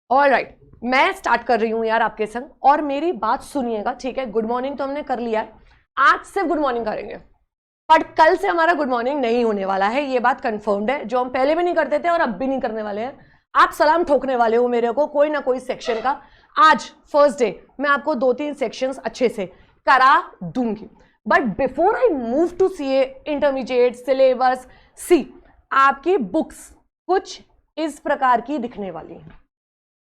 Alright, मैं start कर रही हूं यार आपके संग, और मेरी बात सुनिएगा, ठीक है। गुड मॉर्निंग तो हमने कर लिया है, आज सिर्फ गुड मॉर्निंग करेंगे, बट कल से हमारा गुड मॉर्निंग नहीं होने वाला है, ये बात कंफर्म्ड है। जो हम पहले भी नहीं करते थे और अब भी नहीं करने वाले हैं। आप सलाम ठोकने वाले हो मेरे को कोई ना कोई सेक्शन का। आज फर्स्ट डे मैं आपको 2-3 सेक्शंस अच्छे से करा दूंगी, but before I move to CA intermediate syllabus, see आपकी बुक्स कुछ इस प्रकार की दिखने वाली है।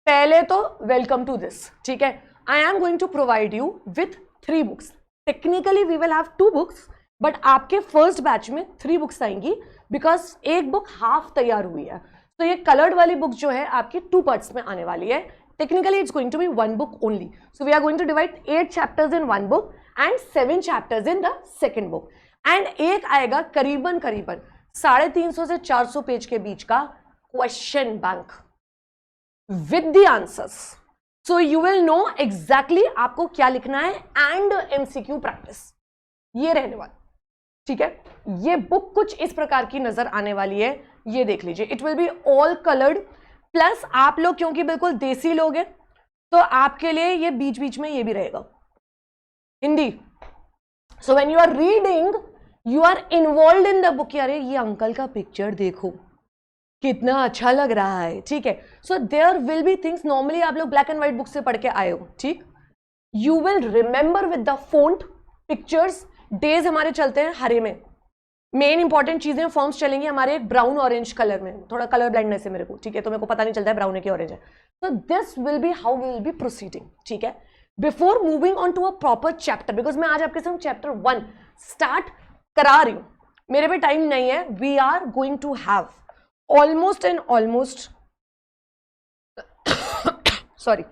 पहले तो वेलकम टू दिस, ठीक है। I am going to provide you with 3 books. Technically we will have 2 books, but आपके फर्स्ट बैच में 3 बुक्स आएंगी, बिकॉज एक बुक हाफ तैयार हुई है। तो ये कलर्ड वाली बुक जो है आपकी 2 पार्ट्स में आने वाली है। Technically it's going to be 1 book only, so we are going to divide 8 chapters in 1 book and 7 chapters in the second book. And एक आएगा करीबन 350 से 400 पेज के बीच का question bank with the answers, so you will know exactly आपको क्या लिखना है and MCQ practice ये रहने वाला, ठीक है। ये बुक कुछ इस प्रकार की नजर आने वाली है, ये देख लीजिए। It will be all coloured, plus आप लोग क्योंकि बिल्कुल देसी लोग हैं तो आपके लिए ये बीच बीच में ये भी रहेगा Hindi. So when you are reading you are involve in the book. यार ये अंकल का पिक्चर देखो कितना अच्छा लग रहा है, ठीक है। So there will be things, normally आप लोग ब्लैक एंड व्हाइट बुक से पढ़ के आए हो, ठीक। You will remember with the font, pictures. Days हमारे चलते हैं हरे में, मेन इंपॉर्टेंट चीजें फॉर्म्स चलेंगी हमारे ब्राउन ऑरेंज कलर में। थोड़ा कलर ब्लाइंडनेस है मेरे को, ठीक है, तो मेरे को पता नहीं चलता है ब्राउन है कि ऑरेंज है। So this will be how we will be proceeding, ठीक है। Before moving on to a proper chapter, because मैं आज आपके साथ चैप्टर 1 स्टार्ट करा रही हूं, मेरे पे टाइम नहीं है। We are going to have almost and almost sorry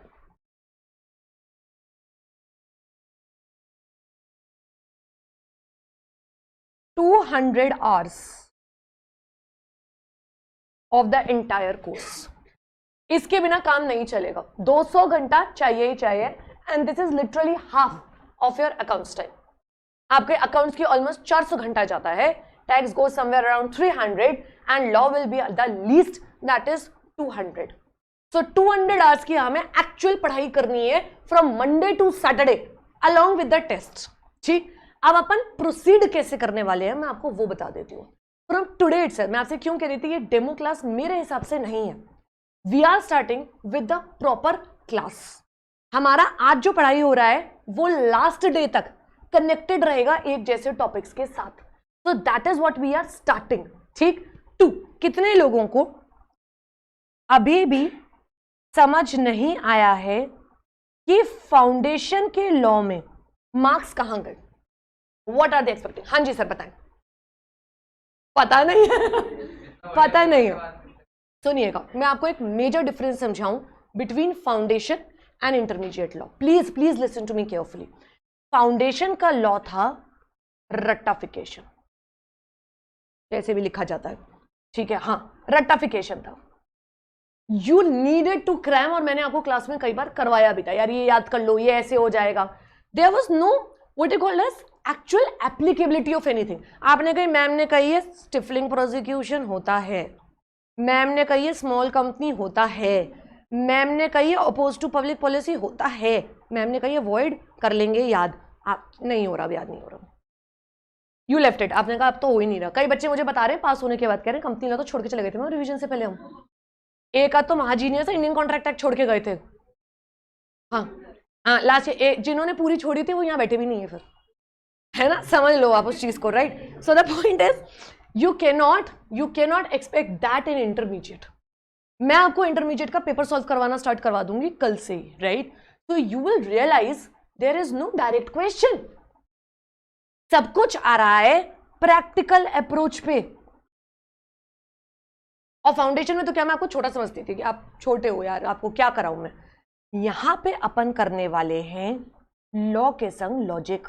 200 hours of the entire course। इसके बिना काम नहीं चलेगा, 200 घंटा चाहिए ही चाहिए। And this is literally half of your accounts time. आपके अकाउंट्स की ऑलमोस्ट 400 घंटा जाता है, tax goes somewhere around 300 and law will be the least, that is 200। so 200 hours की हमें एक्चुअल पढ़ाई करनी है from Monday to Saturday along with the test, ठीक। अब अपन प्रोसीड कैसे करने वाले हैं मैं आपको वो बता देती हूँ फ्रॉम टुडे इटसेल्फ। मैं आपसे क्यों कह रही थी ये डेमो क्लास मेरे हिसाब से नहीं है। We are starting with the proper class. हमारा आज जो पढ़ाई हो रहा है वो लास्ट डे तक कनेक्टेड रहेगा एक जैसे टॉपिक्स के साथ। so that is what we are starting, ठीक। 2, कितने लोगों को अभी भी समझ नहीं आया है कि फाउंडेशन के लॉ में मार्क्स कहां गए? What are they expecting? हाँ जी सर बताएं। पता नहीं है पता नहीं है। सुनिएगा, मैं आपको एक मेजर डिफरेंस समझाऊं between foundation and intermediate law. Please please listen to me carefully. Foundation का लॉ था रट्टाफिकेशन, जैसे भी लिखा जाता है, ठीक है, हाँ रट्टाफिकेशन था। यू नीडेड टू क्रैम, और मैंने आपको क्लास में कई बार करवाया भी था, यार ये याद कर लो, ये ऐसे हो जाएगा। There was no what you called as actual applicability of anything. आपने कही, मैम ने कही है स्टिफलिंग प्रोसिक्यूशन होता है, मैम ने कही है स्मॉल कंपनी होता है, मैम ने कही है अपोज टू पब्लिक पॉलिसी होता है, मैम ने कही है वॉइड कर लेंगे याद। आप नहीं हो रहा, याद नहीं हो रहा, यू लेफ्ट इट। आपने कहा अब तो हो ही नहीं रहा। कई बच्चे मुझे बता रहे हैं पास होने के बाद कह रहे हैं कंपनी ला तो छोड़ के चले गए थे रिवीजन से पहले हम। एक आध तो महाजीनियस है, इंडियन कॉन्ट्रैक्ट एक्ट छोड़ के गए थे। हाँ हाँ, लास्ट जिन्होंने पूरी छोड़ी थी वो यहाँ बैठे भी नहीं है फिर, है ना, समझ लो आप उस चीज को, right. So the point is you cannot expect that in intermediate. मैं आपको इंटरमीडिएट का पेपर सॉल्व करवाना स्टार्ट करवा दूंगी कल से, राइट। तो you will realise there is no direct question, सब कुछ आ रहा है प्रैक्टिकल अप्रोच पे। और फाउंडेशन में तो क्या मैं आपको छोटा समझती थी कि आप छोटे हो यार, आपको क्या कराऊं मैं। यहां पे अपन करने वाले हैं लॉ के संग लॉजिक।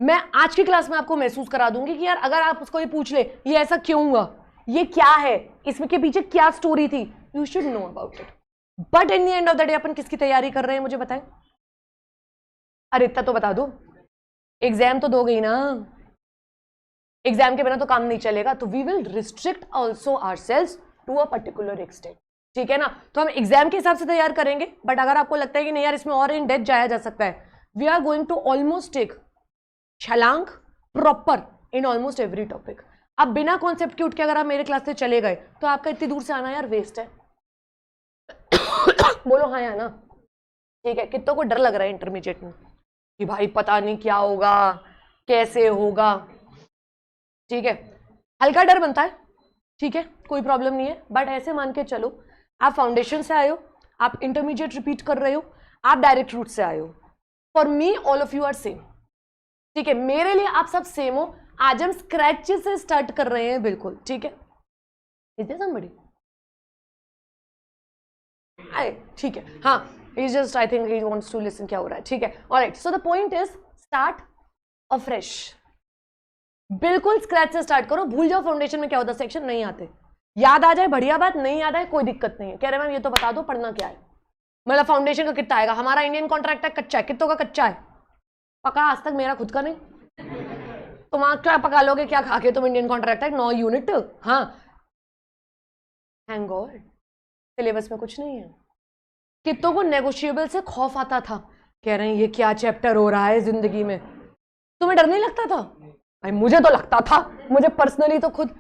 मैं आज की क्लास में आपको महसूस करा दूंगी कि यार अगर आप उसको ये पूछ ले ये ऐसा क्यों हुआ, ये क्या है, इसमें के पीछे क्या स्टोरी थी, you should know about it. But in the end of the day अपन किसकी तैयारी कर रहे हैं मुझे बताएं? अरे इतना तो बता दो, एग्जाम तो दो गई ना, एग्जाम के बिना तो काम नहीं चलेगा। तो we will restrict also ourselves to a particular extent. ठीक है ना। तो हम एग्जाम के हिसाब से तैयार करेंगे, बट अगर आपको लगता है कि नहीं यार इसमें और इन डेप्थ जाया जा सकता है, we are going to almost take छलांग proper in almost every topic. अब बिना कॉन्सेप्ट के उठ के अगर आप मेरे क्लास से चले गए तो आपका इतनी दूर से आना यार वेस्ट है। बोलो हाँ या ना। ठीक है, कितनों को डर लग रहा है इंटरमीडिएट में कि भाई पता नहीं क्या होगा, कैसे होगा। ठीक है, हल्का डर बनता है, ठीक है, कोई प्रॉब्लम नहीं है, बट ऐसे मान के चलो आप फाउंडेशन से आए हो, आप इंटरमीडिएट रिपीट कर रहे हो, आप डायरेक्ट रूट से आए हो। For me all of you are same. ठीक है, मेरे लिए आप सब सेम हो। आज हम स्क्रैच से स्टार्ट कर रहे हैं, बिल्कुल ठीक है। Is there somebody? ठीक है, हाँ, he just I think he wants to listen क्या हो रहा है, ठीक है। Alright, so the point is start afresh, बिल्कुल स्क्रैच से स्टार्ट करो। भूल जाओ फाउंडेशन में क्या होता है, सेक्शन नहीं आते, याद आ जाए बढ़िया बात, नहीं याद आए कोई दिक्कत नहीं है। कह रहे मैम ये तो बता दो पढ़ना क्या है, मतलब फाउंडेशन का कितना आएगा। हमारा इंडियन कॉन्ट्रैक्ट है कच्चा है, कितनों का कच्चा है? पका आज तक मेरा खुद का नहीं। तुम क्या पका लोगे क्या खा के तुम इंडियन कॉन्ट्रैक्ट है 9 यूनिट। हाँ, थैंक गॉड सिलेबस में कुछ नहीं है। कितनों को नेगोशिएबल से खौफ आता था, कह रहे हैं ये क्या चैप्टर हो रहा है जिंदगी में। तुम्हें डर नहीं लगता था? भाई मुझे तो लगता था, मुझे पर्सनली तो खुद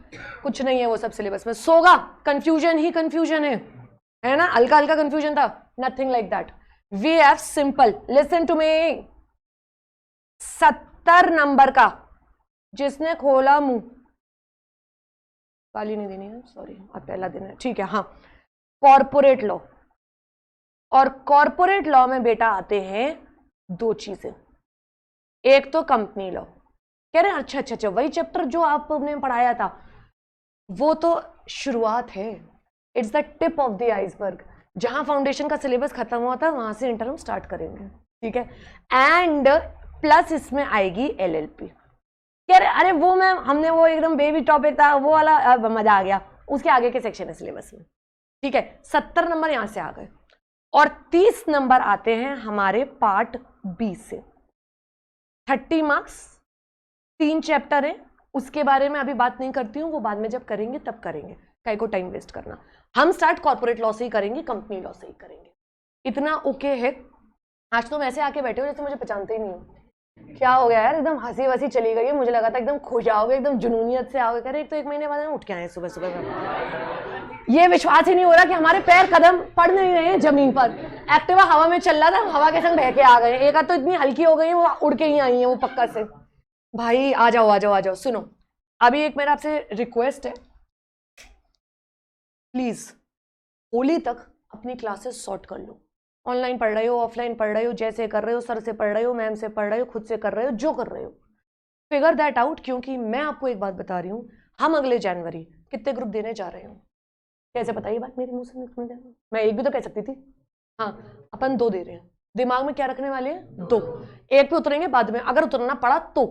कुछ नहीं है वो सब सिलेबस में। सोगा कंफ्यूजन ही कंफ्यूजन है ना, हल्का हल्का कंफ्यूजन था, nothing like that. We have simple, listen to me, 70 number का, जिसने खोला मुंह गाली नहीं देनी है, सॉरी आज पहला दिन है, ठीक है। हाँ, कॉर्पोरेट लॉ, और कॉर्पोरेट लॉ में बेटा आते हैं 2 चीजें, एक तो कंपनी लॉ। कह रहे हैं अच्छा अच्छा अच्छा, वही चैप्टर जो आपने पढ़ाया था, वो तो शुरुआत है, it's the tip of the iceberg. जहां फाउंडेशन का सिलेबस खत्म हुआ था वहां से इंटर हम स्टार्ट करेंगे, ठीक है। एंड प्लस इसमें आएगी एलएलपी। कह रहे अरे वो मैम हमने वो एकदम बेबी टॉपिक था वो वाला, अब मजा आ गया, उसके आगे के सेक्शन है सिलेबस में, ठीक है। 70 नंबर यहां से आ गए, और 30 नंबर आते हैं हमारे पार्ट बी से। 30 मार्क्स, 3 चैप्टर है, उसके बारे में अभी बात नहीं करती हूँ, वो बाद में जब करेंगे तब करेंगे, काहे को टाइम वेस्ट करना। हम स्टार्ट कॉर्पोरेट लॉ से ही करेंगे, कंपनी लॉ से ही करेंगे, इतना ओके है। आज तुम ऐसे आके बैठे हो जैसे मुझे पहचानते ही नहीं हो। क्या हो गया यार, एकदम हंसी वसी चली गई है, मुझे लगा था एकदम खुश आओगे, एकदम जुनूनियत से आओगे। करे एक तो 1 महीने बाद उठ के आए सुबह सुबह में, ये विश्वास ही नहीं हो रहा कि हमारे पैर कदम पड़ नहीं रहे हैं जमीन पर। एक्टिवा हवा में चल रहा था, हवा के संग बह के आ गए। एक आध तो इतनी हल्की हो गई है वो उड़ के ही आई है वो पक्का से। भाई आ जाओ आ जाओ आ जाओ। सुनो, अभी एक मेरा आपसे रिक्वेस्ट है, प्लीज होली तक अपनी क्लासेस सॉर्ट कर लो। ऑनलाइन पढ़ रहे हो, ऑफलाइन पढ़ रहे हो, जैसे कर रहे हो, सर से पढ़ रहे हो, मैम से पढ़ रहे हो, खुद से कर रहे हो, जो कर रहे हो, फिगर दैट आउट। क्योंकि मैं आपको एक बात बता रही हूँ, हम अगले जनवरी कितने ग्रुप देने जा रहे हो। कैसे पता ये बात मेरे मुंह से? मैं एक भी तो कह सकती थी। हाँ, अपन 2 दे रहे हैं। दिमाग में क्या रखने वाले हैं? 2। एक पे उतरेंगे बाद में, अगर उतरना पड़ा तो,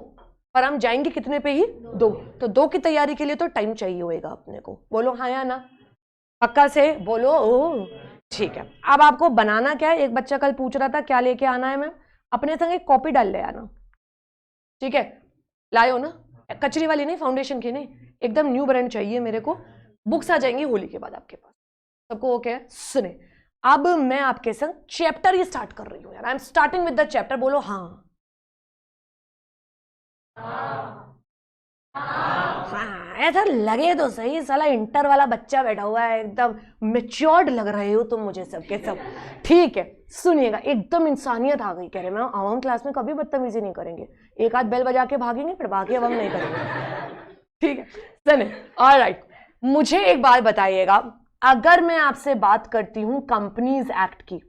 पर हम जाएंगे कितने पे ही? 2। तो 2 की तैयारी के लिए तो टाइम चाहिए होगा अपने को। बोलो हाँ या ना, पक्का से बोलो। ओ ठीक है, अब आपको बनाना क्या है? एक बच्चा कल पूछ रहा था क्या लेके आना है मैम, अपने संग एक कॉपी डाल ले आना, ठीक है। लाए हो ना? कचरी वाली नहीं, फाउंडेशन की नहीं, एकदम न्यू ब्रांड चाहिए मेरे को। बुक्स आ जाएंगी होली के बाद आपके पास, सबको ओके है? सुने, अब मैं आपके संग चैप्टर ही स्टार्ट कर रही हूँ यार। I am starting with the chapter. बोलो हाँ। हाँ, ऐसा लगे तो सही, साला इंटर वाला बच्चा बैठा हुआ है, एकदम मेच्योर्ड लग रहे हो तुम मुझे सबके सब। ठीक है, सुनिएगा, एकदम इंसानियत आ गई। कह रहे मैं आवाम क्लास में कभी बदतमीजी नहीं करेंगे, एक आध बेल बजा के भागेंगे, फिर बाकी अब हम नहीं करेंगे, ठीक है। सुने, ऑलराइट, मुझे एक बात बताइएगा, अगर मैं आपसे बात करती हूं कंपनीज एक्ट की,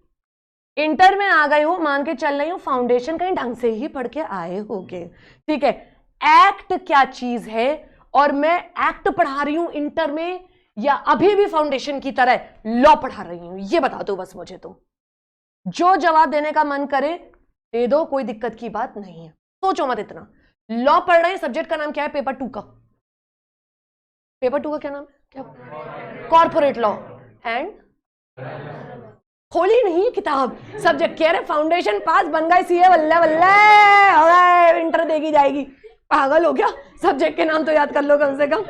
इंटर में आ गए हो, मान के चल रही हूं फाउंडेशन कहीं ढंग से ही पढ़ के आए होगे, ठीक है। एक्ट क्या चीज है, और मैं एक्ट पढ़ा रही हूं इंटर में, या अभी भी फाउंडेशन की तरह लॉ पढ़ा रही हूं, ये बता दो बस मुझे। तुम जो जवाब देने का मन करे दे दो, कोई दिक्कत की बात नहीं है, सोचो मत इतना। लॉ पढ़ रहे हैं, सब्जेक्ट का नाम क्या है? पेपर 2 का। पेपर 2 का क्या नाम है? क्या? कॉर्पोरेट लॉ एंड, खोली नहीं किताब, सब्जेक्ट कह रहे फाउंडेशन पास, बन गए सीए, बल्ले बल्ले, इंटर देगी जाएगी। पागल हो क्या? सब्जेक्ट के नाम तो याद कर लो कम से कम।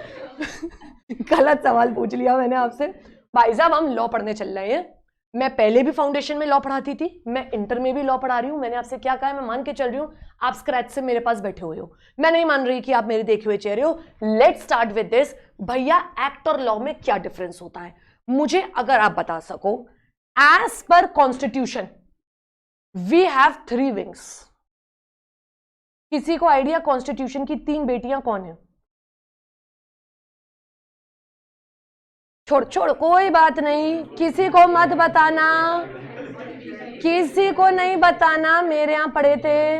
गलत सवाल पूछ लिया मैंने आपसे। भाई साहब हम लॉ पढ़ने चल रहे हैं। मैं पहले भी फाउंडेशन में लॉ पढ़ाती थी, मैं इंटर में भी लॉ पढ़ा रही हूं। मैंने आपसे क्या कहा है, मैं मान के चल रही हूं आप स्क्रैच से मेरे पास बैठे हुए हो, मैं नहीं मान रही कि आप मेरे देखे हुए चेहरे हो। Let's start with this. भैया एक्ट और लॉ में क्या डिफरेंस होता है, मुझे अगर आप बता सको। As per constitution we have 3 wings. किसी को आइडिया कॉन्स्टिट्यूशन की 3 बेटियां कौन है? छोड़ छोड़, कोई बात नहीं, किसी को मत बताना, किसी को नहीं बताना, मेरे यहां पढ़े थे।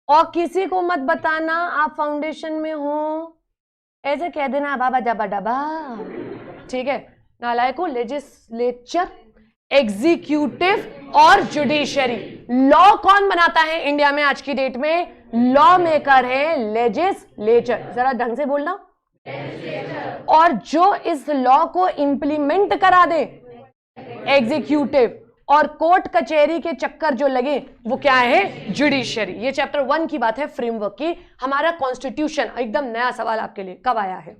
और किसी को मत बताना आप फाउंडेशन में हो, ऐसे कह देना बाबा डबा डबा, ठीक है? नालायको, लेजिस्लेचर, एग्जीक्यूटिव और जुडिशरी। लॉ कौन बनाता है इंडिया में आज की डेट में? लॉ मेकर है लेजिस्लेचर। जरा ढंग से बोलना। और जो इस लॉ को इंप्लीमेंट करा दे, एग्जीक्यूटिव। और कोर्ट कचहरी के चक्कर जो लगे वो क्या है? जुडिशरी। ये चैप्टर 1 की बात है, फ्रेमवर्क की। हमारा कॉन्स्टिट्यूशन, एकदम नया सवाल आपके लिए, कब आया है?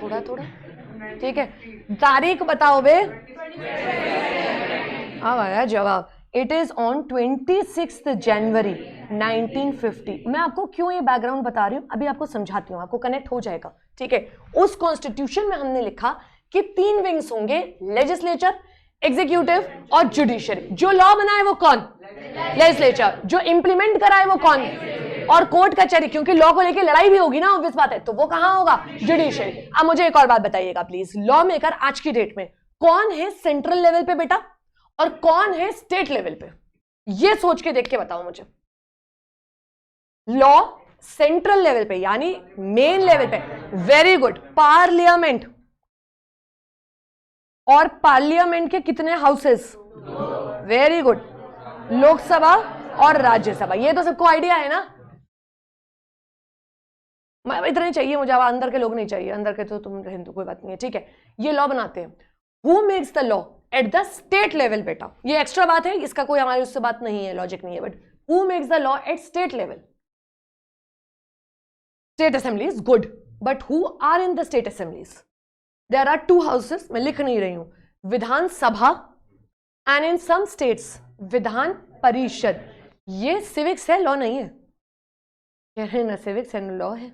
थोड़ा थोड़ा, ठीक है? तारीख बताओ बे। अब आया जवाब। इट इज ऑन 26 जनवरी 1950। मैं आपको क्यों ये बैकग्राउंड बता रही हूं, अभी आपको समझाती हूं, आपको कनेक्ट हो जाएगा, ठीक है? उस कॉन्स्टिट्यूशन में हमने लिखा कि 3 विंग्स होंगे, लेजिस्लेचर, एग्जीक्यूटिव और जुडिशरी। जो लॉ बनाए वो कौन? लेजिस्लेचर। जो इंप्लीमेंट कराए वो कौन? और कोर्ट कचहरी, क्योंकि लॉ को लेके लड़ाई भी होगी ना, ऑब्वियस बात है, तो वो कहां होगा? जुडिशरी। अब मुझे एक और बात बताइएगा प्लीज, लॉ मेकर आज की डेट में कौन है सेंट्रल लेवल पे बेटा, और कौन है स्टेट लेवल पे? ये सोच के देख के बताओ मुझे। लॉ सेंट्रल लेवल पे यानी मेन लेवल पे, वेरी गुड, पार्लियामेंट। और पार्लियामेंट के कितने हाउसेस? वेरी गुड, लोकसभा और राज्यसभा। ये तो सबको आइडिया है ना? इतना ही चाहिए मुझे, अब अंदर के लोग नहीं चाहिए, अंदर के तो तुम हिंदू, कोई बात नहीं है, ठीक है? ये लॉ बनाते हैं। Who makes the law at the state level बेटा, ये एक्स्ट्रा बात है, इसका कोई हमारी उससे बात नहीं है, लॉजिक नहीं है, but who makes the law at state level? State assemblies, good, but who are in the state assemblies? There are 2 houses, मैं लिख नहीं रही हूं, विधानसभा and in some states Vidhan Parishad. ये सिविक्स है, लॉ नहीं है, कह रहे ना सिविक्स एंड लॉ है,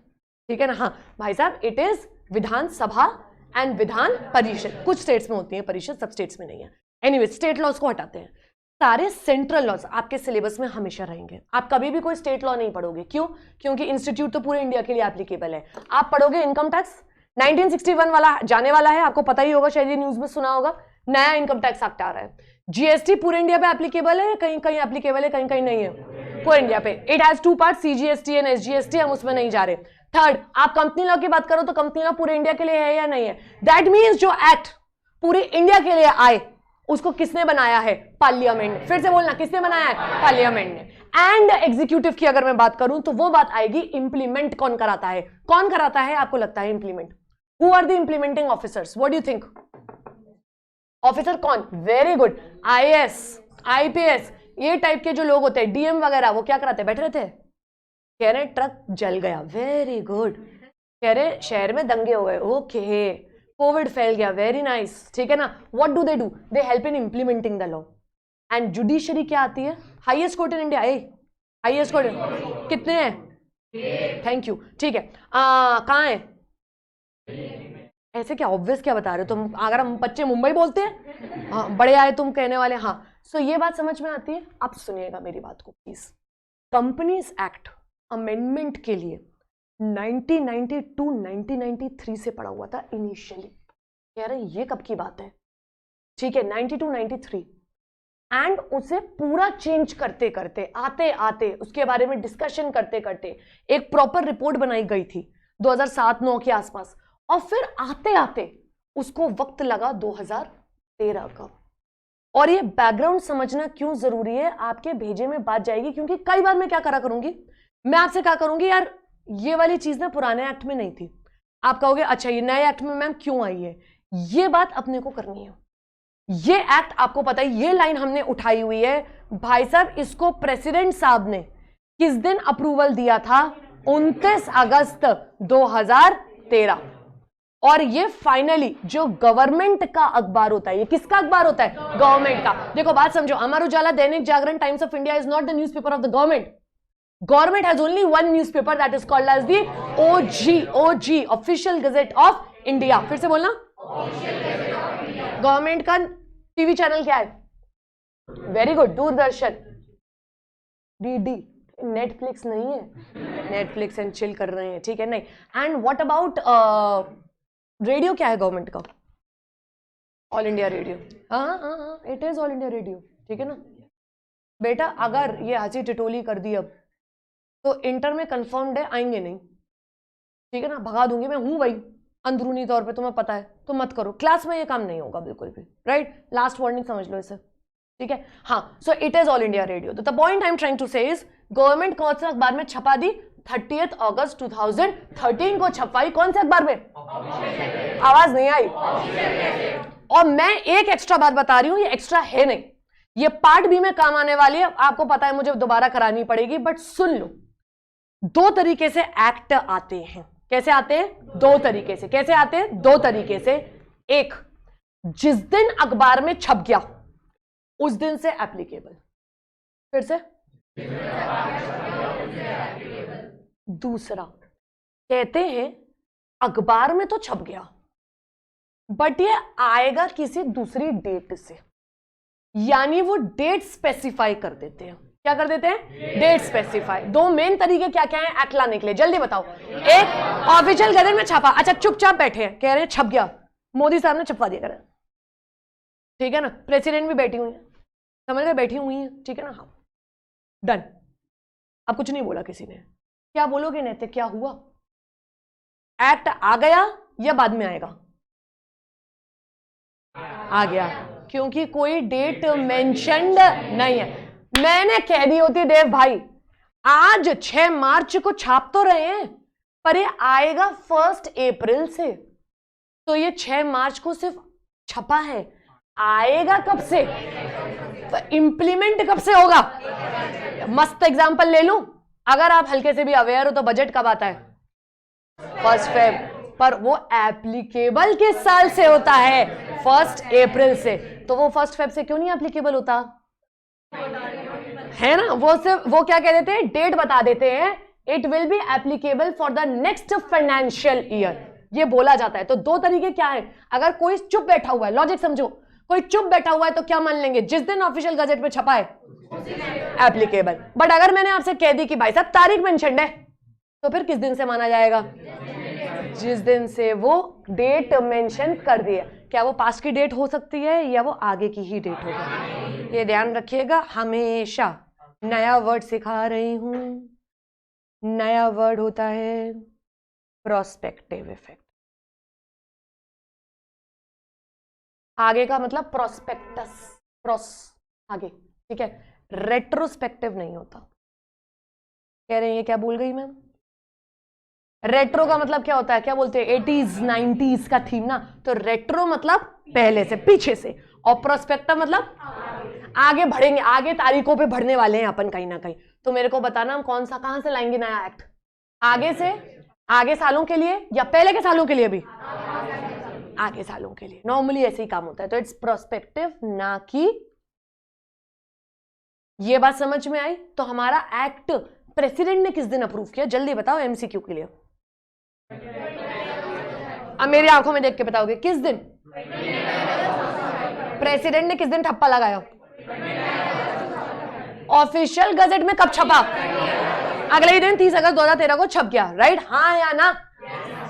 ठीक है ना? हाँ भाई साहब, it is Vidhan Sabha and Vidhan Parishad. कुछ स्टेट्स में होती है परिषद, सब स्टेट्स में नहीं है। एनीवे, स्टेट लॉज को हटाते हैं। सारे सेंट्रल लॉज आपके सिलेबस में हमेशा रहेंगे, आप कभी भी कोई स्टेट लॉ नहीं पढ़ोगे। क्यों? क्योंकि इंस्टीट्यूट तो पूरे इंडिया के लिए एप्लीकेबल है। आप पढ़ोगे इनकम टैक्स, 1961 वाला जाने वाला है, आपको पता ही होगा, शायद ये न्यूज में सुना होगा, नया इनकम टैक्स एक्ट आ रहा है। जीएसटी पूरे इंडिया पे एप्लीकेबल है, कहीं कहीं एप्लीकेबल है, कहीं कहीं नहीं है, पूरे इंडिया पे। It has 2 part, CGST and SGST, हम उसमें नहीं जा रहे। थर्ड, आप कंपनी लॉ की बात करो तो कंपनी लॉ पूरे इंडिया के लिए है या नहीं है? दैट मीन्स जो एक्ट पूरे इंडिया के लिए आए उसको किसने बनाया है? पार्लियामेंट ने। फिर से बोलना, किसने बनाया है? पार्लियामेंट ने। एंड एग्जीक्यूटिव की अगर मैं बात करूं तो वो बात आएगी, इंप्लीमेंट कौन कराता है? कौन कराता है आपको लगता है implement? Who are the implementing officers? What do you think? Officer कौन? वेरी गुड, आईएएस, आईपीएस, ये टाइप के जो लोग होते हैं, डीएम वगैरह, वो क्या कराते? बैठ रहे थे, कह रहे ट्रक जल गया, वेरी गुड। कह रहे शहर में दंगे हो गए, ओके। कोविड फैल गया, वेरी नाइस, ठीक है ना? What do? They help in implementing the law. And judiciary क्या आती है? Highest court in India. Highest court कितने हैं? थैंक यू, ठीक है। कहाँ है? ऐसे क्या ऑब्वियस क्या बता रहे हो तुम? अगर हम बच्चे मुंबई बोलते हैं, हाँ बड़े आए तुम कहने वाले, हाँ। सो ये बात समझ में आती है? अब सुनिएगा मेरी बात को प्लीज। कंपनीज एक्ट अमेंडमेंट के लिए 1992-1993 से पड़ा हुआ था इनिशियली। कह रहे ये कब की बात है? ठीक है, 92-93। एंड उसे पूरा चेंज करते करते, आते आते, उसके बारे में डिस्कशन करते करते एक प्रॉपर रिपोर्ट बनाई गई थी 2007-9 के आसपास। और फिर आते आते उसको वक्त लगा 2013 का। और ये बैकग्राउंड समझना क्यों जरूरी है, आपके भेजे में बात जाएगी। क्योंकि कई बार मैं क्या करा करूंगी, मैं आपसे क्या करूंगी, यार ये वाली चीज ना पुराने एक्ट में नहीं थी। आप कहोगे अच्छा ये नए एक्ट में मैम क्यों आई है? ये बात अपने को करनी है, ये एक्ट आपको पता है, ये लाइन हमने उठाई हुई है भाई साहब, इसको प्रेसिडेंट साहब ने किस दिन अप्रूवल दिया था? 29 अगस्त 2013। और ये फाइनली जो गवर्नमेंट का अखबार होता है, ये किसका अखबार होता है? गवर्नमेंट का। देखो बात समझो, Amar Ujala, Dainik Jagran, Times of India is not the newspaper of the government. Government has only one newspaper that is called as the OG, Official Gazette of India. फिर से बोलना, गवर्नमेंट का टीवी चैनल क्या है? Very good, Doordarshan, DD. Netflix नहीं है, Netflix and chill कर रहे हैं, ठीक है? नहीं. And what about radio? क्या है गवर्नमेंट का? All India Radio. हाँ, it is All India Radio, ठीक है ना बेटा? अगर ये हंसी टिटोली कर दी अब तो इंटर में कंफर्म्ड है, आएंगे नहीं, ठीक है ना? भगा दूंगी मैं, हूं वही अंदरूनी तौर पे, तुम्हें पता है, तो मत करो. क्लास में ये काम नहीं होगा बिल्कुल भी, राइट? लास्ट वार्निंग समझ लो इसे, ठीक है? हाँ, so it is All India Radio. तो the point I am trying to say is, government कौन से अखबार में छपा दी? 30 अगस्त 2013 को छपाई. कौन से अखबार में? आवाज नहीं आई. और मैं एक एक्स्ट्रा बात बता रही हूं, ये एक्स्ट्रा है नहीं, ये पार्ट भी में काम आने वाली है, आपको पता है, मुझे दोबारा करानी पड़ेगी, बट सुन लो. दो तरीके से एक्ट आते हैं. कैसे आते हैं? दो तरीके से. कैसे आते हैं? दो तरीके से. एक, जिस दिन अखबार में छप गया उस दिन से एप्लीकेबल. फिर से. दूसरा, कहते हैं अखबार में तो छप गया बट ये आएगा किसी दूसरी डेट से, यानी वो डेट स्पेसिफाई कर देते हैं. क्या कर देते हैं? Date specify. दो मेन तरीके क्या क्या है एक्ट लाने के लिए, जल्दी बताओ. एक, ऑफिशियल गजट में छपा. अच्छा, चुपचाप बैठे हैं, कह रहे हैं छप गया, मोदी साहब ने छपवा दिया, कर, ठीक है ना? प्रेसिडेंट भी बैठी हुई है, समझ गए? बैठी हुई है, ठीक है ना? हाँ, डन. अब कुछ नहीं बोला किसी ने. क्या बोलोगे नैतिक? क्या हुआ? एक्ट आ गया या बाद में आएगा? आ गया, क्योंकि कोई डेट मेंशन्ड नहीं है. मैंने कह दी होती देव भाई, आज 6 मार्च को छाप तो रहे हैं पर ये आएगा 1 अप्रैल से, तो ये 6 मार्च को सिर्फ छपा है, आएगा कब से? इंप्लीमेंट कब से होगा? मस्त एग्जांपल ले लूं, अगर आप हल्के से भी अवेयर हो तो बजट कब आता है? 1 फेब. पर वो एप्लीकेबल किस साल से होता है? 1 अप्रैल से. तो वो 1 फेब से क्यों नहीं एप्लीकेबल होता है ना? वो क्या कह देते हैं? डेट बता देते हैं, it will be applicable for the next financial year, ये बोला जाता है. तो दो तरीके क्या है? अगर कोई चुप बैठा हुआ है, लॉजिक समझो, कोई चुप बैठा हुआ है तो क्या मान लेंगे? जिस दिन ऑफिशियल गजट में छपा है एप्लीकेबल. बट अगर मैंने आपसे कह दी कि भाई साहब तारीख मेंशन है, तो फिर किस दिन से माना जाएगा? जिस दिन से वो डेट मेंशन कर दिया. क्या वो पास्ट की डेट हो सकती है या वो आगे की ही डेट होगी? ये ध्यान रखिएगा हमेशा. नया वर्ड सिखा रही हूं, नया वर्ड होता है प्रोस्पेक्टिव इफेक्ट. आगे का मतलब प्रोस्पेक्टस, आगे, ठीक है? रेट्रोस्पेक्टिव नहीं होता. कह रहे हैं ये क्या बोल गई मैम? रेट्रो का मतलब क्या होता है? क्या बोलते हैं? 80s 90s का थीम ना, तो रेट्रो मतलब पहले से, पीछे से, और प्रोस्पेक्टिव मतलब आगे बढ़ेंगे, आगे तारीखों पे बढ़ने वाले हैं अपन कहीं ना कहीं. तो मेरे को बताना हम कौन सा, कहां से लाएंगे नया एक्ट? आगे से, आगे सालों के लिए या पहले के सालों के लिए? भी आगे सालों के लिए. नॉर्मली ऐसे ही काम होता है. तो इट्स प्रोस्पेक्टिव, ना कि. ये बात समझ में आई? तो हमारा एक्ट प्रेसिडेंट ने किस दिन अप्रूव किया? जल्दी बताओ, एमसीक्यू के लिए. अब मेरी आंखों में देख के बताओगे किस दिन प्रेसिडेंट ने किस दिन ठप्पा लगाया? ऑफिशियल गजट में कब छपा? अगले ही दिन 30 अगस्त 2013 को छप गया, राइट? हाँ या ना?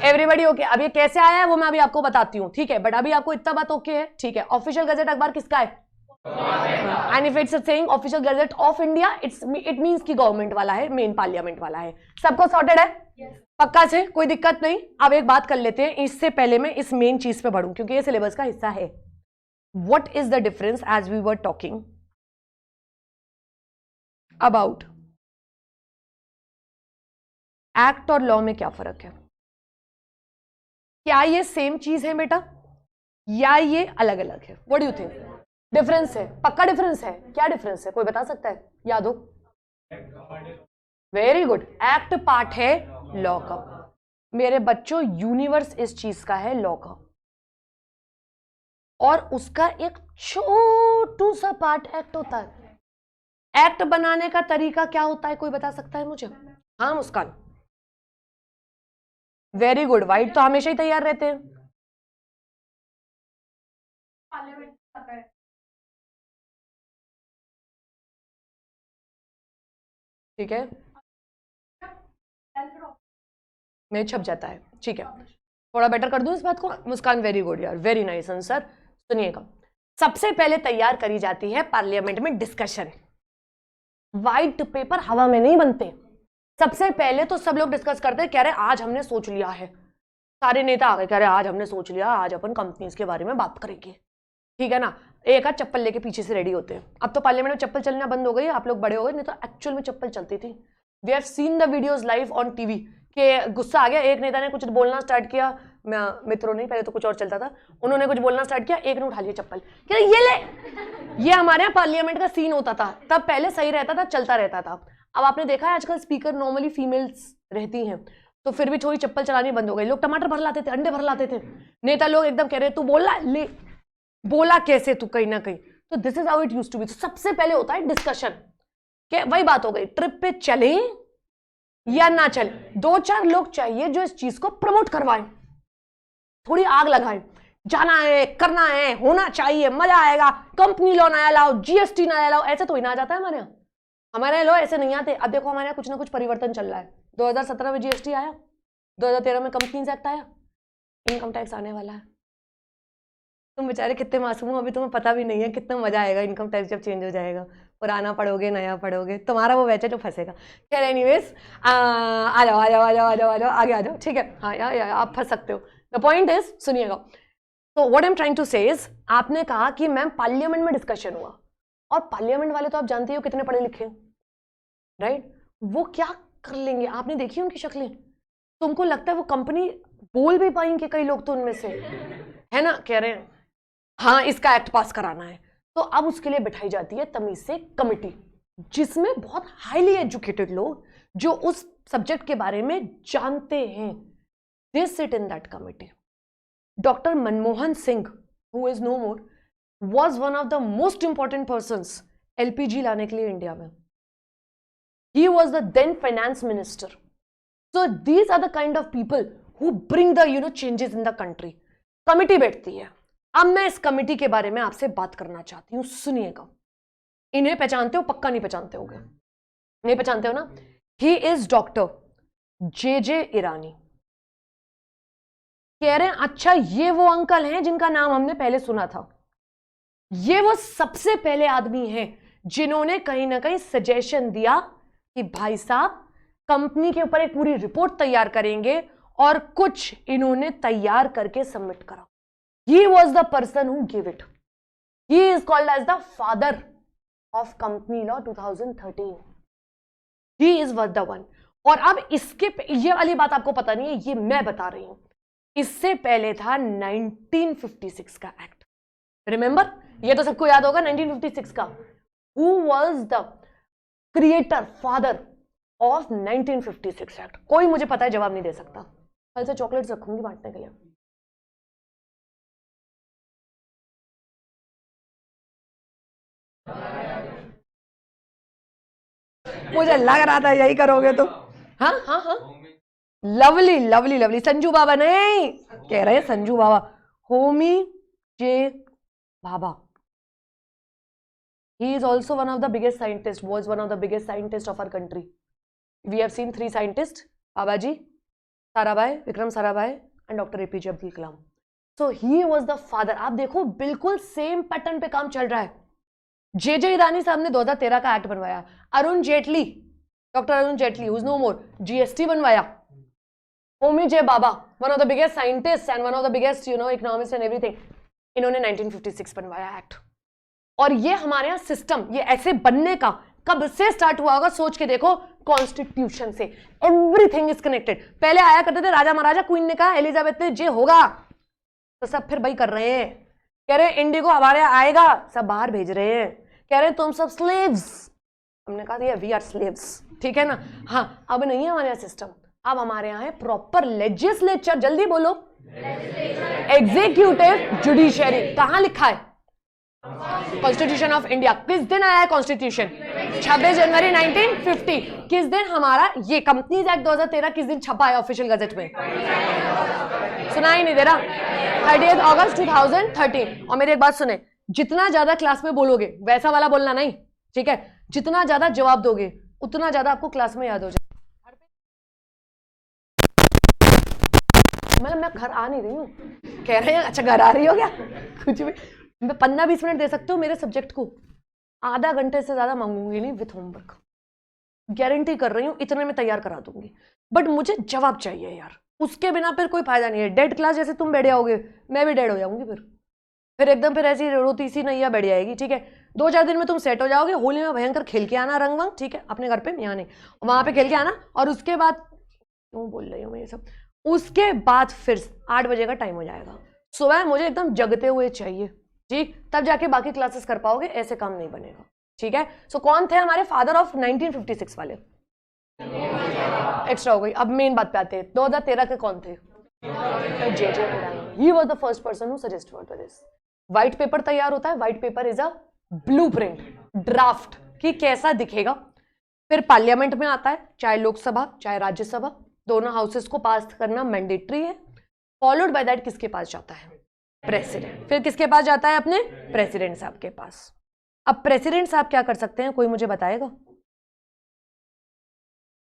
Everybody okay? अब ये कैसे आया है वो मैं अभी आपको बताती हूँ, ठीक है? बट अभी आपको इतना बात ओके है, ठीक है? ऑफिशियल गजट अखबार किसका है? And if it's saying official gazette of India, it means कि गवर्नमेंट वाला है, मेन पार्लियामेंट वाला है. सबको सॉर्टेड है? पक्का से? कोई दिक्कत नहीं. अब एक बात कर लेते हैं, इससे पहले मैं इस मेन चीज पे बढ़ूं क्योंकि ये सिलेबस का हिस्सा है. What is the difference as we were talking about act और लॉ में क्या फर्क है? क्या ये सेम चीज है बेटा? या ये अलग अलग है? What do you think? Difference है, पक्का डिफरेंस है। क्या डिफरेंस है, कोई बता सकता है? याद हो? वेरी गुड, एक्ट पार्ट है लॉ का। मेरे बच्चों, यूनिवर्स इस चीज का है लॉ का, और उसका एक छोटू सा पार्ट एक्ट होता है। एक्ट बनाने का तरीका क्या होता है, कोई बता सकता है मुझे? हाँ मुस्कान, वेरी गुड। वाइट तो हमेशा ही तैयार रहते हैं। ठीक है, में छप जाता है, ठीक है। थोड़ा बेटर कर दूं इस बात को? मुस्कान वेरी गुड यार, वेरी नाइस आंसर। सुनिएगा, सबसे पहले तैयार करी जाती है पार्लियामेंट में डिस्कशन। व्हाइट पेपर हवा में नहीं बनते। सबसे पहले तो सब लोग डिस्कस करते हैं, कह रहे आज हमने सोच लिया है, सारे नेता आ गए, कह रहे आज हमने सोच लिया, आज अपन कंपनीज के बारे में बात करेंगे, ठीक है ना। एक आध चप्पल लेके पीछे से रेडी होते हैं। अब तो पार्लियामेंट में चप्पल चलना बंद हो गई, आप लोग बड़े हो गए, नहीं तो एक्चुअल में चप्पल चलती थी। We have seen the videos live on TV के गुस्सा आ गया, एक नेता ने कुछ बोलना स्टार्ट किया, मित्रों नहीं, पहले तो कुछ और चलता था, उन्होंने कुछ बोलना स्टार्ट किया, एक ने उठा लिया चप्पल, कह रहे ये ले। ये हमारे यहाँ पार्लियामेंट का सीन होता था, तब पहले सही रहता था, चलता रहता था। अब आपने देखा है आजकल स्पीकर नॉर्मली फीमेल्स रहती हैं, तो फिर भी थोड़ी चप्पल चलानी बंद हो गई। लोग टमाटर भर लाते थे, अंडे भर लाते थे, नेता लोग एकदम कह रहे तू बोला ले, बोला कैसे तू, कहीं ना कहीं। तो this is how it used to be. तो सबसे पहले होता है डिस्कशन, कि वही बात हो गई, ट्रिप पे चले या ना चले। दो चार लोग चाहिए जो इस चीज को प्रमोट करवाएं, थोड़ी आग लगाएं, जाना है, करना है, होना चाहिए, मजा आएगा, कंपनी लॉ नया लाओ, जीएसटी नया लाओ। ऐसे तो ही ना आ जाता है हमारे यहाँ, हमारे लॉ ऐसे नहीं आते। अब देखो हमारे यहाँ कुछ ना कुछ परिवर्तन चल रहा है। 2017 में जीएसटी आया, 2013 में कंपनीज एक्ट आया, इनकम टैक्स आने वाला है। तुम बेचारे कितने मासूम हो, अभी तुम्हें पता भी नहीं है कितना मजा आएगा इनकम टैक्स जब चेंज हो जाएगा। पुराना पढ़ोगे, नया पढ़ोगे, तुम्हारा वो बैच है जो फंसेगा। खैर एनीवेज, आ जाओ आ जाओ आ जाओ आ जाओ आ जाओ, आगे आ जाओ, ठीक है। हाँ या आप फंस सकते हो। द पॉइंट इज, सुनिएगा, तो what I am trying to say is, आपने कहा कि मैम पार्लियामेंट में डिस्कशन हुआ, और पार्लियामेंट वाले तो आप जानते हो कितने पढ़े लिखे, राइट? वो क्या कर लेंगे, आपने देखी उनकी शक्लें? तुमको लगता है वो कंपनी बोल भी पाएंगे? कई लोग तो उनमें से है ना, कह रहे हैं हाँ इसका एक्ट पास कराना है। तो अब उसके लिए बिठाई जाती है तमीज से कमिटी, जिसमें बहुत हाईली एजुकेटेड लोग जो उस सब्जेक्ट के बारे में जानते हैं, they sit in that committee. Doctor Manmohan Singh, who is no more, was one of the most important persons LPG लाने के लिए इंडिया में। He was the then finance minister. So these are the kind of people who bring the changes in the country. Committee बैठती है। अब मैं इस committee के बारे में आपसे बात करना चाहती हूं, सुनिएगा। इन्हें पहचानते हो? पक्का नहीं पहचानते होगे, नहीं पहचानते हो ना? ही इज डॉक्टर जे ईरानी। कह रहे हैं अच्छा ये वो अंकल हैं जिनका नाम हमने पहले सुना था। ये वो सबसे पहले आदमी हैं जिन्होंने कहीं ना कहीं सजेशन दिया कि भाई साहब कंपनी के ऊपर एक पूरी रिपोर्ट तैयार करेंगे, और कुछ इन्होंने तैयार करके सबमिट करा। He was the person who gave it. He is called as the father of company law 2013. He is the one. और अब इसके ये वाली बात आपको पता नहीं है, ये मैं बता रही हूं। इससे पहले था 1956 का एक्ट, रिमेंबर? ये तो सबको याद होगा 1956 का। Who was the creator, father of 1956 act? कोई मुझे पता है, जवाब नहीं दे सकता। कल से चॉकलेट्स रखूंगी बांटने के लिए। मुझे लग रहा था यही करोगे तो। हाँ हाँ हाँ, लवली लवली लवली। संजू बाबा नहीं कह रहे, संजू बाबा, होमी जे Bhabha. He is also one of the biggest scientists, was one of the biggest scientists of our country. We have seen 3 scientists, Babaji, Sarabhai, Vikram Sarabhai and Dr. APJ Abdul Kalam. So he was the father. आप देखो बिल्कुल same pattern पे काम चल रहा है। जे ईरानी साहब ने 2013 का एक्ट बनवाया। Arun Jaitley, doctor Arun Jaitley, who is no more, GST बनवाया। होमी जे बाबा, one of the biggest scientists and one of the biggest economists and everything, इन्होंने 1956 बनवाया एक्ट। और ये हमारे यहाँ सिस्टम, ये ऐसे बनने का कब से स्टार्ट हुआ होगा, सोच के देखो, कॉन्स्टिट्यूशन से। Everything is connected. पहले आया करते थे राजा महाराजा, क्वीन ने कहा, एलिजाबेथ ने, जे होगा, तो सब फिर भाई कर रहे हैं, कह रहे हैं इंडिगो हमारे यहाँ आएगा, सब बाहर भेज रहे हैं, कह रहे हैं तुम सब स्लेव्स। हमने कहा दिया वी आर स्लेव्स, ठीक है ना। हाँ, अब नहीं है हमारे यहाँ सिस्टम, अब हमारे यहाँ है प्रॉपर लेजिस्लेचर। जल्दी बोलो, एग्जीक्यूटिव जुडिशियरी। कहाँ लिखा है? Constitution of India. किस दिन आया है कॉन्स्टिट्यूशन? 26 जनवरी 1950। किस दिन हमारा ये कंपनीज एक्ट 2013 किस दिन छपा है ऑफिशियल गजट में? सुनाई नहीं दे रहा? 30 अगस्त 2013। और मेरी एक बात सुने, जितना ज्यादा क्लास में बोलोगे वैसा वाला बोलना नहीं, ठीक है? जितना ज्यादा जवाब दोगे उतना ज्यादा आपको क्लास में याद हो जाए। मतलब मैं घर आ नहीं रही हूँ, कह रहे हैं अच्छा घर आ रही हो क्या? कुछ भी मैं 15-20 मिनट दे सकते हो मेरे सब्जेक्ट को, आधा घंटे से ज्यादा मांगूंगी नहीं विथ होमवर्क, गारंटी कर रही हूँ, इतने में तैयार करा दूंगी। बट मुझे जवाब चाहिए यार, उसके बिना फिर कोई फायदा नहीं है। डेड क्लास जैसे तुम बैठ जाओगे, मैं भी डेड हो जाऊंगी फिर एकदम फिर ऐसी रोती सी नैया बैठ जाएगी, ठीक है? 2-4 दिन में तुम सेट हो जाओगे, होली में भयंकर खेल के आना रंग वंग, ठीक है? अपने घर पे, यहाँ नहीं, वहां पे खेल के आना, और उसके बाद क्यों बोल रही हूँ मैं ये सब, उसके बाद फिर 8 बजे का टाइम हो जाएगा, सुबह मुझे एकदम जगते हुए चाहिए, ठीक? तब जाके बाकी क्लासेस कर पाओगे, ऐसे काम नहीं बनेगा, ठीक है? सो कौन थे हमारे फादर ऑफ 1956 वाले? एक्स्ट्रा हो गई। अब मेन बात पे आते हैं, 2013 के कौन थे? जे he was the first person who suggested this. White paper तैयार होता है, white paper is a blueprint, draft कि कैसा दिखेगा, फिर पार्लियामेंट में आता है, चाहे लोकसभा चाहे राज्यसभा, दोनों हाउसेस को पास करना मैंडेटरी है। फॉलोड बाय दैट किसके पास जाता है? प्रेसिडेंट। फिर किसके पास जाता है? अपने प्रेसिडेंट साहब के पास। अब प्रेसिडेंट साहब क्या कर सकते हैं, कोई मुझे बताएगा?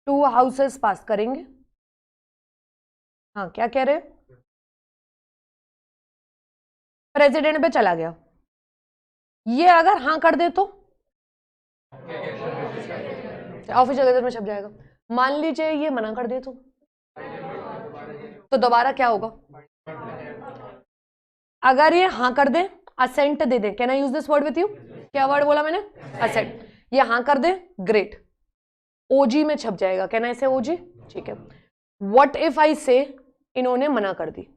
2 हाउसेस पास करेंगे। हाँ, क्या कह रहे हैं? प्रेसिडेंट पे चला गया, ये अगर हाँ कर दे तो ऑफिशियल गजट में छप जाएगा। मान लीजिए ये मना कर दे तो दोबारा क्या होगा? अगर ये हाँ कर दे, असेंट दे दे, can I use this word with you? क्या वर्ड बोला मैंने? असेंट। ये हाँ कर दे, ग्रेट, ओजी में छप जाएगा, कैन आई से ओजी? ठीक है। व्हाट इफ आई से इन्होंने मना कर दी,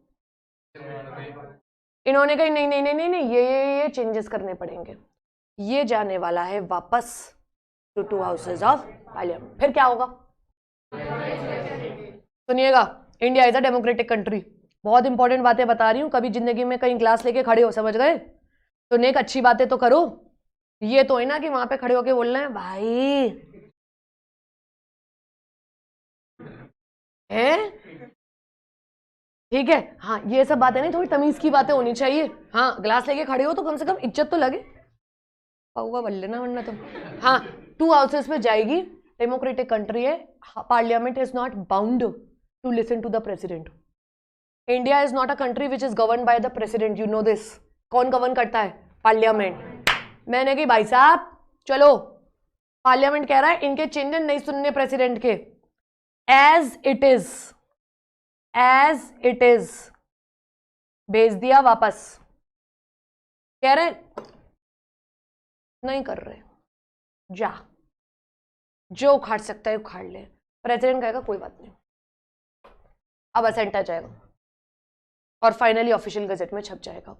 इन्होंने कहा नहीं नहीं नहीं नहीं नहीं, ये चेंजेस करने पड़ेंगे, ये जाने वाला है वापस टू 2 हाउसेज ऑफ पार्लियामेंट। फिर क्या होगा? सुनिएगा, India is a democratic country. बहुत इंपॉर्टेंट बातें बता रही हूं, कभी जिंदगी में कहीं क्लास लेके खड़े हो, समझ गए? तो नेक अच्छी बातें तो करो, ये तो है ना कि वहां पे खड़े होके बोलना है भाई है, ठीक है? हाँ, ये सब बातें नहीं, थोड़ी तमीज की बातें होनी चाहिए। हाँ, ग्लास लेके खड़े हो तो कम से कम इज्जत तो लगे, पाऊगा बल लेना वरना तुम। हाँ, 2 हाउसेस में जाएगी, डेमोक्रेटिक कंट्री है, parliament is not bound to listen to the president. India is not a country which is govern by the president, you know this. कौन गवर्न करता है? पार्लियामेंट। मैंने कही भाई साहब चलो, पार्लियामेंट कह रहा है इनके चेंजेस नहीं सुनने प्रेसिडेंट के, as it is, as it is भेज दिया वापस। कह रहे नहीं कर रहे, जा, जो उखाड़ सकता है उखाड़ ले। प्रेसिडेंट कहेगा कोई बात नहीं, अब असेंट आ जाएगा और फाइनली ऑफिशियल गजट में छप जाएगा।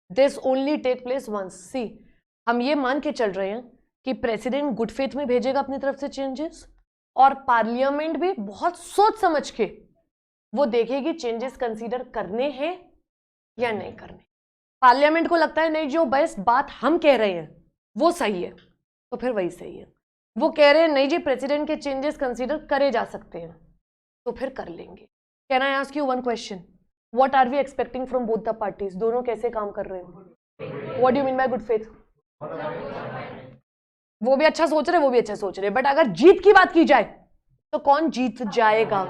This only take place once. See, हम ये मान के चल रहे हैं कि प्रेसिडेंट गुड फेथ में भेजेगा अपनी तरफ से चेंजेस, और पार्लियामेंट भी बहुत सोच समझ के वो देखेगी चेंजेस कंसीडर करने हैं या नहीं करने। पार्लियामेंट को लगता है नहीं, जो बेस्ट बात हम कह रहे हैं वो सही है, तो फिर वही सही है। वो कह रहे हैं नहीं जी, प्रेसिडेंट के चेंजेस कंसीडर करे जा सकते हैं, तो फिर कर लेंगे। Can I ask you one question? What are we expecting from both the parties? दोनों कैसे काम कर रहे हैं? What do you mean by good faith? वो भी अच्छा सोच रहे, वो भी अच्छा सोच रहे, बट अगर जीत की बात की जाए तो कौन जीत जाएगा?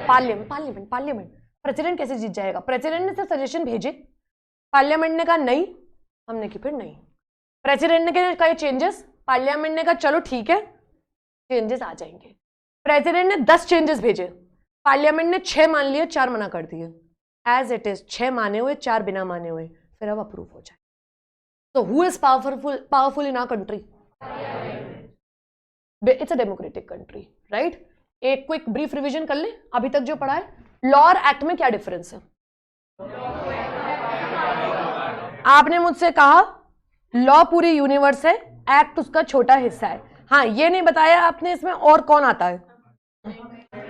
पार्लियामेंट। पार्लियामेंट पार्लियामेंट प्रेसिडेंट कैसे जीत जाएगा? प्रेसिडेंट ने सिर्फ सजेशन भेजे, पार्लियामेंट ने कहा नहीं, हमने की फिर नहीं। प्रेसिडेंट ने कहा चेंजेस, पार्लियामेंट ने कहा चलो ठीक है चेंजेस आ जाएंगे। प्रेसिडेंट ने 10 चेंजेस भेजे, पार्लियामेंट ने 6 मान लिए, 4 मना कर दिए। एज इट इज 6 माने हुए, 4 बिना माने हुए, फिर अब अप्रूव हो जाए। तो who is powerful in our country? It's a democratic country, right? एक क्विक ब्रीफ रिवीजन कर ले अभी तक जो पढ़ा है। लॉ और एक्ट में क्या डिफरेंस है? आपने मुझसे कहा लॉ पूरी यूनिवर्स है, एक्ट उसका छोटा हिस्सा है। हाँ, ये नहीं बताया आपने इसमें और कौन आता है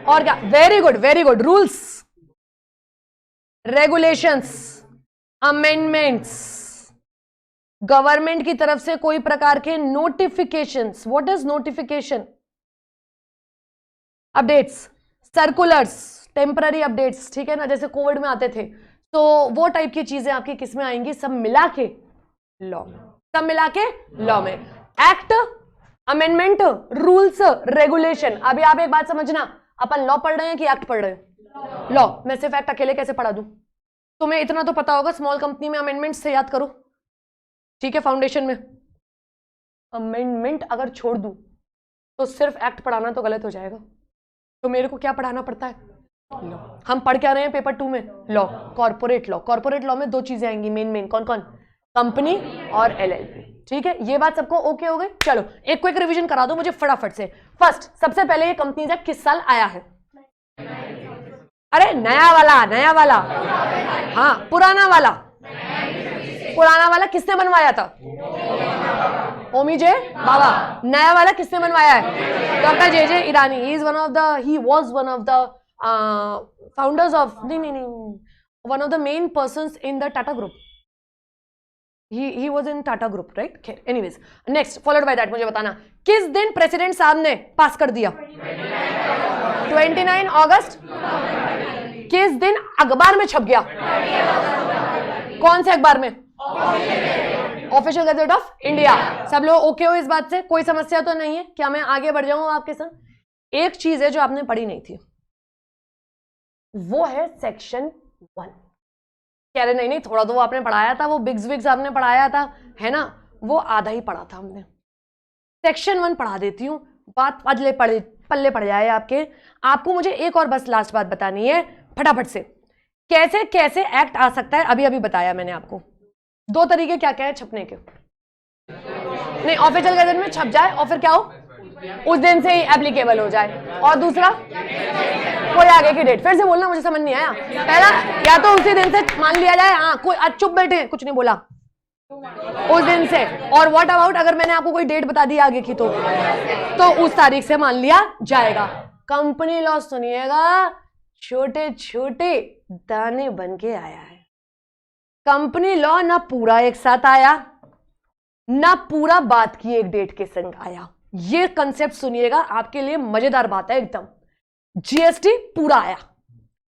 और क्या। Very good very good. Rules, regulations, amendments, government की तरफ से कोई प्रकार के notifications. What is notification? Updates, circulars, temporary updates, ठीक है ना, जैसे कोविड में आते थे, तो वो टाइप की चीजें आपकी किसमें आएंगी? सब मिला के लॉ में, सब मिला के लॉ में। Act, amendment, rules, regulation. अभी आप एक बात समझना, अपन लॉ पढ़ रहे हैं कि एक्ट पढ़ रहे हैं? लॉ। मैं सिर्फ एक्ट अकेले कैसे पढ़ा दूं? तुम्हें इतना तो पता होगा, स्मॉल कंपनी में अमेंडमेंट से याद करो, ठीक है, फाउंडेशन में। अमेंडमेंट अगर छोड़ दूं तो सिर्फ एक्ट पढ़ाना तो गलत हो जाएगा। तो मेरे को क्या पढ़ाना पड़ता है? लॉ। हम पढ़ क्या रहे हैं पेपर 2 में? Law, corporate law. Corporate law में दो चीजें आएंगी मेन। कौन कौन? कंपनी और एलएलपी, ठीक है। ये बात सबको ओके हो गई? चलो एक क्विक रिवीजन करा दो मुझे फटाफट से। फर्स्ट, सबसे पहले ये कंपनीज एक्ट किस साल आया है? अरे नया वाला, हाँ, पुराना वाला किसने बनवाया था? होमी जे बाबा। नया वाला किसने बनवाया है? Doctor J Irani. He was one of the founders of, नहीं, one of the main persons in the Tata group. He was in Tata Group, right? Okay. Anyways, next, followed by that, मुझे बताना किस दिन प्रेसिडेंट साहब ने पास कर दिया? 29 अगस्त। किस दिन अखबार में छप गया? कौन से अखबार में? Official gazette of India. सब लोग ओके हो इस बात से? कोई समस्या तो नहीं है? क्या मैं आगे बढ़ जाऊं आपके संग? एक चीज है जो आपने पढ़ी नहीं थी, वो है सेक्शन 1। कह रहे नहीं थोड़ा तो वो आपने पढ़ाया था, वो बिग्स विग्स आपने पढ़ाया था, है ना, वो आधा ही पढ़ा था हमने। सेक्शन 1 पढ़ा देती हूँ, बात पल्ले पड़ जाए आपके। आपको मुझे एक और बस लास्ट बात बतानी है फटाफट से। कैसे कैसे एक्ट आ सकता है अभी बताया मैंने आपको। 2 तरीके क्या क्या है छपने के। नहीं, ऑफिशियल गैजेट में छप जाए और फिर क्या हो, उस दिन से ही एप्लीकेबल हो जाए। और दूसरा, कोई आगे की डेट। फिर से बोलना, मुझे समझ नहीं आया। पहला, या तो उसी दिन से मान लिया जाए, हाँ, कोई आज चुप बैठे, कुछ नहीं बोला, उस दिन से। और व्हाट अबाउट अगर मैंने आपको कोई डेट बता दी आगे की, तो उस तारीख से मान लिया जाएगा। कंपनी लॉ सुनिएगा, छोटे छोटे दाने बन के आया है। कंपनी लॉ ना पूरा एक साथ आया, ना पूरा बात की एक डेट के संग आया। ये कंसेप्ट सुनिएगा, आपके लिए मजेदार बात है एकदम। जीएसटी पूरा आया,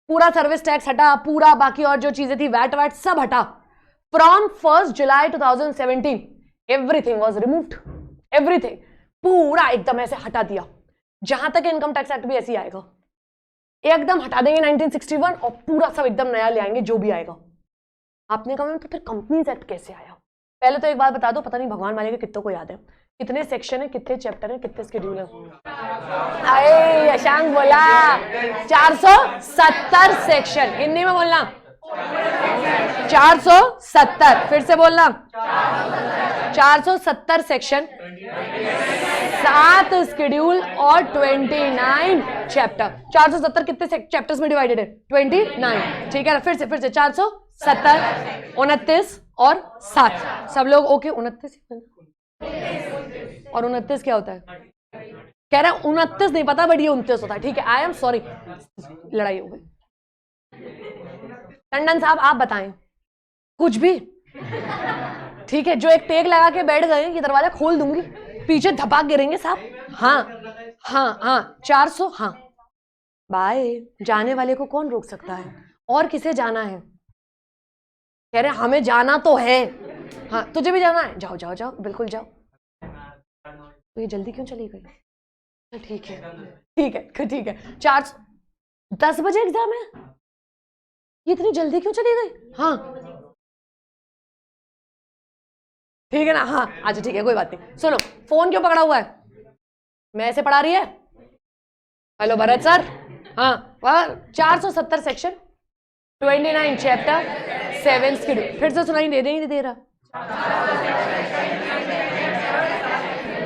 पूरा सर्विस टैक्स हटा, पूरा बाकी और जो चीजें थी, वैट सब हटा। From 1 July 2017 everything was removed, everything पूरा एकदम ऐसे हटा दिया। जहां तक इनकम टैक्स एक्ट भी ऐसे ही आएगा, एकदम हटा देंगे 1961 और पूरा सब एकदम नया ले आएंगे जो भी आएगा। आपने कहा तो फिर कंपनीज एक्ट कैसे आया? पहले तो एक बात बता दो, पता नहीं भगवान मालिक कितनों को याद है, कितने सेक्शन है, कितने चैप्टर है, कितने शेड्यूल है? अरे यशांक बोला 470 सेक्शन। हिंदी में बोलना 470। फिर से बोलना 470 सेक्शन, 7 शेड्यूल और 29 चैप्टर। 470 कितने चैप्टर्स में डिवाइडेड है? 29, ठीक है ना। फिर से 470, 29 और 7। सब लोग ओके? 29 और 29 क्या होता है? कह रहे हैं 29 नहीं पता, बट ये 29 होता है, ठीक है। आई एम सॉरी, लड़ाई हो गई। टंडन साहब आप बताएं कुछ भी, ठीक है। जो एक टेक लगा के बैठ गए कि दरवाजा खोल दूंगी, पीछे धपाक गिरेंगे साहब। हाँ 400। हाँ बाय। जाने वाले को कौन रोक सकता है? और किसे जाना है? कह रहे हमें जाना तो है। हाँ तुझे भी जाना है? जाओ बिल्कुल जाओ। तो ये जल्दी क्यों चली गई? ठीक है 10 बजे एग्जाम है, ये इतनी जल्दी क्यों चली गई? हाँ ठीक है ना। हाँ अच्छा ठीक है, कोई बात नहीं। सुनो, फोन क्यों पकड़ा हुआ है? मैं ऐसे पढ़ा रही है। Hello Bharat sir. हाँ 470 सेक्शन, 29 चैप्टर, 7 शेड्यूल। फिर से सुनाई नहीं दे रहा।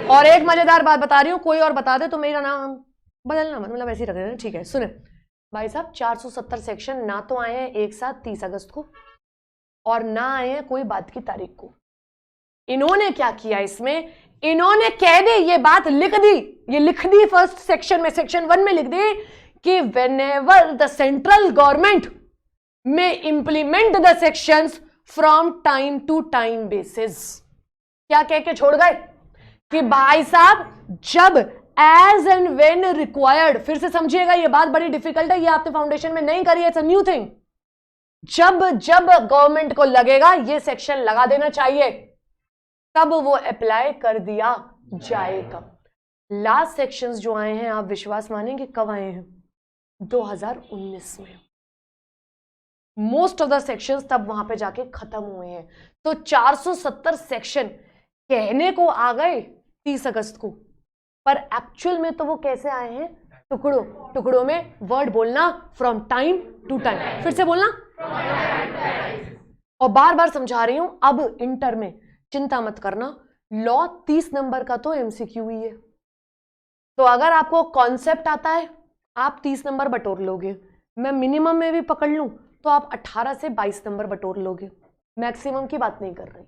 और एक मजेदार बात बता रही हूँ, कोई और बता दे तो मेरा नाम बदलना मत, मतलब ऐसे ही रख देना, ठीक है। सुने भाई साहब, 470 सेक्शन ना तो आए हैं एक साथ 30 अगस्त को, और ना आए हैं कोई बात की तारीख को। इन्होंने क्या किया इसमें, इन्होंने कह दी ये बात, लिख दी, ये लिख दी फर्स्ट सेक्शन में, सेक्शन 1 में लिख दी कि whenever the central government may implement the sections from time to time basis. क्या कह के छोड़ गए कि भाई साहब जब एज एंड व्हेन रिक्वायर्ड, फिर से समझिएगा ये बात बड़ी डिफिकल्ट है, ये आपने फाउंडेशन में नहीं करी है, इट्स अ न्यू थिंग। जब जब गवर्नमेंट को लगेगा ये सेक्शन लगा देना चाहिए, तब वो अप्लाई कर दिया जाएगा। लास्ट सेक्शंस जो आए हैं, आप विश्वास मानेंगे कब आए हैं? 2019 में। मोस्ट ऑफ द सेक्शंस तब वहां पे जाके खत्म हुए हैं। तो 470 सेक्शन कहने को आ गए 30 अगस्त को, पर एक्चुअल में तो वो कैसे आए हैं? टुकड़ों टुकड़ों में वर्ड बोलना, फ्रॉम टाइम टू टाइम। फिर से बोलना, और बार बार समझा रही हूं, अब इंटर में चिंता मत करना, लॉ 30 नंबर का तो एमसीक्यू ही है। तो अगर आपको कॉन्सेप्ट आता है आप 30 नंबर बटोर लोगे, मैं मिनिमम में भी पकड़ लूं तो आप 18 से 22 नंबर बटोर लोगे, मैक्सिमम की बात नहीं कर रही।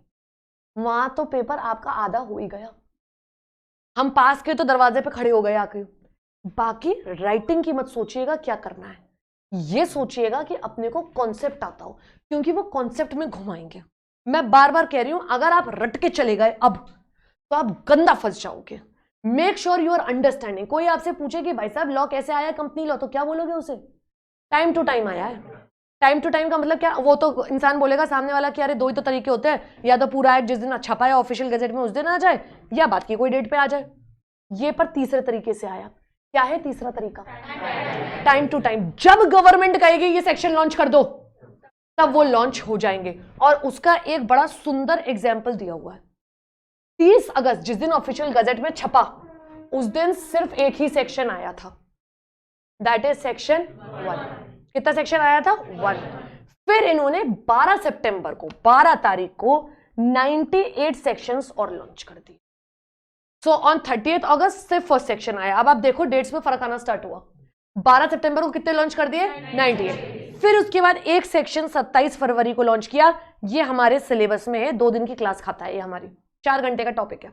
वहां तो पेपर आपका आधा हो ही गया, हम पास के तो दरवाजे पे खड़े हो गए आके। बाकी राइटिंग की मत सोचिएगा क्या करना है, ये सोचिएगा कि अपने को कॉन्सेप्ट आता हो, क्योंकि वो कॉन्सेप्ट में घुमाएंगे। मैं बार बार कह रही हूं, अगर आप रट के चले गए अब तो आप गंदा फंस जाओगे। Make sure you are understanding. कोई आपसे पूछे कि भाई साहब लॉ कैसे आया, कंपनी लॉ, तो क्या बोलोगे उसे? टाइम टू टाइम आया है। टाइम टू टाइम का मतलब क्या? वो तो इंसान बोलेगा सामने वाला कि अरे दो ही तो तरीके होते हैं, या तो पूरा एक्ट जिस दिन छपा है ऑफिशियल गैजेट में उस दिन आ जाए, या बात की कोई डेट पे आ जाए। ये पर तीसरे तरीके से आया। क्या है तीसरा तरीका? Time to time. जब गवर्नमेंट कहेगी ये सेक्शन लॉन्च कर दो, तब वो लॉन्च हो जाएंगे। और उसका एक बड़ा सुंदर एग्जाम्पल दिया हुआ है। 30 अगस्त जिस दिन ऑफिशियल गजेट में छपा, उस दिन सिर्फ एक ही सेक्शन आया था, दैट इज सेक्शन 1। कितना सेक्शन आया था? 1। फिर इन्होंने 12 सितंबर को, 12 तारीख को 98 सेक्शंस और लॉन्च कर दिए। सो ऑन 30 अगस्त से फर्स्ट सेक्शन आया। अब आप देखो डेट्स में फर्क आना स्टार्ट हुआ। 12 सितंबर को कितने लॉन्च कर दिए? 98। फिर उसके बाद एक सेक्शन 27 फरवरी को लॉन्च किया। ये हमारे सिलेबस में है, 2 दिन की क्लास खाता है, ये हमारी 4 घंटे का टॉपिक है,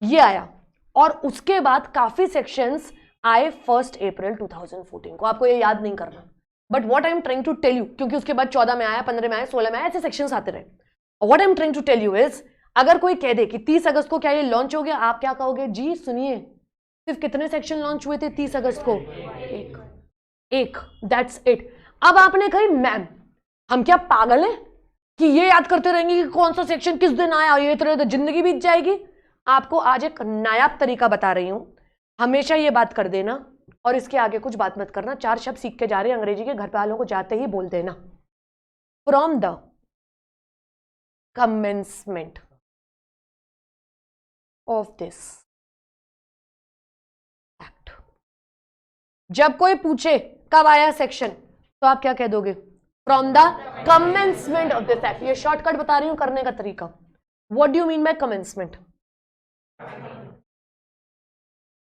ये आया। और उसके बाद काफी सेक्शंस आए 1 अप्रैल 2014 को। आपको ये याद नहीं करना, but what I am trying to tell you, क्योंकि उसके बाद 14 में आया, 15 में आया, 16 में आया, ऐसे सेक्शंस आते रहे। What I am trying to tell you is, अगर कोई कह दे कि 30 अगस्त को क्या ये लॉन्च हो गया, आप क्या कहोगे? जी सुनिए, सिर्फ कितने सेक्शन लॉन्च हुए थे 30 अगस्त को? एक, दैट्स इट। अब आपने कही मैम हम क्या पागल हैं कि ये याद करते रहेंगे कि कौन सा सेक्शन किस दिन आया, और ये तरह तो जिंदगी बीत जाएगी। आपको आज एक नायाब तरीका बता रही हूं, हमेशा ये बात कर देना और इसके आगे कुछ बात मत करना। 4 शब्द सीख के जा रहे हैं अंग्रेजी के, घर पे वालों को जाते ही बोल देना, from the commencement of this act। जब कोई पूछे कब आया सेक्शन, तो आप क्या कह दोगे? From the commencement of this act। ये शॉर्टकट बता रही हूं करने का तरीका। What do you mean bye commencement?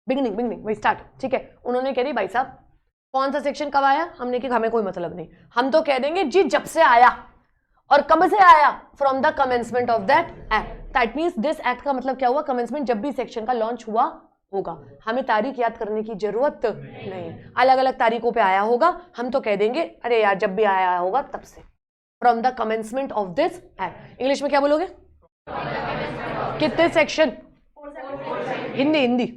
Beginning वही स्टार्ट, ठीक है। उन्होंने कह दी भाई साहब कौन सा सेक्शन कब आया, हमने कहा हमें कोई मतलब नहीं, हम तो कह देंगे जी जब से आया। और कब से आया? From the commencement of that act. That means this act का मतलब क्या हुआ? कमेंसमेंट जब भी सेक्शन का लॉन्च हुआ होगा। हमें तारीख याद करने की जरूरत नहीं, अलग अलग तारीखों पे आया होगा, हम तो कह देंगे अरे यार जब भी आया होगा तब से, from the commencement of this act. English में क्या बोलोगे? कितने सेक्शन? हिंदी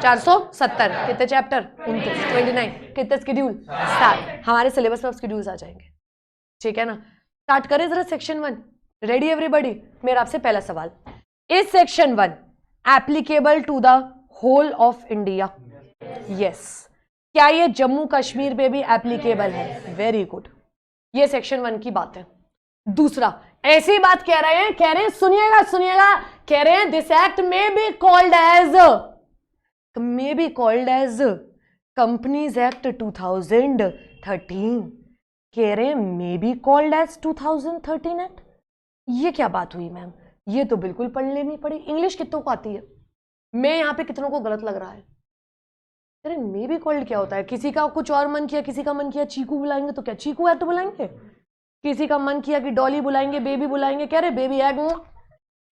470। कितने चैप्टर? 29। 29। कितने स्केड्यूल? 7। हमारे सिलेबस में अब स्केड्यूल्स आ जाएंगे, ठीक है ना। स्टार्ट करें जरा सेक्शन 1। Ready everybody? मेरा आपसे पहला सवाल, is section 1 applicable to the whole of India? Yes. क्या ये जम्मू कश्मीर पे भी एप्लीकेबल है? वेरी गुड, ये सेक्शन 1 की बात है। दूसरा, ऐसी बात कह रहे हैं, सुनिएगा, कह रहे हैं this act may be called as companies act 2013। कह रहे हैं may be called as 2013 act. ये क्या बात हुई मैम? ये तो बिल्कुल पढ़ लेनी पड़ी। इंग्लिश कितनों को आती है? मैं यहाँ पे कितनों को गलत लग रहा है? अरे मे बी कॉल्ड क्या होता है? किसी का कुछ और मन किया, किसी का मन किया चीकू बुलाएंगे तो क्या चीकू एक्ट बुलाएंगे? किसी का मन किया कि डॉली बुलाएंगे, बेबी बुलाएंगे, कह रहे बेबी एग,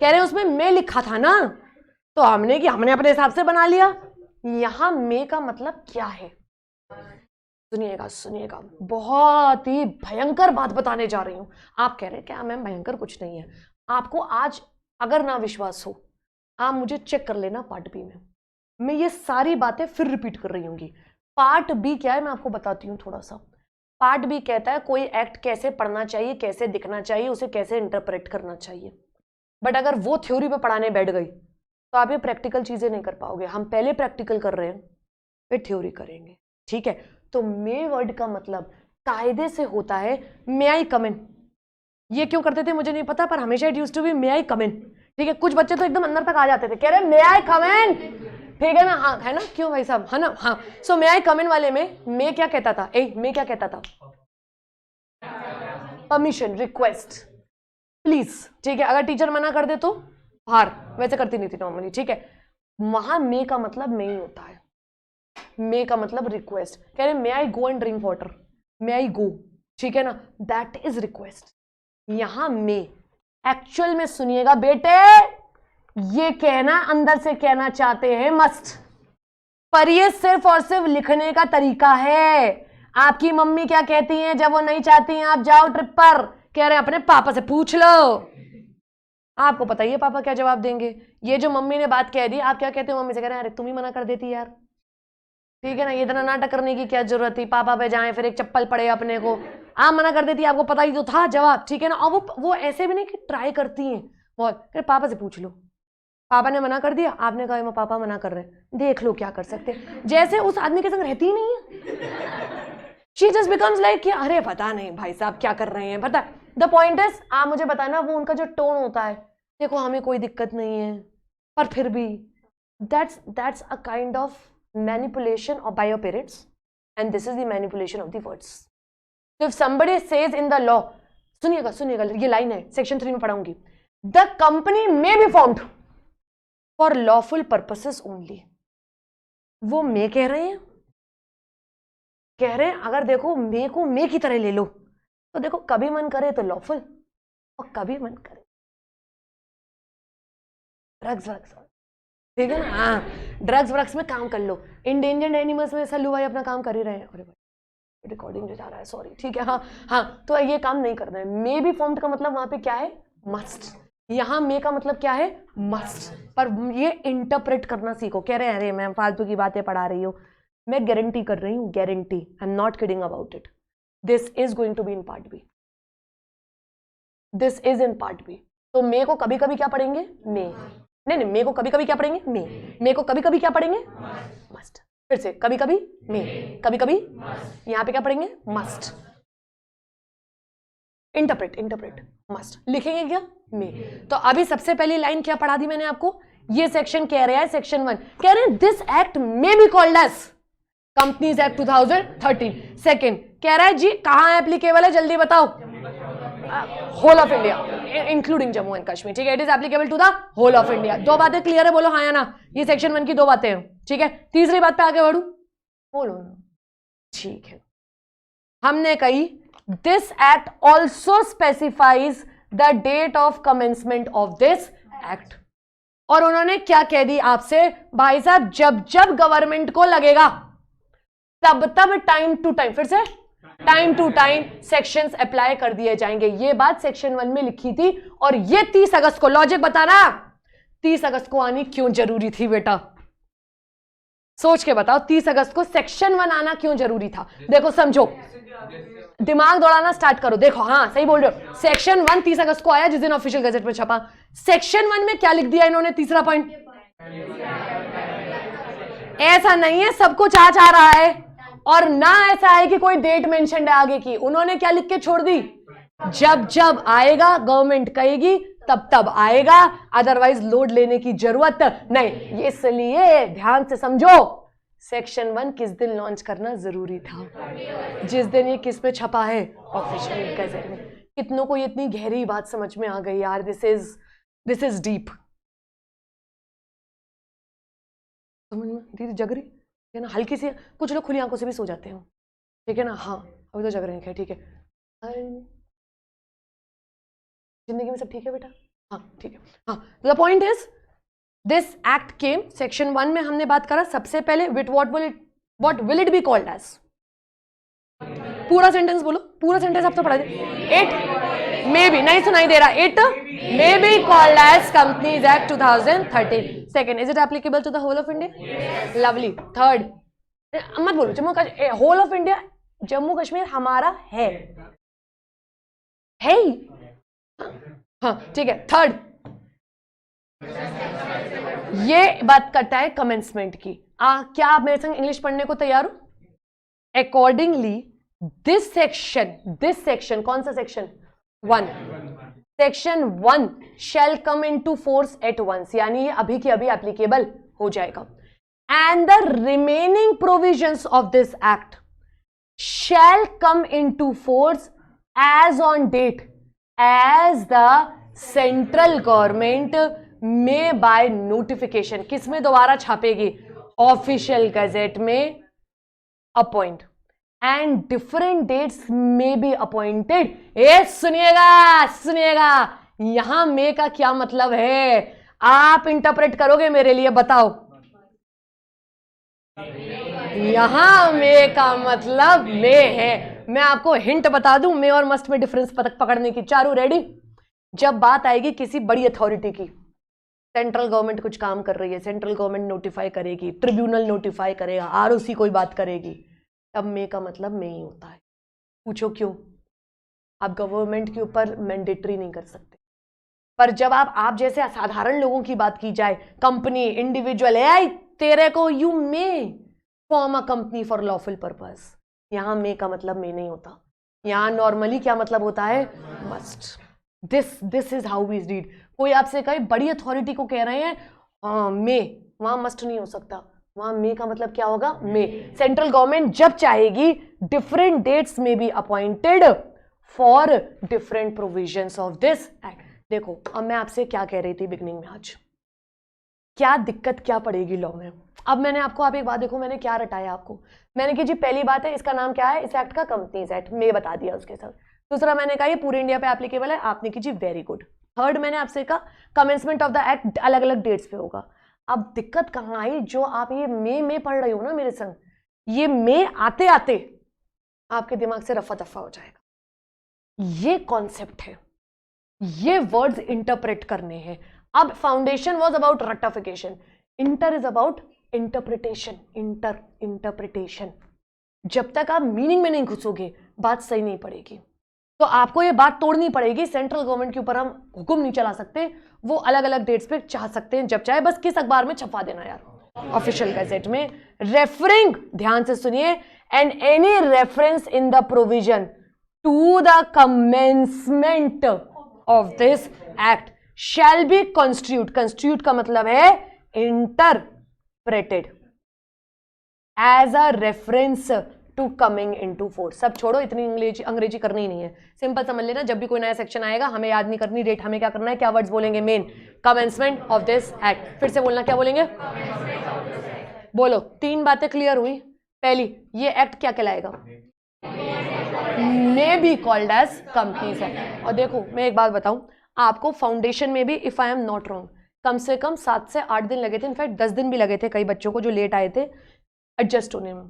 कह रहे उसमें मे लिखा था ना, तो हमने अपने हिसाब से बना लिया। यहां मे का मतलब क्या है? सुनिएगा सुनिएगा, बहुत ही भयंकर बात बताने जा रही हूं। आप कह रहे हैं क्या मैम भयंकर कुछ नहीं है। आपको आज अगर ना विश्वास हो, आप मुझे चेक कर लेना पार्ट बी में, मैं ये सारी बातें फिर रिपीट कर रही हूंगी। पार्ट बी क्या है मैं आपको बताती हूँ थोड़ा सा। पार्ट बी कहता है कोई एक्ट कैसे पढ़ना चाहिए, कैसे दिखना चाहिए, उसे कैसे इंटरप्रेट करना चाहिए। बट अगर वो थ्योरी पे पढ़ाने बैठ गई तो आप ये प्रैक्टिकल चीजें नहीं कर पाओगे। हम पहले प्रैक्टिकल कर रहे हैं, फिर थ्योरी करेंगे, ठीक है। तो मे वर्ड का मतलब कायदे से होता है मे आई कम इन। ये क्यों करते थे मुझे नहीं पता, पर हमेशा इट यूज्ड टू बी मे आई कम इन, ठीक है। कुछ बच्चे तो एकदम अंदर तक आ जाते थे, कह रहे मे आई कम इन, ठीक है ना, हाँ है ना, क्यों भाई साहब, है ना, हाँ। सो मे आई कम इन वाले में मे क्या कहता था, मे क्या कहता था, परमिशन, रिक्वेस्ट, प्लीज, ठीक है। अगर टीचर मना कर दे तो हार, वैसे करती नहीं थी नॉर्मली, ठीक है। वहां मे का मतलब मे ही होता है। मे का मतलब रिक्वेस्ट, कह रहे मे आई गो एंड ड्रिंक वाटर, मे आई गो, ठीक है ना, दैट इज रिक्वेस्ट। यहां मे एक्चुअल में सुनिएगा बेटे, ये कहना अंदर से कहना चाहते हैं मस्ट, पर ये सिर्फ और सिर्फ लिखने का तरीका है। आपकी मम्मी क्या कहती हैं जब वो नहीं चाहती हैं आप जाओ ट्रिप पर, कह रहे हैं अपने पापा से पूछ लो। आपको पता ही है पापा क्या जवाब देंगे। ये जो मम्मी ने बात कह दी, आप क्या कहते हो मम्मी से, कह रहे हैं अरे तुम ही मना कर देती यार, ठीक है ना, इतना नाटक करने की क्या जरूरत थी, पापा पे जाएं फिर एक चप्पल पड़े अपने को, आप मना कर देती, आपको पता ही तो था जवाब, ठीक है ना। और वो ऐसे भी नहीं कि ट्राई करती हैं बहुत, पापा से पूछ लो, पापा ने मना कर दिया, आपने कहा पापा मना कर रहे हैं, देख लो क्या कर सकते, जैसे उस आदमी के संग रहती ही नहीं है। शी जस्ट बिकम्स लाइक कि अरे पता नहीं भाई साहब क्या कर रहे हैं, पता। द पॉइंट इज आप मुझे बताना वो उनका जो टोन होता है, देखो हमें कोई दिक्कत नहीं है, पर फिर भी that's a kind of manipulation or by your parents, and this is the manipulation of the words. So if somebody says in the law, सुनिएगा सुनिएगा, ये लाइन है सेक्शन 3 में पढ़ाऊंगी, the company may be formed for lawful purposes only. वो मे कह रहे हैं, अगर देखो मे को मे की तरह ले लो, तो देखो कभी मन करे तो लॉफुल और कभी मन करे ड्रग्स, ठीक है ना, हाँ ड्रग्स व्रग्स में काम कर लो। इंडेंजर्ड एनिमल्स में सल्लू भाई अपना काम कर ही रहे हैं, अरे भाई रिकॉर्डिंग जो जा रहा है सॉरी, ठीक है, हाँ तो ये काम नहीं करना है। मे बी फॉर्म्ड का मतलब वहां पे क्या है, मस्ट। यहाँ मे का मतलब क्या है, मस्ट, पर ये इंटरप्रेट करना सीखो। कह रहे हैं अरे मैम फालतू की बातें पढ़ा रही हो, मैं गारंटी कर रही हूँ, guarantee, I am not kidding about it, this is going to be in part B, this is in part B. तो मे को कभी कभी क्या पढ़ेंगे, मे, नहीं मे को कभी कभी क्या पढ़ेंगे, मे को कभी कभी क्या पढ़ेंगे, मस्ट। फिर से कभी कभी मे, कभी कभी यहां पे क्या पढ़ेंगे, मस्ट। इंटरप्रेट मस्ट, लिखेंगे क्या, मे। तो अभी सबसे पहली लाइन क्या पढ़ा दी मैंने आपको, ये सेक्शन कह रहा है सेक्शन 1 कह रहे हैं this act may be called as companies act 2013। Second कह रहा है जी कहां एप्लीकेबल है, जल्दी बताओ, whole of India including Jammu and Kashmir, ठीक है, it is applicable to the whole of India. दो बातें क्लियर है, बोलो हाँ या ना, ये सेक्शन 1 की दो बातें हैं, ठीक है। तीसरी बात पे आगे बढ़ू, बोलो, ठीक है। हमने कही this act also specifies the date of commencement of this act, और उन्होंने क्या कह दी आपसे, भाई साहब जब जब गवर्नमेंट को लगेगा तब तब टाइम टू टाइम, फिर से time to time sections apply कर दिए जाएंगे। ये बात सेक्शन 1 में लिखी थी, और ये 30 अगस्त को, लॉजिक बताना 30 अगस्त को आनी क्यों जरूरी थी बेटा, सोच के बताओ 30 अगस्त को सेक्शन 1 आना क्यों जरूरी था। देखो समझो, दिमाग दौड़ाना स्टार्ट करो, देखो हाँ सही बोल रहे हो, सेक्शन 1 30 अगस्त को आया जिस दिन ऑफिशियल गजट में छपा। सेक्शन 1 में क्या लिख दिया इन्होंने, तीसरा पॉइंट, ऐसा नहीं है सब कुछ आ जा रहा है, और ना ऐसा है कि कोई डेट मेंशन है आगे की, उन्होंने क्या लिख के छोड़ दी, जब जब आएगा गवर्नमेंट कहेगी तब तब आएगा, अदरवाइज लोड लेने की जरूरत नहीं। इसलिए ध्यान से समझो, सेक्शन 1 किस दिन लॉन्च करना जरूरी था, जिस दिन ये किस पे छपा है, ऑफिशियल गजट में। कितनों को ये इतनी गहरी बात समझ में आ गई यार, दिस इज डीप, समझ में दीदी जग रही है ना, हल्की सी, कुछ लोग खुली आंखों से भी सो जाते हैं, ठीक है ना, हाँ अभी तो जग रहे हैं, ठीक है। जिंदगी में सब ठीक है बेटा? हाँ ठीक है। हाँ, the point is this act came, section 1 में हमने बात करा सबसे पहले with what will it be called as? पूरा सेंटेंस बोलो, पूरा सेंटेंस आप तो पढ़ा दे। इट मे बी, नहीं सुनाई दे रहा, it may be called as companies act 2013। Second, is it applicable to the whole of India? Lovely. Third, मत बोलो Jammu Kashmir, whole of India, Jammu Kashmir हमारा है ही। हाँ ठीक है। थर्ड, ये बात करता है कमेंसमेंट की। क्या आप मेरे संग इंग्लिश पढ़ने को तैयार हो? अकॉर्डिंगली दिस सेक्शन, कौन सा section? 1, section 1 shall come into force at once, यानी ये अभी के अभी एप्लीकेबल हो जाएगा। And the remaining provisions of this act shall come into force as on date as the central government may by notification, किसमें दोबारा छापेगी? ऑफिशियल गजेट में अपॉइंट, एंड डिफरेंट डेट्स में बी अपॉइंटेड। ए सुनिएगा, यहां मे का क्या मतलब है? आप इंटरप्रेट करोगे मेरे लिए, बताओ। यहां मे का मतलब मे है। मैं आपको हिंट बता दूं मे और मस्ट में डिफरेंस पकड़ने की। चारू रेडी? जब बात आएगी किसी बड़ी अथॉरिटी की, सेंट्रल गवर्नमेंट कुछ काम कर रही है, सेंट्रल गवर्नमेंट नोटिफाई करेगी, ट्रिब्यूनल नोटिफाई करेगा, आरओसी कोई बात करेगी, तब मे का मतलब मे ही होता है। पूछो क्यों? आप गवर्नमेंट के ऊपर मैंडेटरी नहीं कर सकते, पर जब आप जैसे साधारण लोगों की बात की जाए, कंपनी, इंडिविजुअल, तेरे को you may form a company for lawful purpose, यहां मे का मतलब मे नहीं होता। यहां नॉर्मली क्या मतलब होता है? Must. This is how we read. कोई आपसे कहे बड़ी अथॉरिटी को कह रहे हैं मे, वहां मस्ट नहीं हो सकता, वहां मे का मतलब क्या होगा? मे। सेंट्रल गवर्नमेंट जब चाहेगी डिफरेंट डेट्स में be appointed for different provisions of this act. देखो अब मैं आपसे क्या कह रही थी बिगनिंग में, आज क्या दिक्कत क्या पड़ेगी लॉ में। अब मैंने आपको, आप एक बात देखो, मैंने क्या रटाया आपको। मैंने कि जी पहली बात है, इसका नाम क्या है? इस एक्ट का कंपनीज एक्ट, मे बता दिया उसके साथ। दूसरा मैंने कहा ये पूरे इंडिया पे एप्लीकेबल है, आपने की जी वेरी गुड। थर्ड मैंने आपसे कहा कमेंसमेंट ऑफ द एक्ट अलग अलग डेट्स पे होगा। अब दिक्कत कहाँ आई? जो आप ये मे पढ़ रहे हो ना मेरे संग, ये मे आते आते आपके दिमाग से रफा दफा हो जाएगा। ये कॉन्सेप्ट है, ये वर्ड्स इंटरप्रेट करने हैं। अब foundation was about ratification, inter is about interpretation. Interpretation, जब तक आप मीनिंग में नहीं घुसोगे बात सही नहीं पड़ेगी। तो आपको ये बात तोड़नी पड़ेगी, सेंट्रल गवर्नमेंट के ऊपर हम हुक्म नहीं चला सकते, वो अलग अलग डेट्स पे चाह सकते हैं जब चाहे, बस किस अखबार में छपा देना यार, ऑफिशियल गैजेट में। रेफरिंग, ध्यान से सुनिए, and any reference in the provision to the commencement of this act shall be constitute का मतलब है interpreted as a reference to coming into force. सब छोड़ो, इतनी अंग्रेजी करनी ही नहीं है, सिंपल समझ लेना। जब भी कोई नया सेक्शन आएगा हमें याद नहीं करनी डेट, हमें क्या करना है, क्या वर्ड्स बोलेंगे? Main, commencement of this act. फिर से बोलना, क्या बोलेंगे? बोलो। 3 बातें क्लियर हुई। पहली, ये एक्ट क्या कहलाएगा? May be called as companies act. और देखो मैं एक बात बताऊं आपको, फाउंडेशन में भी if I am not wrong कम से कम 7 से 8 दिन लगे थे, इनफैक्ट 10 दिन भी लगे थे कई बच्चों को जो लेट आए थे एडजस्ट होने में।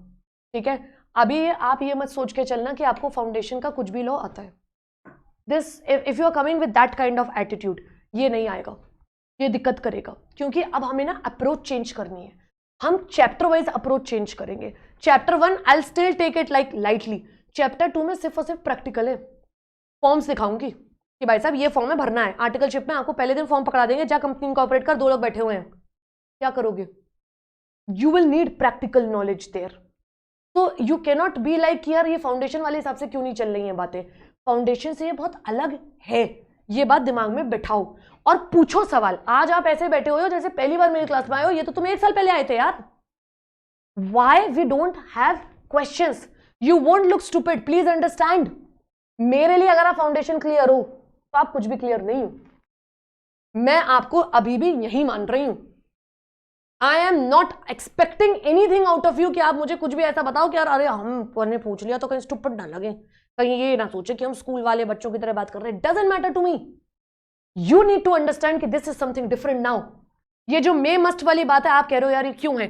ठीक है, अभी आप ये मत सोच के चलना कि आपको फाउंडेशन का कुछ भी लॉ आता है। This if you are coming with that kind of attitude, ये नहीं आएगा, ये दिक्कत करेगा। क्योंकि अब हमें ना अप्रोच चेंज करनी है, हम चैप्टर वाइज अप्रोच चेंज करेंगे। Chapter 1 I will still take it like lightly, chapter 2 में सिर्फ और सिर्फ प्रैक्टिकल है। फॉर्म्स दिखाऊंगी कि भाई साहब ये फॉर्म है, भरना है। आर्टिकलशिप में आपको पहले दिन फॉर्म पकड़ा देंगे, जा कंपनी इनकॉर्पोरेट कर, 2 लोग बैठे हुए हैं, क्या करोगे? You will need practical knowledge there. तो यू कैनॉट बी लाइक यार ये फाउंडेशन वाले हिसाब से क्यों नहीं चल रही हैं बातें, फाउंडेशन से ये बहुत अलग है, ये बात दिमाग में बिठाओ और पूछो सवाल। आज आप ऐसे बैठे हो जैसे पहली बार मेरी क्लास में आए हो, ये तो तुम 1 साल पहले आए थे यार। Why we don't have questions? You won't look stupid, please understand. मेरे लिए अगर आप फाउंडेशन क्लियर हो तो आप कुछ भी क्लियर नहीं हो। मैं आपको अभी भी यही मान रही हूं। आई am not expecting anything out of you कि आप मुझे कुछ भी ऐसा बताओ कि यार अरे हमने पूछ लिया तो कहीं स्टूपिड ना लगे, कहीं ये ना सोचे कि हम स्कूल वाले बच्चों की तरह बात कर रहे हैं। Doesn't matter to me, you need to understand कि this is something different now. ये जो मे मस्ट वाली बात है, आप कह रहे हो यार ये क्यों है,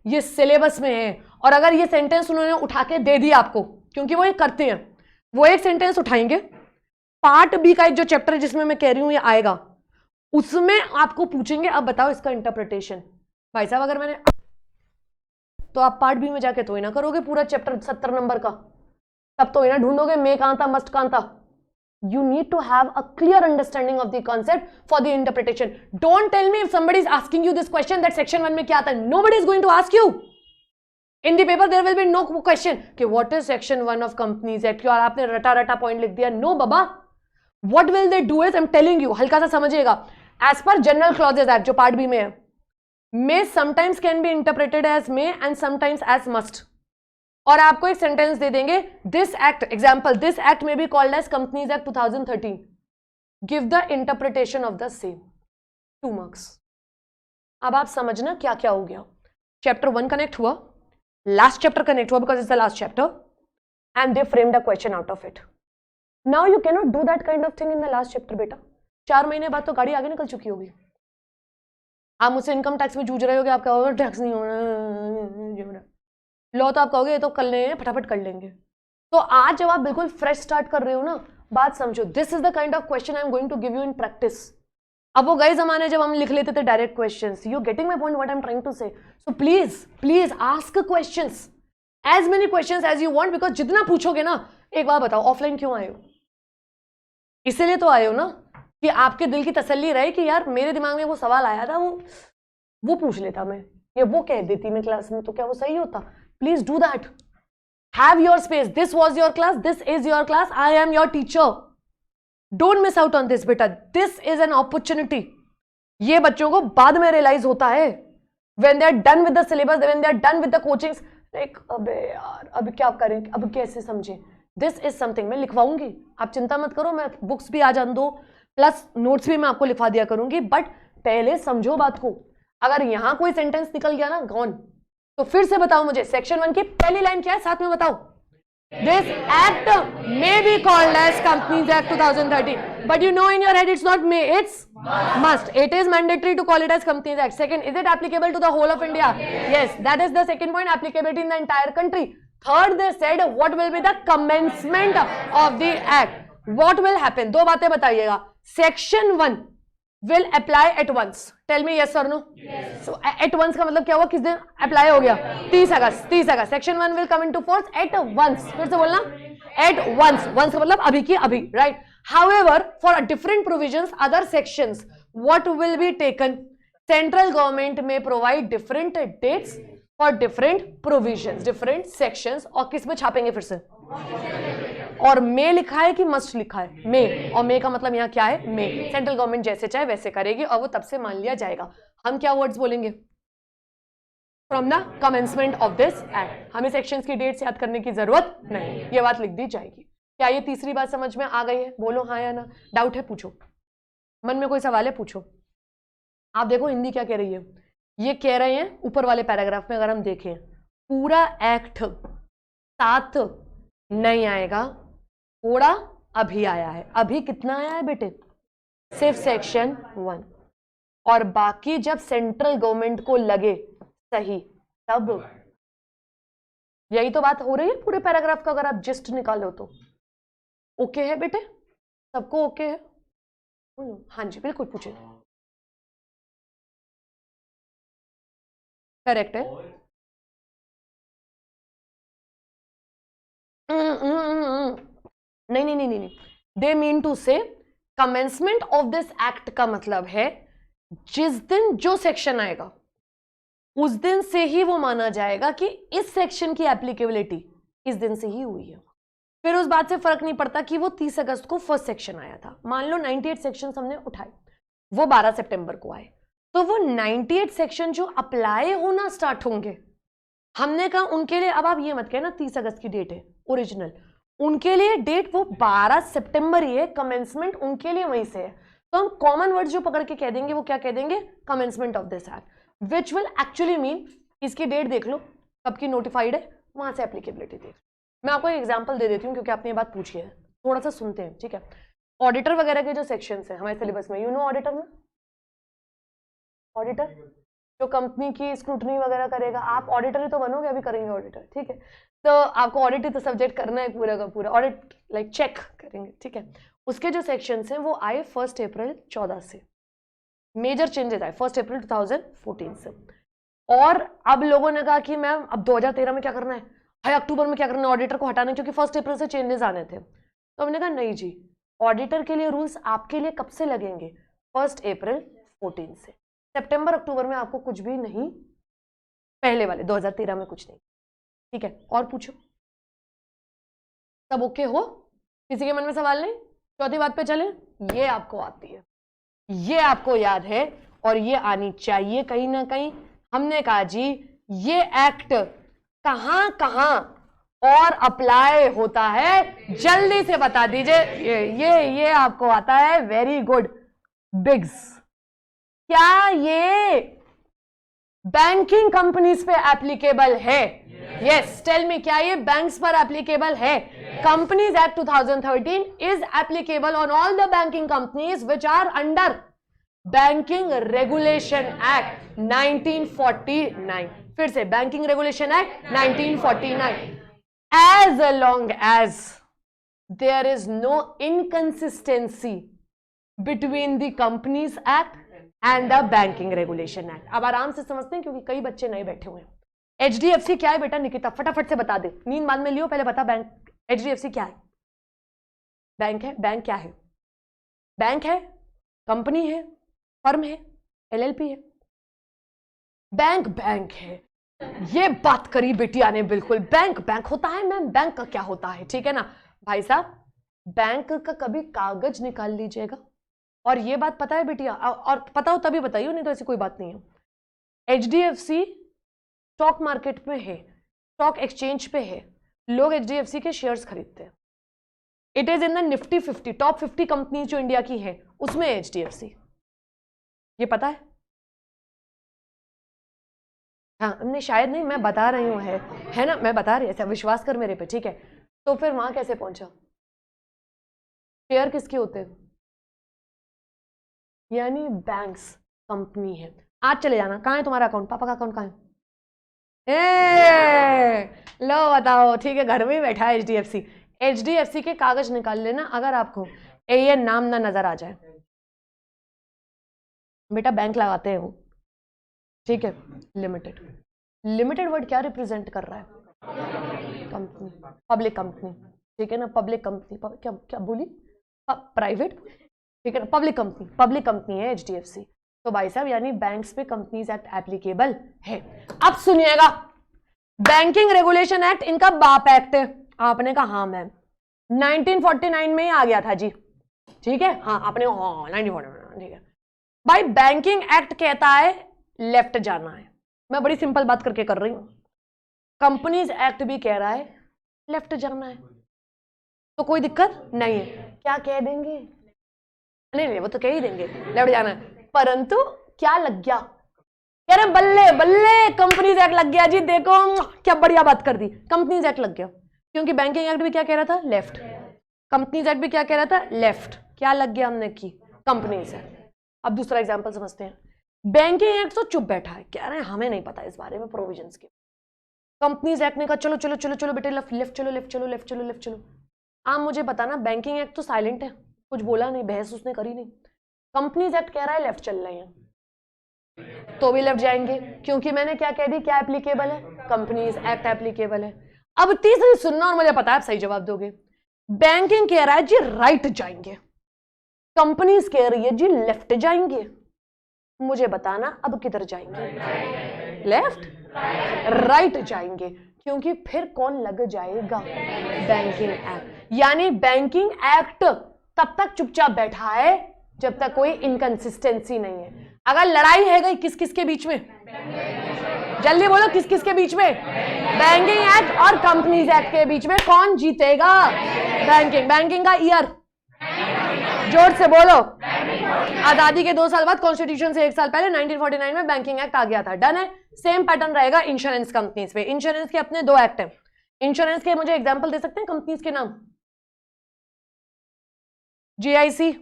ये सिलेबस में है। और अगर ये सेंटेंस उन्होंने उठा के दे दिया आपको, क्योंकि वो ये करते हैं, वो एक सेंटेंस उठाएंगे, पार्ट बी का एक जो चैप्टर है जिसमें मैं कह रही हूं ये आएगा, उसमें आपको पूछेंगे अब बताओ इसका इंटरप्रिटेशन। भाई साहब अगर मैंने, तो आप पार्ट बी में जाके तो ही ना करोगे पूरा चैप्टर 70 नंबर का, तब तो ही ना ढूंढोगे मे कहां था, मस्ट कहां था। You need to have a clear understanding of the concept for the interpretation. Don't tell me if somebody is asking you this question that section 1 में क्या था. Nobody is going to ask you. In the paper there will be no question कि what is section 1 of Companies Act. और आपने रटा रटा point लिख दिया. No Baba. What will they do is I'm telling you, हल्का सा समझिएगा. As per General Clauses Act जो पार्ट बी में है, may sometimes can be interpreted as may and sometimes as must. और आपको एक सेंटेंस दे देंगे, this act, example, this act may be called as companies act 2013, give the interpretation of the same, 2 marks. अब आप समझना क्या क्या हो गया। चैप्टर 1 कनेक्ट हुआ, लास्ट चैप्टर कनेक्ट हुआ because it's the last chapter, and they framed a question out of it. Now you can not do that kind of thing in the last chapter बेटा। 4 महीने बाद तो गाड़ी आगे निकल चुकी होगी। आप मुझसे इनकम टैक्स में जूझ रहे होगे, आपका टैक्स नहीं होना, लो तो आप कहोगे ये तो कर लेंगे, फटाफट कर लेंगे। तो आज जब आप बिल्कुल फ्रेश स्टार्ट कर रहे हो ना, बात समझो, this is the kind of question I am going to give you in practice. अब वो गए जमाने जब हम लिख लेते थे direct questions. You getting my point what I am trying to say? So please ask questions, as many questions as you want, because जितना पूछोगे ना, एक बात बताओ, ऑफलाइन क्यों आए हो? इसीलिए तो आए हो ना कि आपके दिल की तसल्ली रहे कि यार मेरे दिमाग में वो सवाल आया था, वो पूछ लेता मैं, या वो कह देती मैं क्लास में, तो क्या वो सही होता? Please do that. Have your space. This was your class. This is your class. I am your teacher. Don't miss out on this, beta. This is an opportunity. ये बच्चों को बाद में रियलाइज होता है when they are done with the syllabus, when they are done with the coachings. Like, अबे यार अब क्या करें, अब कैसे समझें? This is something मैं लिखवाऊंगी, आप चिंता मत करो, मैं बुक्स भी आ जान दो, प्लस नोट्स भी मैं आपको लिखवा दिया करूंगी, बट पहले समझो बात को। अगर यहां कोई सेंटेंस निकल गया ना, गॉन। तो फिर से बताओ मुझे, सेक्शन 1 की पहली लाइन क्या है, साथ में बताओ। This act may be called as companies act 2013, but you know in your head it's not may, it's must. It is mandatory to call it as companies act. Second, is it applicable to the whole of India? Yes, that is the second point, applicability in the entire country. Third, they said what will be the commencement of the act. What will happen? 2 बातें बताइएगा। Section 1 will apply at once. Tell me yes or no. Yes. So at once का मतलब क्या हुआ, किस दिन apply हो गया? 30 अगस्त। Section 1 will come into force at once. फिर से बोलना, at once. once का मतलब अभी की अभी, right? However, for different provisions, other sections, what will be taken? Central government may provide different dates for different provisions, different sections. और किस में छापेंगे फिर से? और मे लिखा है कि मस्ट लिखा है? मे। और मे का मतलब यहाँ क्या है? मे। सेंट्रल गवर्नमेंट जैसे चाहे वैसे करेगी, और वो तब से मान लिया जाएगा। हम क्या वर्ड्स बोलेंगे? From the commencement of this act. हमें सेक्शंस की डेट्स याद करने की जरूरत नहीं, ये बात लिख दी जाएगी। क्या ये तीसरी बात समझ में आ गई है? बोलो हाँ या ना। डाउट है पूछो, मन में कोई सवाल है पूछो। आप देखो हिंदी क्या कह रही है, ये कह रहे हैं ऊपर वाले पैराग्राफ में, अगर हम देखें पूरा एक्ट साथ नहीं आएगा, थोड़ा अभी आया है। अभी कितना आया है बेटे? सिर्फ सेक्शन 1, और बाकी जब सेंट्रल गवर्नमेंट को लगे सही तब। यही तो बात हो रही है पूरे पैराग्राफ का, अगर आप जिस्ट निकालो तो। ओके है बेटे? सबको ओके है? हाँ जी बिल्कुल, पूछे। करेक्ट है। नहीं, दे मीन टू से कमेंसमेंट ऑफ दिस एक्ट का मतलब है जिस दिन जो सेक्शन आएगा उस दिन से ही वो माना जाएगा कि इस सेक्शन की एप्लीकेबिलिटी इस दिन से ही हुई है। फिर उस बात से फर्क नहीं पड़ता कि वो 30 अगस्त को फर्स्ट सेक्शन आया था। मान लो 98 सेक्शन हमने उठाए, वो 12 सितंबर को आए, तो वो 98 सेक्शन जो अप्लाई होना स्टार्ट होंगे, हमने कहा उनके लिए, अब आप ये मत कहना 30 अगस्त की डेट है ओरिजिनल, उनके लिए डेट वो 12 सितंबर ही है, कमेंसमेंट उनके लिए वहीं से है। तो हम कॉमन वर्ड जो पकड़ के कह देंगे वो क्या कह देंगे? Commencement of this act, which will actually mean, इसकी डेट देख लो कब की नोटिफाइड है, वहां से एप्लीकेबिलिटी देख। मैं आपको एक एग्जांपल दे देती हूँ क्योंकि आपने ये बात पूछी है, थोड़ा सा सुनते हैं, ठीक है। ऑडिटर वगैरह के जो सेक्शंस हैं हमारे सिलेबस में, यू नो ऑडिटर में, ऑडिटर जो कंपनी की स्क्रूटनी वगैरह करेगा, आप ऑडिटर ही तो बनोगे, अभी करेंगे ऑडिटर, ठीक है। तो आपको ऑडिट ही तो सब्जेक्ट करना है पूरा का पूरा, ऑडिट लाइक चेक करेंगे, ठीक है। उसके जो सेक्शंस हैं वो आए 1 अप्रैल 14 से, मेजर चेंजेस आए 1 अप्रैल 2014 से। और अब लोगों ने कहा कि मैम अब 2013 में क्या करना है, हाई अक्टूबर में क्या करना है ऑडिटर को हटाना, क्योंकि 1 अप्रैल से चेंजेस आने थे। तो हमने कहा नहीं जी, ऑडिटर के लिए रूल्स आपके लिए कब से लगेंगे, 1 अप्रैल 14 से। सितंबर अक्टूबर में आपको कुछ भी नहीं, पहले वाले 2013 में कुछ नहीं, ठीक है। और पूछो, सब ओके हो, किसी के मन में सवाल नहीं? चौथी बात पे चले, ये आपको आती है, ये आपको याद है और ये आनी चाहिए कहीं ना कहीं। हमने कहा जी ये एक्ट कहां कहां और अप्लाई होता है, जल्दी से बता दीजिए। ये आपको आता है, वेरी गुड बिग्स। क्या ये बैंकिंग कंपनीज पे एप्लीकेबल है? यस, टेल मी, क्या ये बैंक्स पर एप्लीकेबल है? Companies act 2013 is applicable on all the banking companies which are under banking regulation act 1949। फिर से, banking regulation act 1949, as long as there is no inconsistency between the Companies Act and the Banking Regulation Act। अब आराम से समझते हैं क्योंकि कई बच्चे नए बैठे हुए हैं। HDFC क्या है बेटा निकिता, फटाफट से बता दे, नींद बाद में लियो, पहले बता बैंक HDFC क्या है? बैंक है, बैंक क्या है? बैंक है, कंपनी है, फर्म है, LLP है। बैंक बैंक है, ये बात करी बेटिया ने बिल्कुल। बैंक बैंक होता है मैम, बैंक का क्या होता है, ठीक है ना भाई साहब। बैंक का कभी कागज निकाल लीजिएगा, और ये बात पता है बेटिया, और पता हो तभी बताइए, नहीं तो ऐसी कोई बात नहीं है। HDFC स्टॉक मार्केट में है, स्टॉक एक्सचेंज पे है, लोग HDFC के शेयर्स खरीदते हैं। It is in the Nifty 50, top 50 company जो इंडिया की है उसमें HDFC, ये पता हाँ हमने, शायद नहीं, मैं बता रही हूँ, है ना, मैं बता रही, ऐसा विश्वास कर मेरे पे, ठीक है। तो फिर वहां कैसे पहुंचा? शेयर किसके होते हैं? यानी बैंक्स कंपनी है। आज चले जाना, कहाँ है तुम्हारा अकाउंट, पापा का अकाउंट कहाँ है? लो बताओ, ठीक है, घर में ही बैठा है HDFC के कागज निकाल लेना अगर आपको ये नाम ना नजर आ जाए। बेटा बैंक लगाते हैं वो, ठीक है। लिमिटेड, लिमिटेड वर्ड क्या रिप्रेजेंट कर रहा है? कंपनी, पब्लिक कंपनी, ठीक है ना, पब्लिक कंपनी, क्या क्या बोली, प्राइवेट, ठीक है ना, पब्लिक कंपनी, पब्लिक कंपनी है HDFC। तो भाई साहब यानी बैंक्स पे कंपनीज एक्ट एप्लीकेबल है। अब सुनिएगा, बैंकिंग रेगुलेशन एक्ट इनका बाप एक्ट है। आपने कहा हाँ मैम, 1949 में ही आ गया था जी, ठीक है, हाँ आपने हाँ 1949, ठीक है भाई। बैंकिंग एक्ट कहता है लेफ्ट जाना है, मैं बड़ी सिंपल बात करके कर रही हूं। कंपनीज एक्ट भी कह रहा है लेफ्ट जाना है, तो कोई दिक्कत नहीं है। क्या कह देंगे? नहीं वो तो कह ही देंगे लेफ्ट जाना है, परंतु क्या लग गया, कह रहे बल्ले बल्ले कंपनीज एक्ट लग गया जी, देखो क्या बढ़िया बात कर दी, कंपनीज एक्ट लग गया। क्योंकि बैंकिंग एक्ट भी क्या कह रहा था? लेफ्ट। कंपनीज एक्ट भी क्या कह रहा था? लेफ्ट। क्या लग गया हमने की? Companies act. अब दूसरा एग्जांपल समझते हैं। बैंकिंग एक्ट तो चुप बैठा है, कह रहे हैं हमें नहीं पता इस बारे में प्रोविजंस के। कंपनीज एक्ट ने कहा चलो चलो चलो चलो बेटे लेफ्ट लेफ्ट चलो लेफ्ट चलो लेफ्ट चलो लेफ्ट चलो। आप मुझे बताना, बैंकिंग एक्ट तो साइलेंट है, कुछ बोला नहीं, बहस उसने करी नहीं। कंपनीज एक्ट कह रहा है लेफ्ट चल रहे हैं, तो भी लेफ्ट जाएंगे, क्योंकि मैंने क्या कह दी, क्या एप्लीकेबल है? कंपनीज एक्ट एप्लीकेबल है। अब तीसरी सुनना और मुझे पता है आप सही जवाब दोगे। बैंकिंग कह रहा है जी राइट जाएंगे, कंपनीज कह रही है जी लेफ्ट जाएंगे। मुझे बताना अब किधर जाएंगे? लेफ्ट राइट जाएंगे, क्योंकि फिर कौन लग जाएगा? Banking act. यानी बैंकिंग एक्ट तब तक चुपचाप बैठा है जब तक कोई इनकंसिस्टेंसी नहीं है। अगर लड़ाई है गई किस किस के बीच में, जल्दी बोलो, किस किस के बीच में? बैंकिंग एक्ट और कंपनीज एक्ट के बीच में कौन जीतेगा? बैंकिंग। बैंकिंग का ईयर जोर से बोलो। आजादी के 2 साल बाद, कॉन्स्टिट्यूशन से 1 साल पहले 1949 में बैंकिंग एक्ट आ गया था। डन है। सेम पैटर्न रहेगा इंश्योरेंस कंपनीज पे। इंश्योरेंस के अपने 2 एक्ट हैं। इंश्योरेंस के मुझे एग्जांपल दे सकते हैं कंपनीज के नाम? GIC,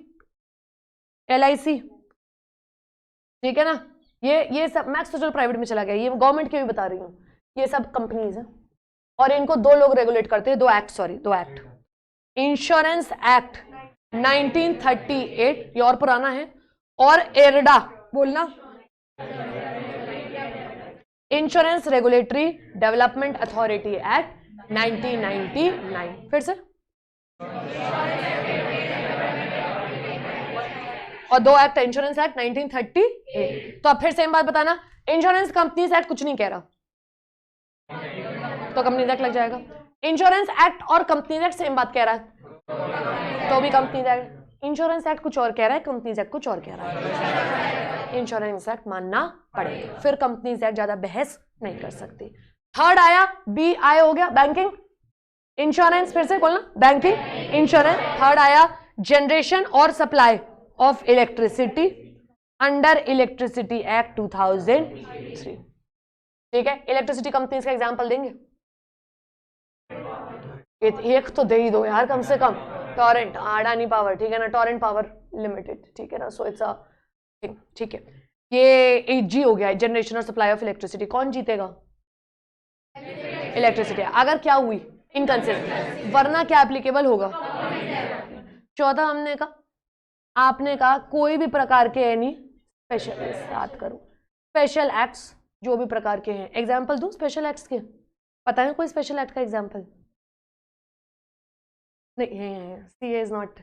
LIC, ठीक है ना, ये सब मैक्स तो चलो प्राइवेट में चला गया, ये गवर्नमेंट की भी बता रही हूँ, ये सब कंपनीज हैं और इनको दो लोग रेगुलेट करते हैं, दो एक्ट। इंश्योरेंस एक्ट 1938, ये और पुराना है, और एरडा बोलना, insurance regulatory development authority act 1999। फिर से, और दो एक्ट, इंश्योरेंस एक्ट 1938। तो अब फिर सेम बात बताना, इंश्योरेंस कंपनीज एक्ट कुछ नहीं कह रहा तो कंपनीज एक्ट लग जाएगा। इंश्योरेंस एक्ट और कंपनीज एक्ट सेम बात कह रहा है तो भी कंपनीज एक्ट। इंश्योरेंस एक्ट कुछ और कह रहा है, कंपनीज एक्ट कुछ और कह रहा है, इंश्योरेंस एक्ट मानना पड़ेगा, फिर कंपनीज एक्ट ज्यादा बहस नहीं कर सकती। थर्ड आया, BI हो गया, बैंकिंग, इंश्योरेंस, फिर से बोलना, बैंकिंग, इंश्योरेंस। थर्ड आया जनरेशन और supply of electricity under electricity act 2003। ठीक है, इलेक्ट्रिसिटी कंपनीज का एग्जांपल देंगे, एक तो दे ही दो यार कम से कम, टोरेंट, अडानी पावर, ठीक है ना, टोरेंट पावर लिमिटेड, ठीक है ना, सो इट्स अ थिंग, ठीक है। ये AG हो गया, जनरेशन और सप्लाई ऑफ इलेक्ट्रिसिटी, कौन जीतेगा? इलेक्ट्रिसिटी। अगर क्या हुई, इनकंसिस्टेंट, वरना क्या एप्लीकेबल होगा? चौथा हमने कहा, आपने कहा कोई भी प्रकार के एनी स्पेशल, याद करो, स्पेशल एक्ट्स जो भी प्रकार के हैं, एग्जाम्पल दूं स्पेशल एक्ट्स के? पता है कोई स्पेशल एक्ट का एग्जाम्पल? नहीं है, CA इज नॉट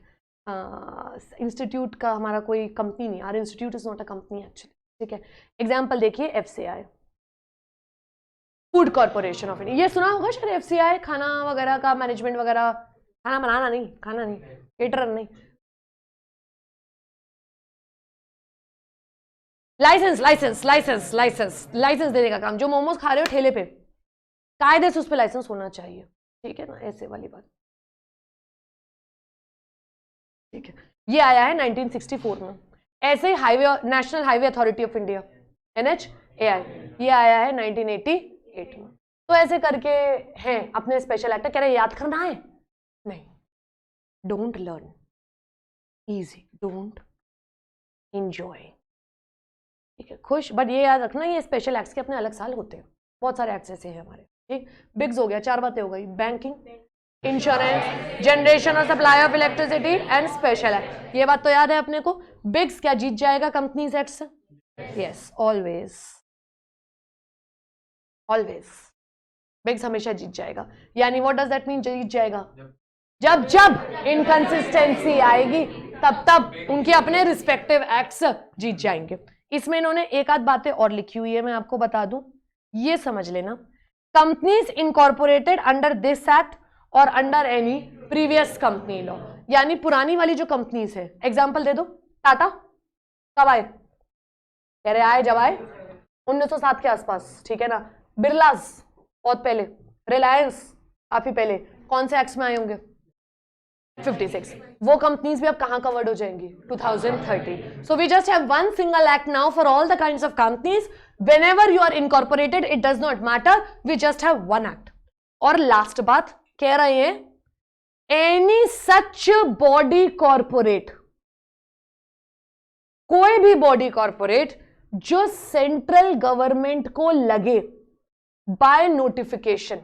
इंस्टीट्यूट का हमारा कोई कंपनी नहीं, our institute is not a company actually, ठीक है। एग्जाम्पल देखिए, FCI, food corporation of India, ये सुना होगा शायद, FCI खाना वगैरह का मैनेजमेंट वगैरह, खाना बनाना नहीं, खाना नहीं, केटरर नहीं, लाइसेंस देने का काम, जो मोमोज खा रहे हो ठेले पे, कायदे से उस पर लाइसेंस होना चाहिए, ठीक है ना, ऐसे वाली बात, ठीक है। ये आया है 1964 में। ऐसे ही highway, national highway authority of India, NHAI, ये आया है 1988 में। तो ऐसे करके हैं अपने स्पेशल एक्ट, कह रहे याद करना है, नहीं, don't learn easy, don't enjoy, ठीक है, खुश, बट ये याद रखना, ये स्पेशल एक्ट्स के अपने अलग साल होते हैं, बहुत सारे एक्ट्स ऐसे हैं हमारे, ठीक। बिग्स हो गया, 4 बातें हो गई, बैंकिंग, इंश्योरेंस, जनरेशन और supply of electricity and special act, ये बात तो याद है अपने को। बिग्स क्या जीत जाएगा कंपनीज एक्ट से? यस, ऑलवेज, ऑलवेज बिग्स हमेशा जीत जाएगा। यानी व्हाट डज दैट मीन, जीत जाएगा? जब जब इनकंसिस्टेंसी आएगी तब उनके अपने रिस्पेक्टिव एक्ट्स जीत जाएंगे। इसमें इन्होंने एक आध बातें और लिखी हुई है, मैं आपको बता दूं, ये समझ लेना, companies incorporated under this act और under any previous company law, यानी पुरानी वाली जो कंपनीज है, एग्जांपल दे दो, टाटा कब आए? कह रहे आए, जब आए 1907 के आसपास, ठीक है ना, बिरलास बहुत पहले, रिलायंस काफी पहले, कौन से एक्ट्स में आए होंगे? 56। वो कंपनीज भी अब कहां कवर्ड हो जाएंगी? 2030। So we just have one single act now for all the kinds of companies, whenever you are incorporated it does not matter, we just have one act. और लास्ट बात कह रहे हैं, एनी सच बॉडी कॉर्पोरेट, कोई भी body corporate जो central government को लगे by notification,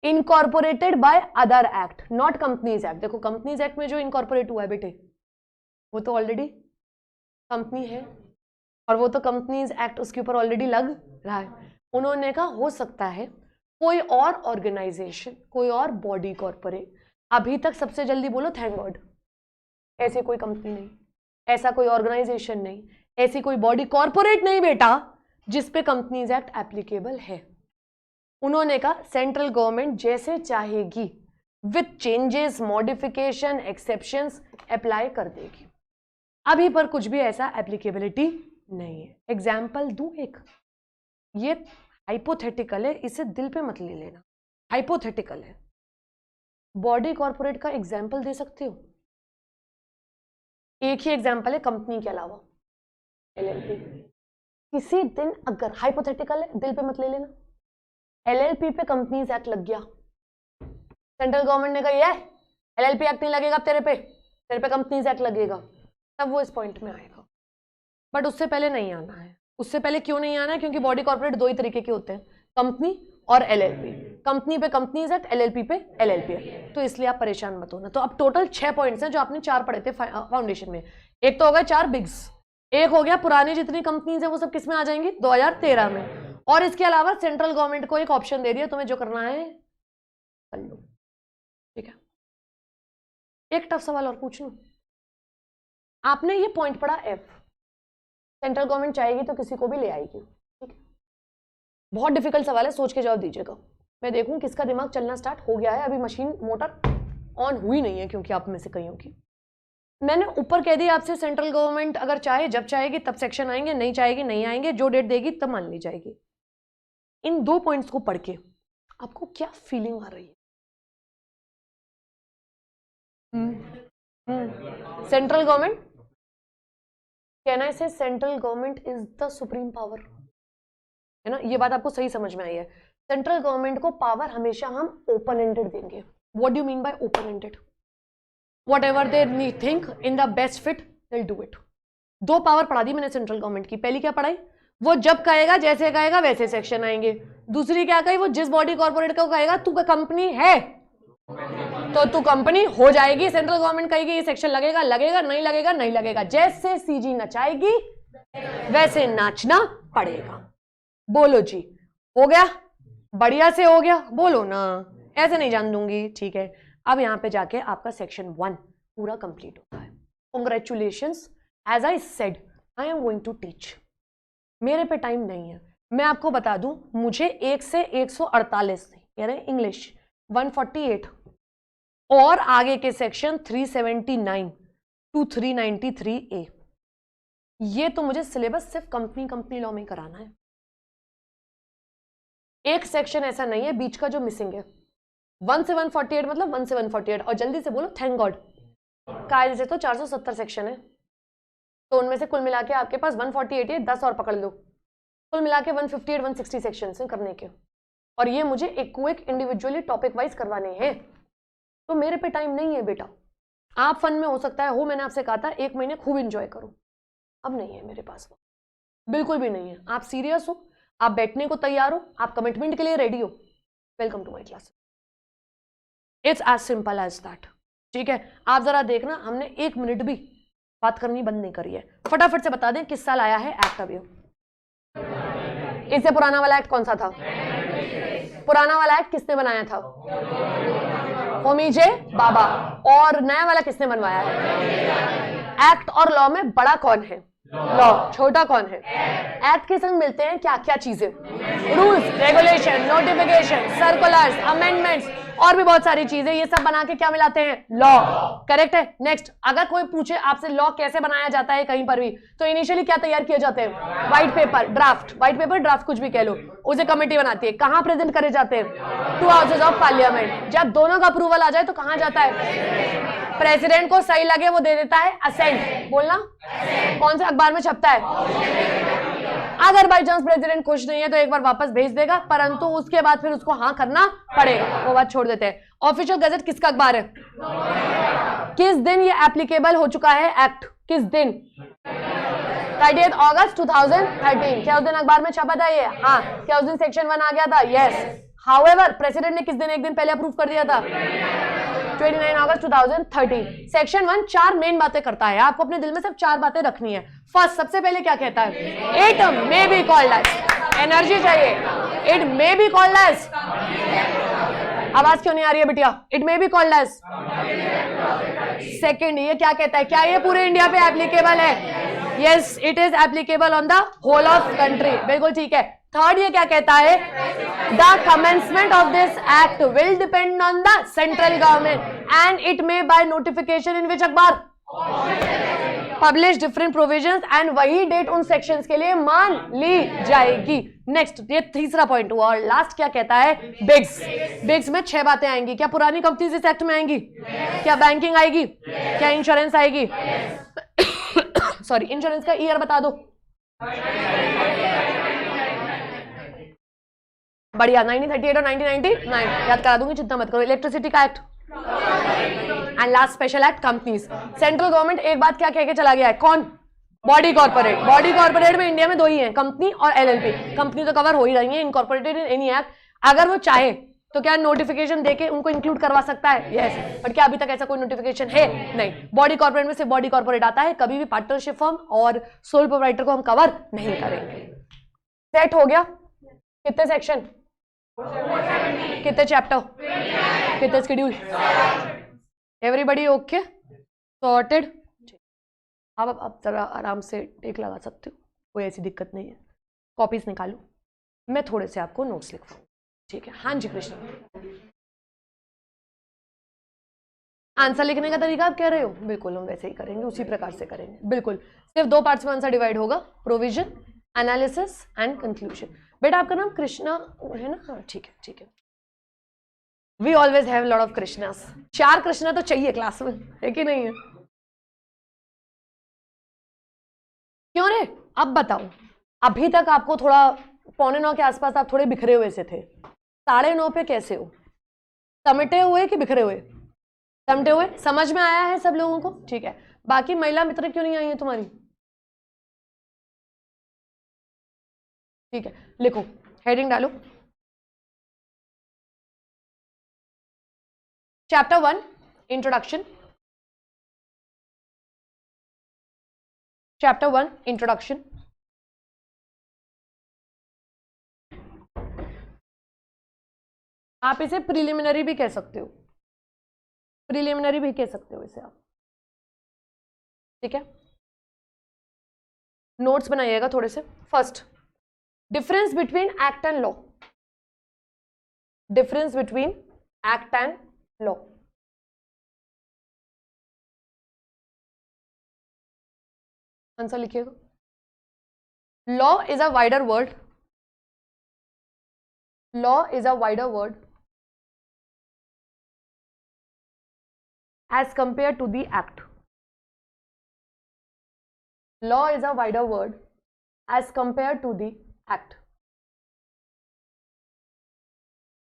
incorporated by other act, not companies act. देखो कंपनीज एक्ट में जो इनकॉर्पोरेट हुआ है बेटे, वो तो ऑलरेडी कंपनी है, और वो तो कंपनीज एक्ट उसके ऊपर ऑलरेडी लग रहा है। उन्होंने कहा हो सकता है कोई और ऑर्गेनाइजेशन, कोई और बॉडी कॉर्पोरेट, अभी तक सबसे जल्दी बोलो थैंक गॉड, ऐसी कोई कंपनी नहीं, ऐसा कोई ऑर्गेनाइजेशन नहीं, ऐसी कोई बॉडी कॉर्पोरेट नहीं बेटा जिस पे कंपनीज एक्ट एप्लीकेबल है। उन्होंने कहा सेंट्रल गवर्नमेंट जैसे चाहेगी with changes, modification, exceptions apply कर देगी, अभी पर कुछ भी ऐसा एप्लीकेबिलिटी नहीं है। एग्जाम्पल दूं एक, ये हाइपोथेटिकल है, इसे दिल पे मत ले लेना, हाइपोथेटिकल है। बॉडी कॉर्पोरेट का एग्जाम्पल दे सकते हो? एक ही एग्जाम्पल है कंपनी के अलावा, LLP। किसी दिन अगर हाइपोथेटिकल है, दिल पे मत ले लेना, LLP पे कंपनीज एक्ट लग गया, सेंट्रल गवर्नमेंट ने कहा ये LLP एक्ट नहीं लगेगा तेरे पे, तेरे पे कंपनीज एक्ट लगेगा, तब वो इस पॉइंट में आएगा। बट उससे पहले नहीं आना है। उससे पहले क्यों नहीं आना है? क्योंकि बॉडी कॉर्पोरेट दो ही तरीके के होते हैं, कंपनी और एलएलपी। कंपनी पे कंपनीज एक्ट, एलएलपी पे एलएलपी एक्ट, तो इसलिए आप परेशान मत होना। तो अब टोटल 6 पॉइंट्स हैं जो आपने 4 पढ़े थे फाउंडेशन में। एक तो हो गया 4 बिग्स, एक हो गया पुरानी जितनी कंपनीज है वो सब किस में आ जाएंगी, 2013 में। और इसके अलावा सेंट्रल गवर्नमेंट को एक ऑप्शन दे दिया, तुम्हें जो करना है कर लो, ठीक है। एक टफ सवाल और पूछ लूं, आपने ये पॉइंट पढ़ा एफ, सेंट्रल गवर्नमेंट चाहेगी तो किसी को भी ले आएगी, ठीक है। बहुत डिफिकल्ट सवाल है, सोच के जवाब दीजिएगा। मैं देखूं किसका दिमाग चलना स्टार्ट हो गया है। अभी मशीन मोटर ऑन हुई नहीं है क्योंकि आप में से कईयों की। मैंने ऊपर कह दिया आपसे, सेंट्रल गवर्नमेंट अगर चाहे जब चाहेगी तब सेक्शन आएंगे, नहीं चाहेगी नहीं आएंगे, जो डेट देगी तब मान ली जाएगी। इन 2 पॉइंट्स को पढ़ के आपको क्या फीलिंग आ रही है? सेंट्रल गवर्नमेंट, कैन आई से central government is the supreme power, है ना? ये बात आपको सही समझ में आई है। सेंट्रल गवर्नमेंट को पावर हमेशा हम ओपन एंडेड देंगे। What do you mean bye open ended? Whatever they think in the best fit, they'll do it. 2 power पढ़ा दी मैंने सेंट्रल गवर्नमेंट की। पहली क्या पढ़ाई, वो जब कहेगा जैसे कहेगा वैसे सेक्शन आएंगे। दूसरी क्या कही, वो जिस बॉडी कॉर्पोरेट को कहेगा तू कंपनी है तो तू कंपनी हो जाएगी। सेंट्रल गवर्नमेंट कहेगी ये सेक्शन लगेगा लगेगा, नहीं लगेगा नहीं लगेगा। जैसे सीजी नचाएगी वैसे नाचना पड़ेगा। बोलो जी, हो गया? बढ़िया से हो गया, बोलो ना, ऐसे नहीं जान दूंगी, ठीक है। अब यहां पे जाके आपका सेक्शन 1 पूरा कंप्लीट होता है। Congratulations, as I said I am going to teach. मेरे पे टाइम नहीं है, मैं आपको बता दूं, मुझे 1 से 148 यानी इंग्लिश 148 और आगे के सेक्शन 379 टू 393A, ये तो मुझे सिलेबस सिर्फ कंपनी लॉ में कराना है। एक सेक्शन ऐसा नहीं है बीच का जो मिसिंग है। 1 से 148 मतलब 1 से 148। और जल्दी से बोलो थैंक गॉड। कायदे से तो 470 सेक्शन है, तो उनमें से कुल मिला के आपके पास 148 है, 10 और पकड़ लो, कुल मिला के 158 160 सेक्शन हैं करने के। और ये मुझे एक इंडिविजुअली टॉपिक वाइज करवाने हैं, तो मेरे पे टाइम नहीं है बेटा। आप फन में हो सकता है हो, मैंने आपसे कहा था 1 महीने खूब एंजॉय करो, अब नहीं है मेरे पास, बिल्कुल भी नहीं है। आप सीरियस हो, आप बैठने को तैयार हो, आप कमिटमेंट के लिए रेडी हो, welcome to my class. It's as simple as that, ठीक है। आप जरा देखना, हमने 1 मिनट भी बात करनी बंद नहीं करी है। फटाफट से बता दें किस साल आया है एक्ट अभी। इससे पुराना वाला एक्ट कौन सा था? पुराना वाला एक्ट किसने बनाया था? होमी जे बाबा। और नया वाला किसने बनवाया है? एक्ट और लॉ में बड़ा कौन है? लॉ। छोटा कौन है? एक्ट के संग मिलते हैं क्या क्या चीजें? Rules, regulation, notification, circulars, amendments और भी बहुत सारी चीजें। ये सब बना के क्या मिलाते हैं? लॉ। करेक्ट है। नेक्स्ट, अगर कोई पूछे आपसे लॉ कैसे बनाया जाता है कहीं पर भी, तो इनिशियली क्या तैयार किए जाते हैं? White paper, draft, white paper draft कुछ भी कह लो, उसे कमेटी बनाती है। कहां प्रेजेंट करे जाते हैं? 2 हाउसेज ऑफ पार्लियामेंट। जब दोनों का अप्रूवल आ जाए तो कहां जाता है? प्रेसिडेंट को सही लगे वो दे देता है असेंट। बोलना, कौन से अखबार में छपता है? अगर बाई चांस प्रेसिडेंट खुश नहीं है तो एक बार वापस भेज देगा, परंतु उसके बाद फिर उसको हाँ करना पड़ेगा, वो बात छोड़ देते हैं। ऑफिशियल गजट किसका अखबार है? किस दिन ये एप्लीकेबल हो चुका है एक्ट? किस दिन? 30 अगस्त 2013। क्या उस दिन अखबार में छपा था ये? हाँ। क्या उस दिन सेक्शन 1 आ गया था? यस। हाउएवर प्रेसिडेंट ने किस दिन एक दिन पहले अप्रूव कर दिया था? 29 अगस्त 2013। सेक्शन 1 4 मेन बातें करता है, आपको अपने दिल में सिर्फ 4 बातें रखनी है। फर्स्ट, सबसे पहले क्या कहता है? It may be called as, energy चाहिए, it may be called as, आवाज क्यों नहीं आ रही है बिटिया? It may be called as. Second, ये क्या कहता है? क्या ये पूरे इंडिया पे एप्लीकेबल है? Yes, it is applicable on the whole of country. बिल्कुल ठीक है। थर्ड, ये क्या कहता है? The commencement of this act will depend on the central government and it may by notification in which अखबार पब्लिश डिफरेंट प्रोविजंस, एंड वही date उन सेक्शंस के लिए मान ली जाएगी। नेक्स्ट, ये तीसरा पॉइंट हुआ। और लास्ट क्या कहता है? बिग्स। बिग्स में 6 बातें आएंगी। क्या पुरानी कंपनीज इस एक्ट में आएंगी? क्या बैंकिंग आएगी? क्या इंश्योरेंस आएगी? सॉरी, इंश्योरेंस का ईयर बता दो। बढ़िया, 1938 और 1999 याद करा दूंगी, चिंता मत करो। इलेक्ट्रिसिटी का act and last special act companies. Central government एक बात क्या कह के चला गया है, कौन? Body corporate. बॉडी कॉर्पोरेट में इंडिया में दो ही हैं, कंपनी और एलएलपी। कंपनी तो कवर हो ही रही है, इनकॉर्पोरेटेड इन एनी एक्ट। अगर वो चाहे तो क्या नोटिफिकेशन देके उनको इंक्लूड करवा सकता है? यस। बट क्या अभी तक ऐसा कोई नोटिफिकेशन है? नहीं। बॉडी कॉर्पोरेट में से बॉडी कॉर्पोरेट आता है, कभी भी पार्टनरशिप फर्म और सोल प्रोप्राइटर को हम कवर नहीं करेंगे। सेट हो गया? कितने सेक्शन, कितने चैप्टर, कितने शेड्यूल? Everybody okay, sorted. अब जरा आराम से टेक लगा सकते हो, कोई ऐसी दिक्कत नहीं है। कॉपीज निकालो, मैं थोड़े से आपको नोट्स लिखवाऊँ, ठीक है? हाँ जी कृष्ण, आंसर लिखने का तरीका आप कह रहे हो? बिल्कुल हम वैसे ही करेंगे, उसी प्रकार से करेंगे, बिल्कुल। सिर्फ दो पार्ट्स में आंसर डिवाइड होगा, प्रोविजन, एनालिसिस एंड कंक्लूजन। बेटा आपका नाम कृष्णा है ना? हाँ ठीक है, ठीक है। We always have lot of कृष्णास। 4 कृष्णा तो चाहिए क्लास में, है कि नहीं है? क्यों रे? अब बताओ, अभी तक आपको थोड़ा 8:45 के आसपास आप थोड़े बिखरे हुए से थे, 9:30 पे कैसे हो? समेटे हुए कि बिखरे हुए? समटे हुए। समझ में आया है सब लोगों को? ठीक है। बाकी महिला मित्र क्यों नहीं आई है तुम्हारी? ठीक है, लिखो, हेडिंग डालो। Chapter 1 introduction. Chapter 1 introduction. आप इसे प्रिलिमिनरी भी कह सकते हो, प्रिलिमिनरी भी कह सकते हो इसे आप, ठीक है? नोट्स बनाइएगा थोड़े से। First, difference between act and law. Difference between act and law. Answer लिखिएगा। Law is a wider word, law is a wider word as compared to the act. Law is a wider word as compared to the act.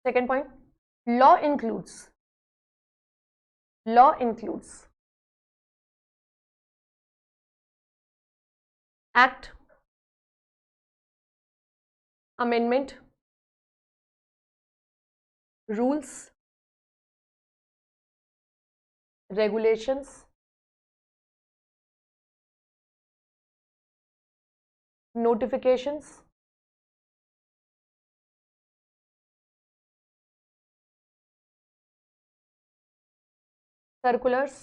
Second point, law includes act, amendment, rules, regulations, notifications, circulars,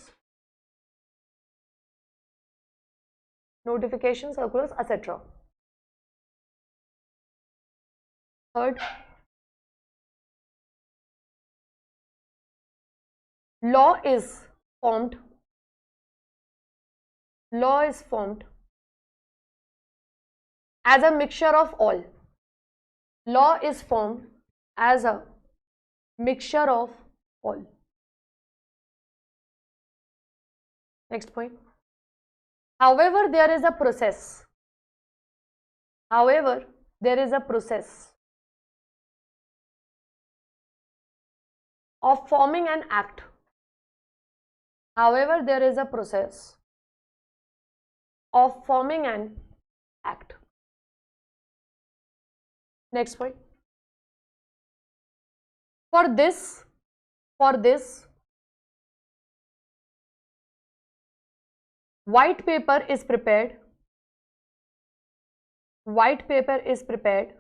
notifications, circulars, etc. Third, law is formed as a mixture of all. Law is formed as a mixture of all. Next point. However, there is a process. However, there is a process of forming an act. However, there is a process of forming an act. Next point. For this, white paper is prepared. White paper is prepared,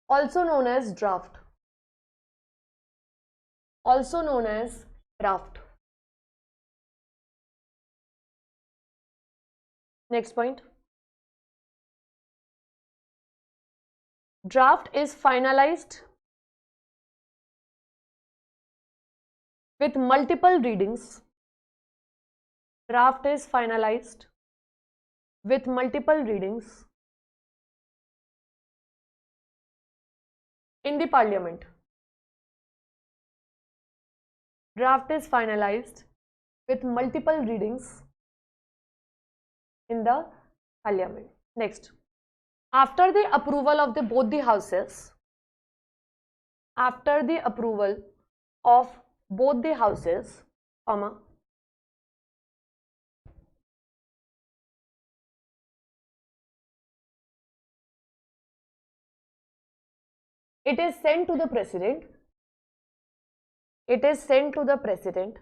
also known as draft. Also known as draft. Next point. Draft is finalized with multiple readings. Draft is finalized with multiple readings in the parliament. Draft is finalized with multiple readings in the parliament. Next, after the approval of both the houses, after the approval of both the houses, comma, it is sent to the president. It is sent to the president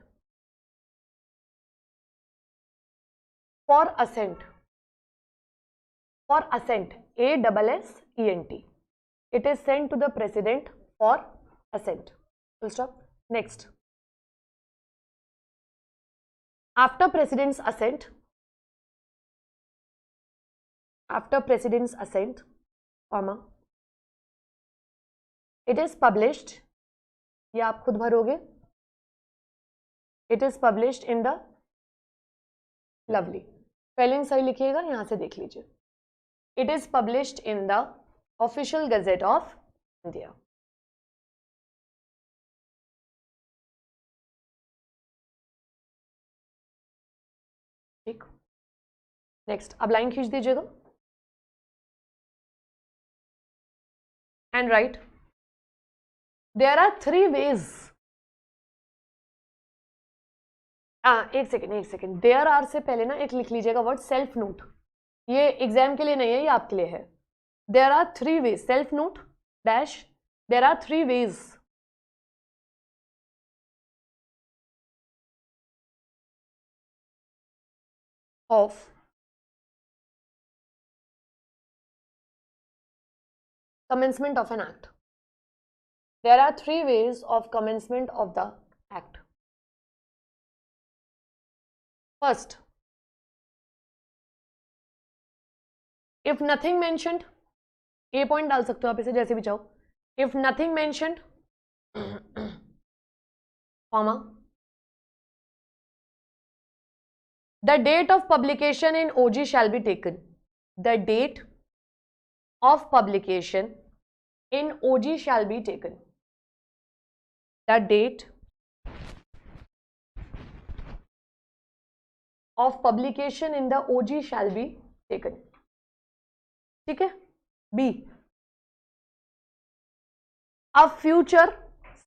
for assent. For assent. ASSENT. It is sent to the president for assent. Full stop. Next. After president's assent, comma, it is published, ये आप खुद भरोगे, it is published in the, lovely, spelling सही लिखिएगा, यहां से देख लीजिए, it is published in the official gazette of India. ठीक, नेक्स्ट, अब लाइन खींच दीजिएगा and write there are 3 ways. एक सेकेंड, देयर आर से पहले ना एक लिख लीजिएगा वर्ड सेल्फ नोट. ये एग्जाम के लिए नहीं है, ये आपके लिए है. There are 3 ways, self note dash, there are 3 ways of commencement of an act. There are 3 ways of commencement of the act. First, if nothing mentioned, A point डाल सकते हो आप इसे जैसे भी चाहो. If nothing mentioned, comma, the date of publication in OG shall be taken. The date of publication in OG shall be taken. The date of publication in the OG shall be taken. ठीक है. B, a future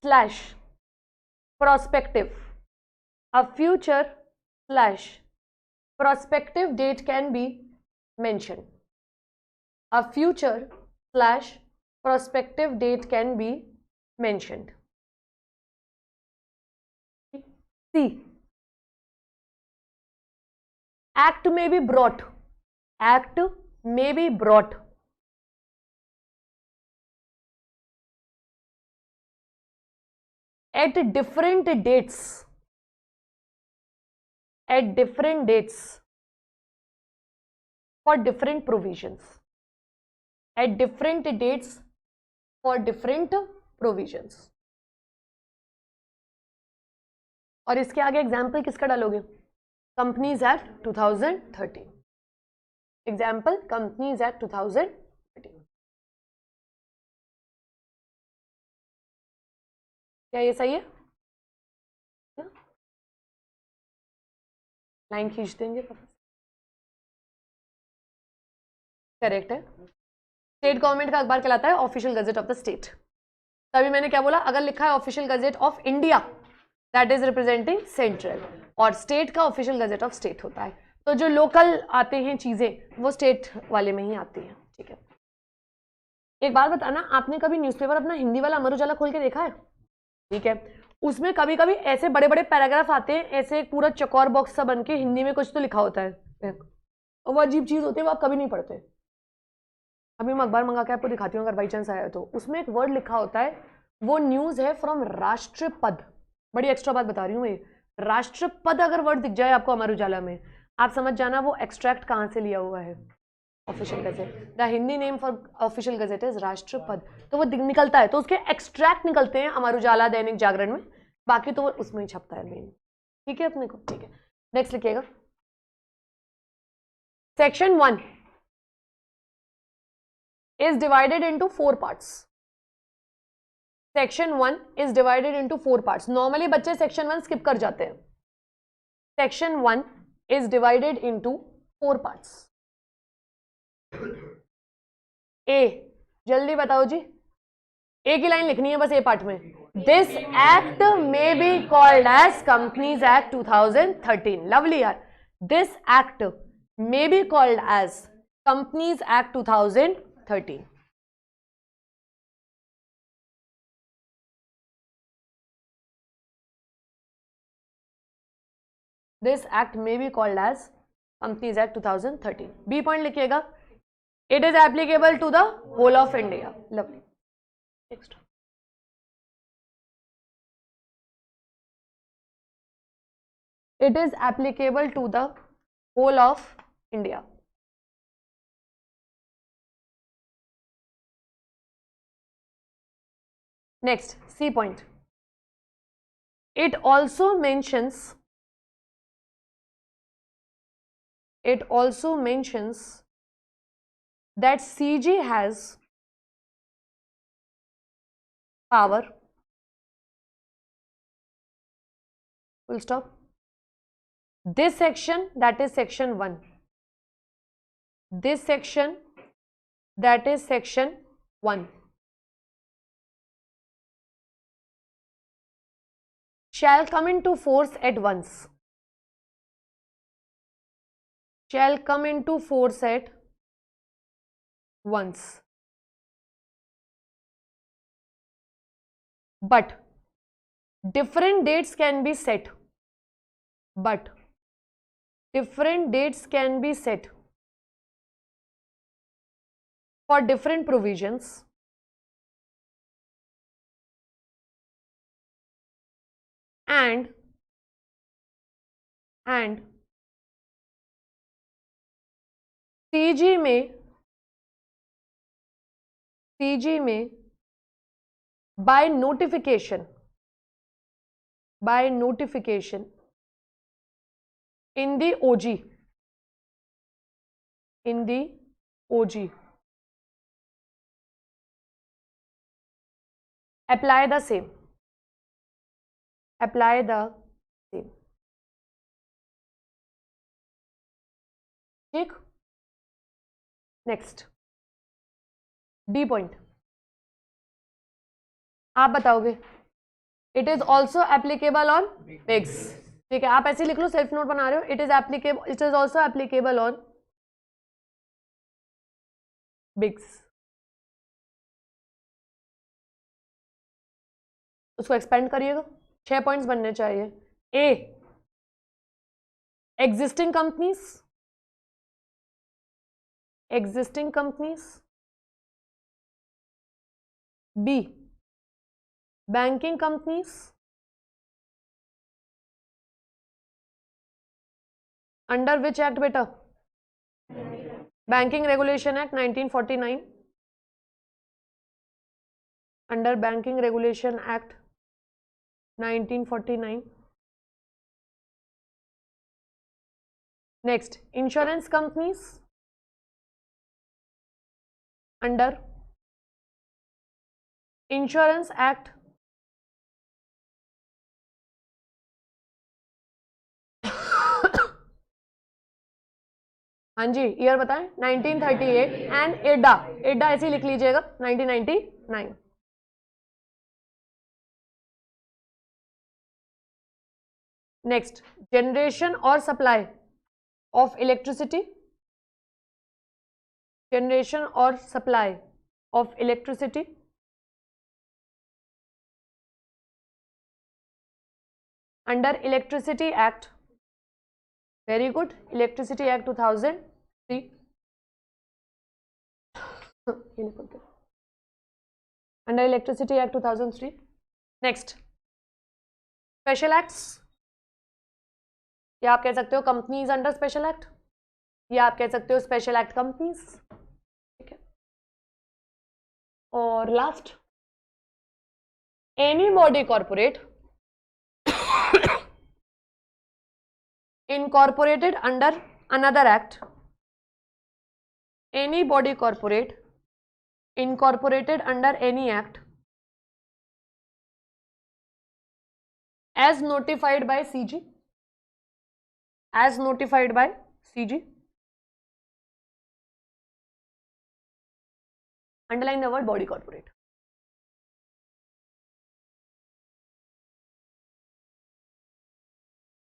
slash prospective, a future slash prospective date can be mentioned. A future slash prospective date can be mentioned. C, act may be brought. Act may be brought at different dates. At different dates for different provisions. At different dates for different provisions. और इसके आगे example किसका डालोगे? Companies act 2013. Example companies act 2013. क्या ये सही है? Line खींच देंगे. करेक्ट है. स्टेट गवर्नमेंट का अखबार कहलाता है official gazette of the state. तभी मैंने क्या बोला, अगर लिखा है official gazette of India that is representing central, और स्टेट का ऑफिशियल गजेट ऑफ स्टेट होता है. तो जो लोकल आते हैं चीजें वो स्टेट वाले में ही आती हैं. ठीक है. एक बात बताना, आपने कभी न्यूज़पेपर अपना हिंदी वाला अमर उजाला खोल के देखा है? ठीक है. उसमें कभी कभी ऐसे बड़े बड़े पैराग्राफ आते हैं, ऐसे एक पूरा चौकोर बॉक्स सा बन के हिंदी में कुछ तो लिखा होता है, वो अजीब चीज होती है, वो आप कभी नहीं पढ़ते. अभी मैं अखबार मंगा के आपको दिखाती हूँ अगर बाई चांस आया तो. उसमें एक वर्ड लिखा होता है, वो न्यूज है फ्रॉम राष्ट्रपद. बड़ी एक्स्ट्रा बात बता रही हूँ ये. राष्ट्रपद अगर वर्ड दिख जाए आपको अमर उजाला में, आप समझ जाना वो एक्सट्रैक्ट कहाँ से लिया हुआ है. Official gazette, the Hindi name for official gazette is राष्ट्रपद. तो वो निकलता है, तो उसके एक्सट्रैक्ट निकलते हैं अमर उजाला, दैनिक जागरण में. बाकी तो वो उसमें ही छपता है मेन. ठीक है अपने को. ठीक है. नेक्स्ट लिखिएगा. Section 1 is divided into 4 parts. Section 1 is divided into 4 parts. Normally बच्चे section 1 skip कर जाते हैं. Section 1 is divided into 4 parts. A, जल्दी बताओ जी. एक ही लाइन लिखनी है बस ए पार्ट में. This act may be called as companies act 2013. Lovely यार. This act may be called as companies act 2013. This act may be called as companies act 2013. B point लिखिएगा. It is applicable to the whole of India. Lovely. Next. It is applicable to the whole of India. Next, C point. It also mentions that CG has power, full stop. This section, that is section 1. This section, that is section 1. Shall come into force at once. Shall come into force at once. But different dates can be set. But different dates can be set for different provisions and CG में by notification in the OG apply the same. ठीक. Next, D point. आप बताओगे. It is also applicable on bigs. ठीक है, आप ऐसे लिख लो, self note बना रहे हो. It is also applicable on bigs. उसको एक्सपेंड करिएगा. 6 पॉइंट्स बनने चाहिए. ए, existing companies. B, banking companies. Under which act beta? Banking Regulation Act 1949. Under Banking Regulation Act 1949. Next, insurance companies. Under Insurance Act हाँ जी, year बताएं. 1938. And एडा ऐसे लिख लीजिएगा 1999. नेक्स्ट, जनरेशन और सप्लाई ऑफ इलेक्ट्रिसिटी. जनरेशन और supply of electricity under electricity act. Very good. Electricity act 2003. Under electricity act 2003. Next, special acts. या आप कह सकते हो कंपनीज अंडर स्पेशल एक्ट, या आप कह सकते हो स्पेशल एक्ट कंपनीज. ठीक है. और last, any body corporate incorporated under another act. Any body corporate incorporated under any act as notified by CG. As notified by CG. Underline the word body corporate.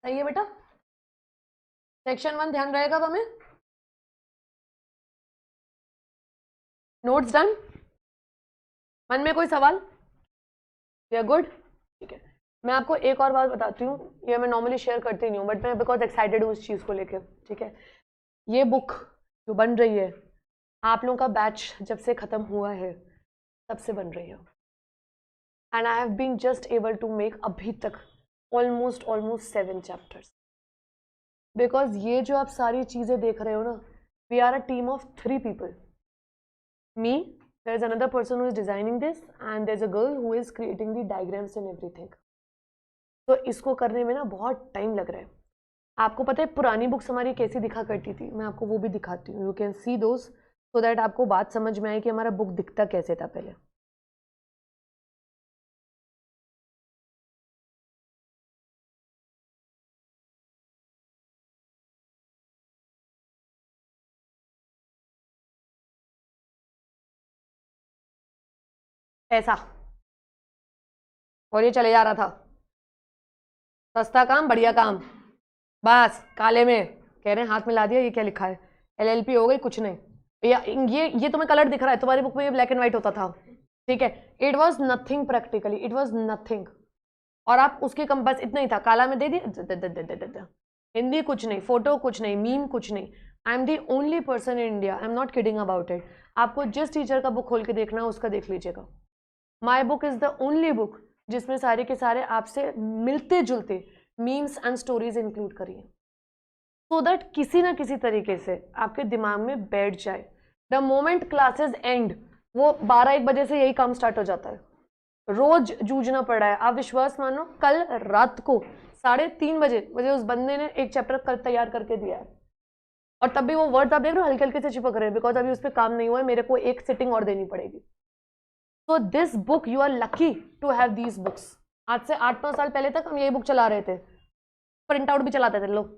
सही है बेटा? Section 1 ध्यान रहेगा अब हमें? Notes done? मन में कोई सवाल? We are good? ठीक है, मैं आपको एक और बात बताती हूँ, ये मैं नॉर्मली शेयर करती नहीं हूँ, बट मैं बिकॉज एक्साइटेड हूँ इस चीज़ को लेके। ठीक है, ये बुक जो बन रही है, आप लोगों का बैच जब से ख़त्म हुआ है तब से बन रही है, and I have been just able to make अभी तक ऑलमोस्ट 7 चैप्टर्स, बिकॉज ये जो आप सारी चीज़ें देख रहे हो ना, we are a team of 3 people. Me, there is another person who is designing this, and there's a girl who is creating the diagrams and everything. तो इसको करने में ना बहुत टाइम लग रहा है। आपको पता है पुरानी बुक्स हमारी कैसी दिखा करती थी? मैं आपको वो भी दिखाती हूँ, you can see those, so that आपको बात समझ में आए कि हमारा बुक दिखता कैसे था पहले। ऐसा, और ये चले जा रहा था, सस्ता काम बढ़िया काम, बस काले में कह रहे हैं हाथ में ला दिया, ये क्या लिखा है, LLP हो गई, कुछ नहीं। या ये तुम्हें कलर दिख रहा है, तुम्हारी बुक में ये ब्लैक एंड व्हाइट होता था। ठीक है, it was nothing practically, it was nothing, और आप उसके कम बस इतना ही था, काला में दे दिया, हिंदी कुछ नहीं, फोटो कुछ नहीं, मीम कुछ नहीं। I am the only person in India, I am not kidding about it, आपको जिस टीचर का बुक खोल के देखना है उसका देख लीजिएगा। My book is the only book जिसमें सारे के सारे आपसे मिलते जुलते मीम्स एंड स्टोरीज इंक्लूड करिए, सो दैट किसी ना किसी तरीके से आपके दिमाग में बैठ जाए। द मोमेंट क्लासेस एंड, वो 12-1 बजे से यही काम स्टार्ट हो जाता है, रोज जूझना पड़ा है। आप विश्वास मानो, कल रात को 3:30 बजे मुझे उस बंदे ने एक चैप्टर कल तैयार करके दिया है, और तब भी वो वर्ड्स आप देख रहे हो हल्के हल्के से चिपक रहे हैं, बिकॉज अभी उस पर काम नहीं हुआ है, मेरे को एक सिटिंग और देनी पड़ेगी। So this book, you are lucky to have these books. आज से 8-9 साल पहले तक हम यही बुक चला रहे थे, प्रिंट आउट भी चलाते थे लोग,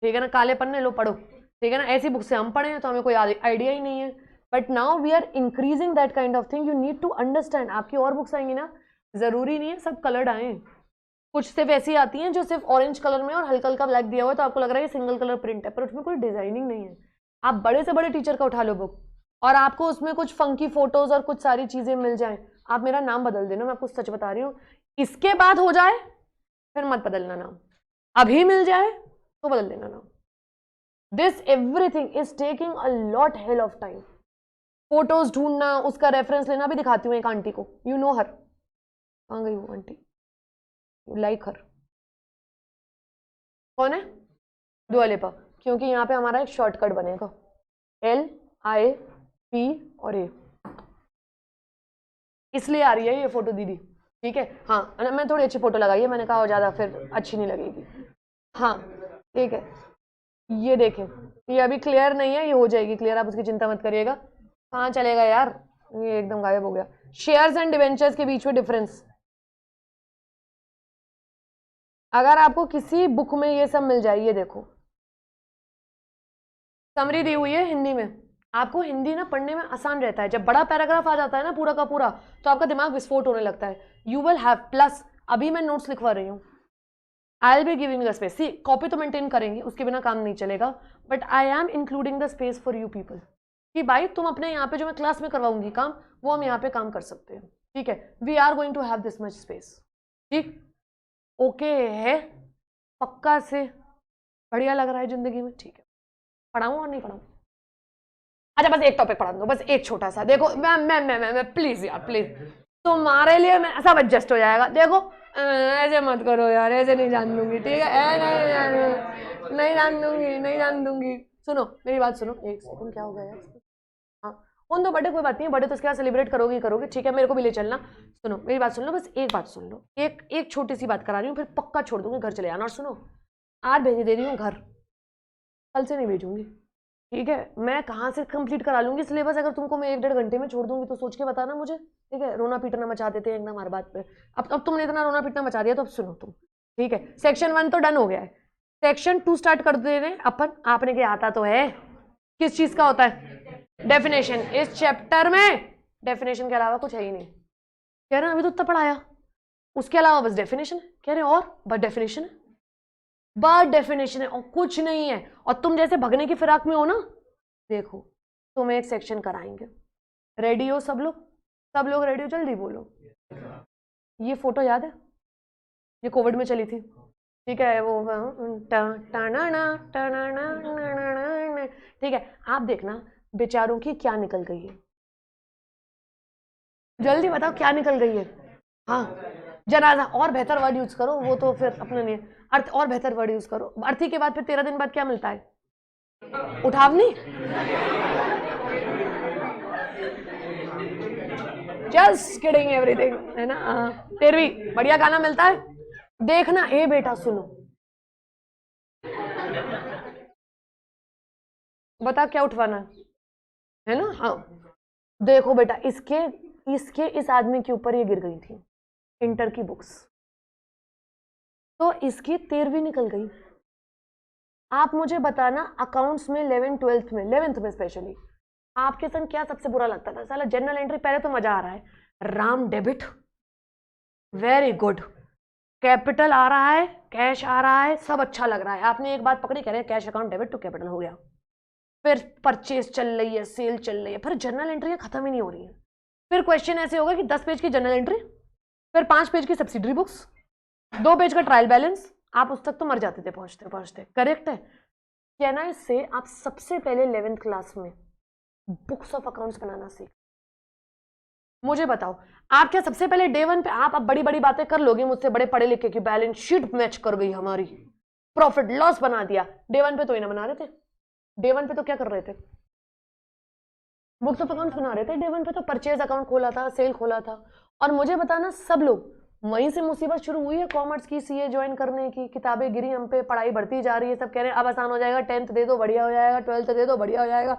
ठीक है ना, काले पन्ने लो पढ़ो, ठीक है ना, ऐसी बुक से हम पढ़े हैं तो हमें कोई आइडिया ही नहीं है। But now we are increasing that kind of thing, you need to understand. आपकी और बुक्स आएंगी ना, जरूरी नहीं है सब कलर्ड आए, कुछ सिर्फ ऐसी आती हैं जो सिर्फ ऑरेंज कलर में और हल्का हल्का ब्लैक दिया हुआ है, तो आपको लग रहा है ये सिंगल कलर प्रिंट है, पर उसमें कोई डिजाइनिंग नहीं है। आप बड़े से बड़े टीचर का उठा लो बुक, और आपको उसमें कुछ फंकी फोटोज और कुछ सारी चीजें मिल जाए, आप मेरा नाम बदल देना, मैं आपको सच बता रही हूँ। इसके बाद हो जाए फिर मत बदलना नाम, अभी मिल जाए तो बदल देना नाम। This everything is taking a lot hell of time. Photos ढूंढना, उसका रेफरेंस लेना, भी दिखाती हूँ एक आंटी को, यू नो हर, कहाँ गई वो आंटी, यू लाइक हर, कौन है? दुआ लिपा, क्योंकि यहाँ पे हमारा एक शॉर्टकट बनेगा, LIP और A, इसलिए आ रही है ये फोटो दीदी, ठीक है। हाँ, मैं थोड़ी अच्छी फोटो लगाई है, मैंने कहा ज़्यादा फिर अच्छी नहीं लगेगी। हाँ ठीक है, ये देखें, ये अभी क्लियर नहीं है, ये हो जाएगी क्लियर, आप उसकी चिंता मत करिएगा। कहाँ चलेगा यार, ये एकदम गायब हो गया। शेयर्स एंड डिवेंचर्स के बीच में डिफरेंस, अगर आपको किसी बुक में ये सब मिल जाए, ये देखो समरी दी हुई है हिंदी में, आपको हिंदी ना पढ़ने में आसान रहता है। जब बड़ा पैराग्राफ आ जाता है ना पूरा का पूरा, तो आपका दिमाग विस्फोट होने लगता है। यू विल हैव, प्लस अभी मैं नोट्स लिखवा रही हूँ, I will be giving the space. See, copy तो मेंटेन करेंगे, उसके बिना काम नहीं चलेगा, but I am including the space for you people, कि भाई तुम अपने यहाँ पे जो मैं क्लास में करवाऊंगी काम, वो हम यहाँ पे काम कर सकते हैं, ठीक है। We are going to have this much space, ठीक, ओके है, पक्का से बढ़िया लग रहा है जिंदगी में, ठीक है। पढ़ाऊँ और नहीं पढ़ाऊँ? अच्छा बस एक टॉपिक पढ़ा दो, बस एक छोटा सा, देखो मैं प्लीज यार प्लीज, तुम्हारे लिए मैं सब एडजस्ट हो जाएगा। देखो ऐसे मत करो यार, ऐसे नहीं जान दूंगी, ठीक है, नहीं जान दूंगी। सुनो मेरी बात सुनो, एक सेकंड, क्या हो गया यार? हाँ, उन दो बर्थडे कोई बात नहीं है, बर्थडे तो उसके बाद सेलिब्रेट करोगे, ठीक है, मेरे को भी ले चलना। सुनो मेरी बात सुन लो, बस एक बात सुन लो, एक छोटी सी बात करा रही हूँ, फिर पक्का छोड़ दूंगी, घर चले जाना। और सुनो, आज भेज दे रही हूँ घर, कल से नहीं भेजूंगी, ठीक है। मैं कहाँ से कंप्लीट करा लूंगी सिलेबस, अगर तुमको मैं 1-1.5 घंटे में छोड़ दूंगी तो सोच के बताना मुझे, ठीक है। रोना पीटना मचा देते हैं एकदम हर बात पे, अब तुमने इतना रोना पीटना मचा दिया, तो अब सुनो तुम, ठीक है। सेक्शन 1 तो डन हो गया है, सेक्शन 2 स्टार्ट कर दे रहे हैं अपन। आपने क्या आता तो है, किस चीज का होता है? डेफिनेशन। इस चैप्टर में डेफिनेशन के अलावा कुछ है ही नहीं। कह रहे हैं अभी तो इतना पढ़ाया, उसके अलावा बस डेफिनेशन, कह रहे हैं और बस डेफिनेशन है। बस डेफिनेशन है और कुछ नहीं है। और तुम जैसे भगने की फिराक में हो ना, देखो तुम्हें एक सेक्शन कराएंगे। रेडी हो सब लोग? सब लोग रेडी हो? जल्दी बोलो। ये फोटो याद है? ये कोविड में चली थी, ठीक है? वो ठीक है, आप देखना बेचारों की क्या निकल गई है। जल्दी बताओ क्या निकल गई है। हाँ, जनाजा। और बेहतर वर्ड यूज करो, वो तो फिर अपने लिए। अर्थ, और बेहतर वर्ड यूज करो। अर्थी के बाद फिर 13 दिन बाद क्या मिलता है? उठावनी। जस्ट किडिंग एवरीथिंग, है ना? 13वीं बढ़िया गाना मिलता है, देखना। ए बेटा सुनो, बता क्या उठवाना है ना? हाँ, देखो बेटा, इस आदमी के ऊपर ये गिर गई थी इंटर की बुक्स, तो इसकी 13वीं निकल गई। आप मुझे बताना, अकाउंट्स में 11th में स्पेशली आपके संग क्या सबसे बुरा लगता था? साला जनरल एंट्री पहले तो मजा आ रहा है, Ram debit, very good, capital आ रहा है, कैश आ रहा है, सब अच्छा लग रहा है। आपने एक बात पकड़ी, कह रहे हैं cash account debit to capital हो गया। फिर परचेज चल रही है, सेल चल रही है, फिर जनरल एंट्री खत्म ही नहीं हो रही है। फिर क्वेश्चन ऐसे होगा कि 10 पेज की जनरल एंट्री, फिर 5 पेज की सब्सिडरी बुक्स, 2 पेज का ट्रायल बैलेंस। आप उस तक तो मर जाते थे पहुंचते पहुंचते। करेक्ट है? कहना है इससे आप सबसे पहले 11th क्लास में बुक्स ऑफ अकाउंट्स बनाना सीख। मुझे बताओ, आप क्या सबसे पहले डे 1 पे आप अब बड़ी बड़ी बातें कर लोगे मुझसे, बड़े पढ़े लिखे की बैलेंस शीट मैच कर गई हमारी, प्रॉफिट लॉस बना दिया। डे 1 पे तो ही ना बना रहे थे। डे 1 पे तो क्या कर रहे थे? बुक्स ऑफ अकाउंट्स बना रहे थे। डे 1 पे तो परचेज अकाउंट खोला था, सेल खोला था। और मुझे बताना, सब लोग वहीं से मुसीबत शुरू हुई है कॉमर्स की, सीए ज्वाइन करने की, किताबें गिरी हम पे, पढ़ाई बढ़ती जा रही है, सब कह रहे हैं अब आसान हो जाएगा, 10th दे दो बढ़िया हो जाएगा, 12th दे दो बढ़िया हो जाएगा,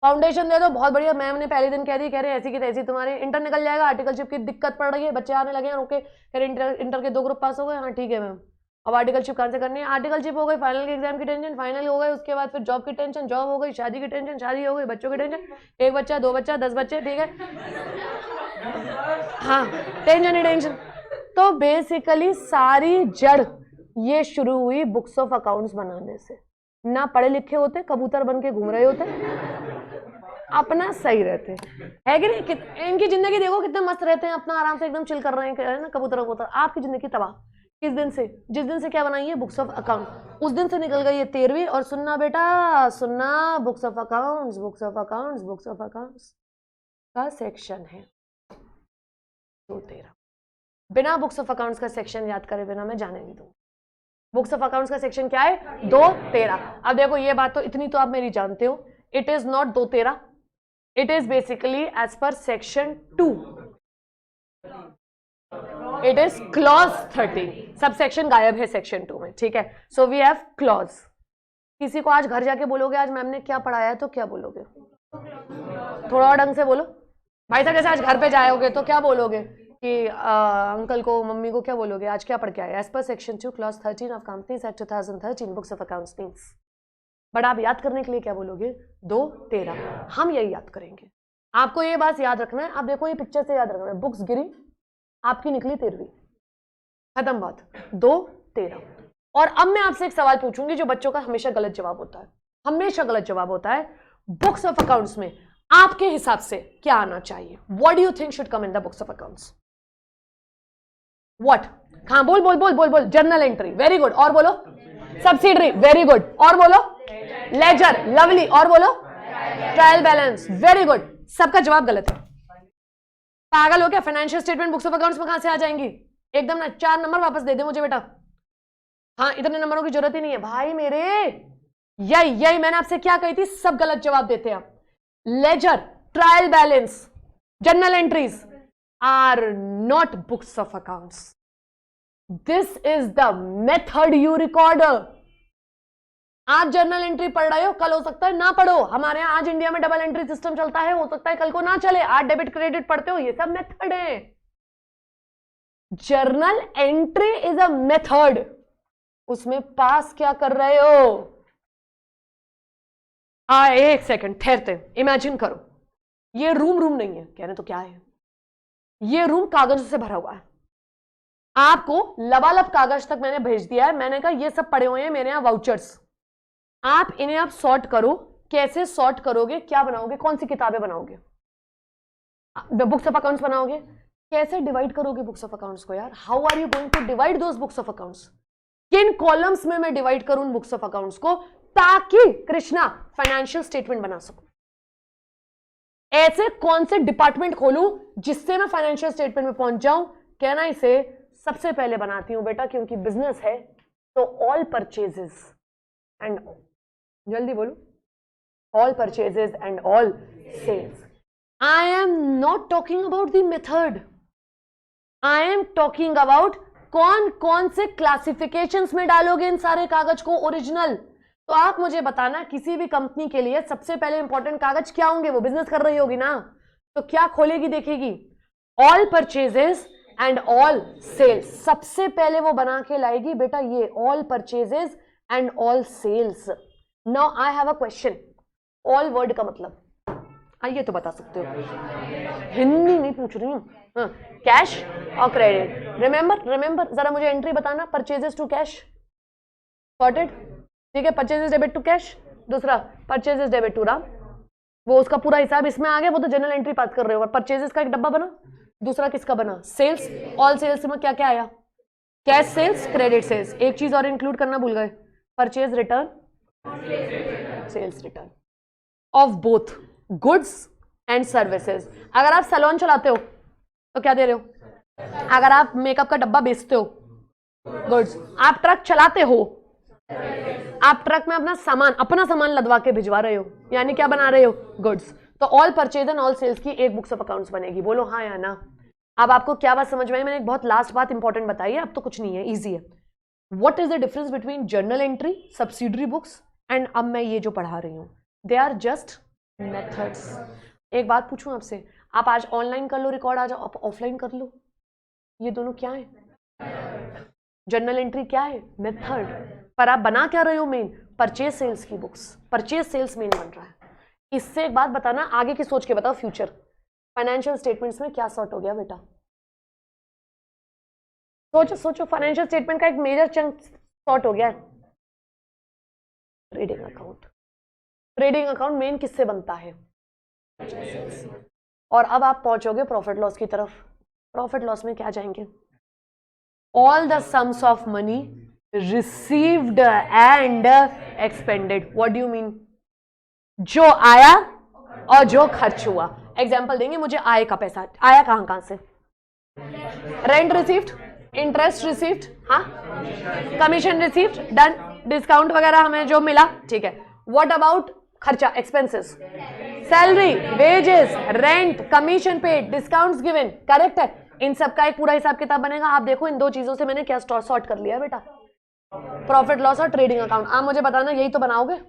फाउंडेशन दे दो बहुत बढ़िया। मैम ने पहले दिन कह दी, कह रहे ऐसी की तैसी तुम्हारे इंटर निकल जाएगा, आर्टिकलशिप की दिक्कत पड़ रही है, बच्चे आने लगे हैं, ओके कह रहे इंटर के 2 ग्रुप पास हो गए, हाँ ठीक है मैम, अब आर्टिकलशिप कहाँ से करनी है? आर्टिकलशिप हो गई, फाइनल के एग्जाम की टेंशन, फाइनल हो गए, उसके बाद फिर जॉब की टेंशन, जॉब हो गई, शादी की टेंशन, शादी हो गई, बच्चों की टेंशन, 1 बच्चा 2 बच्चा 10 बच्चे, ठीक है? हाँ, टेंशन ही टेंशन। तो बेसिकली सारी जड़ ये शुरू हुई बुक्स ऑफ अकाउंट्स बनाने से। ना पढ़े लिखे होते, कबूतर बन के घूम रहे होते, अपना सही रहते है कि नहीं? इनकी जिंदगी देखो कितने मस्त रहते हैं, अपना आराम से एकदम चिल कर रहे हैं ना, कबूतर कबूतर। आपकी जिंदगी तबाह किस दिन से? जिस दिन से क्या बनाई है? Books of account. उस दिन से निकल गई है 13वीं। और सुनना बेटा, सुनना, books of accounts, books of accounts, books of accounts का सेक्शन है 2-13। बिना बुक्स ऑफ अकाउंट्स का सेक्शन याद करे बिना मैं जाने नहीं दूंगी। बुक्स ऑफ अकाउंट्स का सेक्शन क्या है? 2-13। अब देखो ये बात तो इतनी तो आप मेरी जानते हो, it is not 2-13, it is basically as per section 2, it is clause 13। Sub section गायब है सेक्शन 2 में, ठीक है? So we have clause. किसी को आज घर जाके बोलोगे आज मैम ने क्या पढ़ाया है, तो क्या बोलोगे? थोड़ा और ढंग से बोलो भाई साहब। जैसे आज घर पे जाओगे तो क्या बोलोगे कि अंकल को, मम्मी को क्या बोलोगे आज क्या पढ़ के आए? As per section 2 clause 13 of companies act 2013 books of accounts means. But आप याद करने के लिए क्या बोलोगे? 2-13। हम यही याद करेंगे। आपको ये बात याद रखना है। आप देखो ये पिक्चर से याद रखना है, बुक्स गिरी, आपकी निकली 13वीं, खत्म बात। 2-13। और अब मैं आपसे एक सवाल पूछूंगी जो बच्चों का हमेशा गलत जवाब होता है, हमेशा गलत जवाब होता है। बुक्स ऑफ अकाउंट्स में आपके हिसाब से क्या आना चाहिए? What do you think should come in the books of accounts? What? हाँ, बोल बोल बोल बोल बोल। Journal entry, very good. और बोलो। Subsidiary, very good. और बोलो। Ledger, lovely. और बोलो। Trial balance, very good. सबका जवाब गलत है। पागल हो क्या? Financial statement books of accounts में कहां से आ जाएंगी? एकदम ना 4 नंबर वापस दे दे मुझे बेटा। हाँ, इतने नंबरों की जरूरत ही नहीं है भाई मेरे। यही मैंने आपसे क्या कही थी, सब गलत जवाब देते हैं आप। Ledger, trial balance, journal entries are not books of accounts. This is the method you record. आज जर्नल एंट्री पढ़ रहे हो, कल हो सकता है ना पढ़ो। हमारे यहां आज इंडिया में डबल एंट्री सिस्टम चलता है, हो सकता है कल को ना चले। आज डेबिट क्रेडिट पढ़ते हो, ये सब मेथड है। Journal entry is a method, उसमें पास क्या कर रहे हो? एक सेकंड ठहरते, इमेजिन करो ये रूम नहीं है। कहने तो क्या है, ये रूम कागजों से भरा हुआ है। आपको लबालब कागज तक मैंने भेज दिया है, मैंने कहा ये सब पड़े हुए हैं मेरे यहाँ वाउचर्स, आप इन्हें आप सॉर्ट करो। कैसे सॉर्ट करोगे, क्या बनाओगे, कौन सी किताबें बनाओगे, बुक्स ऑफ अकाउंट्स बनाओगे, कैसे डिवाइड करोगे बुक्स ऑफ अकाउंट्स को यार, how are you going to divide those books of accounts, किन कॉलम्स में मैं डिवाइड करूं बुक्स ऑफ अकाउंट्स को ताकि कृष्णा फाइनेंशियल स्टेटमेंट बना सकूं, ऐसे कौन से डिपार्टमेंट खोलूं जिससे मैं फाइनेंशियल स्टेटमेंट में पहुंच जाऊं। कहना इसे सबसे पहले बनाती हूं बेटा, क्योंकि बिजनेस है तो ऑल परचेजेस एंड, जल्दी बोलो, all purchases and all sales. I am not talking about the method, I am talking about कौन कौन से क्लासिफिकेशंस में डालोगे इन सारे कागज को ओरिजिनल। तो आप मुझे बताना किसी भी कंपनी के लिए सबसे पहले इंपॉर्टेंट कागज क्या होंगे, वो बिजनेस कर रही होगी ना, तो क्या खोलेगी देखेगी, all purchases and all sales, सबसे पहले वो बना के लाएगी बेटा ये all purchases and all sales. Now I have a question, all word का मतलब आइए तो बता सकते हो, हिंदी नहीं पूछ रही हूं, कैश और क्रेडिट, रिमेंबर जरा मुझे एंट्री बताना, परचेजेस टू कैश, सॉर्टेड, ठीक है, परचेजेस डेबिट टू कैश, दूसरा परचेजेस डेबिट टू राम, वो उसका पूरा हिसाब इसमें आ गया, वो तो जनरल एंट्री पास कर रहे हो, और परचेजेस का एक डब्बा बना, दूसरा किसका बना, सेल्स, ऑल सेल्स में क्या क्या आया, कैश सेल्स, क्रेडिट सेल्स, एक चीज और इंक्लूड करना भूल गए, purchase return, sales return of both goods and services. अगर आप सैलून चलाते हो तो क्या दे रहे हो, अगर आप मेकअप का डब्बा बेचते हो गुड्स, आप ट्रक चलाते हो, आप ट्रक में अपना सामान लदवा के भिजवा रहे हो, यानी क्या बना रहे हो, गुड्स। तो all purchase and all sales की एक बुक्स ऑफ अकाउंट्स बनेगी, बोलो हाँ या ना। अब आपको क्या बात समझ में आई, मैंने एक बहुत लास्ट बात इंपॉर्टेंट बताई है, अब तो कुछ नहीं है, इजी है। What is the difference between journal entry, subsidiary books and अब मैं ये जो पढ़ा रही हूँ, दे आर जस्ट मेथड्स। एक बात पूछूं आपसे, आप आज ऑनलाइन कर लो रिकॉर्ड, आज आप ऑफलाइन कर लो, ये दोनों क्या है, जर्नल एंट्री क्या है, मेथड, पर आप बना क्या रहे हो, मेन परचेज सेल्स की बुक्स, परचेज सेल्स मेन बन रहा है। इससे एक बात बताना, आगे की सोच के बताओ, फ्यूचर फाइनेंशियल स्टेटमेंट्स में क्या सॉर्ट हो गया बेटा, सोचो सोचो, फाइनेंशियल स्टेटमेंट का एक मेजर चंक सॉर्ट हो गया है, trading account, trading account main किससे बनता है, और अब आप पहुंचोगे प्रॉफिट लॉस की तरफ, प्रॉफिट लॉस में क्या जाएंगे, all the sums of money received and expanded. What do you mean, जो आया और जो खर्च हुआ। एग्जाम्पल देंगे, मुझे आय का पैसा आया कहां से, रेंट रिसीव्ड, इंटरेस्ट रिसीव्ड, हाँ, कमीशन रिसीव्ड, डन, डिस्काउंट वगैरह हमें जो मिला, ठीक है। व्हाट अबाउट खर्चा, expenses, salary, wages, rent, commission paid, discounts given, correct है। इन सब का एक पूरा हिसाब किताब बनेगा। आप देखो इन दो चीजों से मैंने क्या सॉर्ट कर लिया बेटा, प्रॉफिट लॉस और ट्रेडिंग अकाउंट। आप मुझे बताना यही तो बनाओगे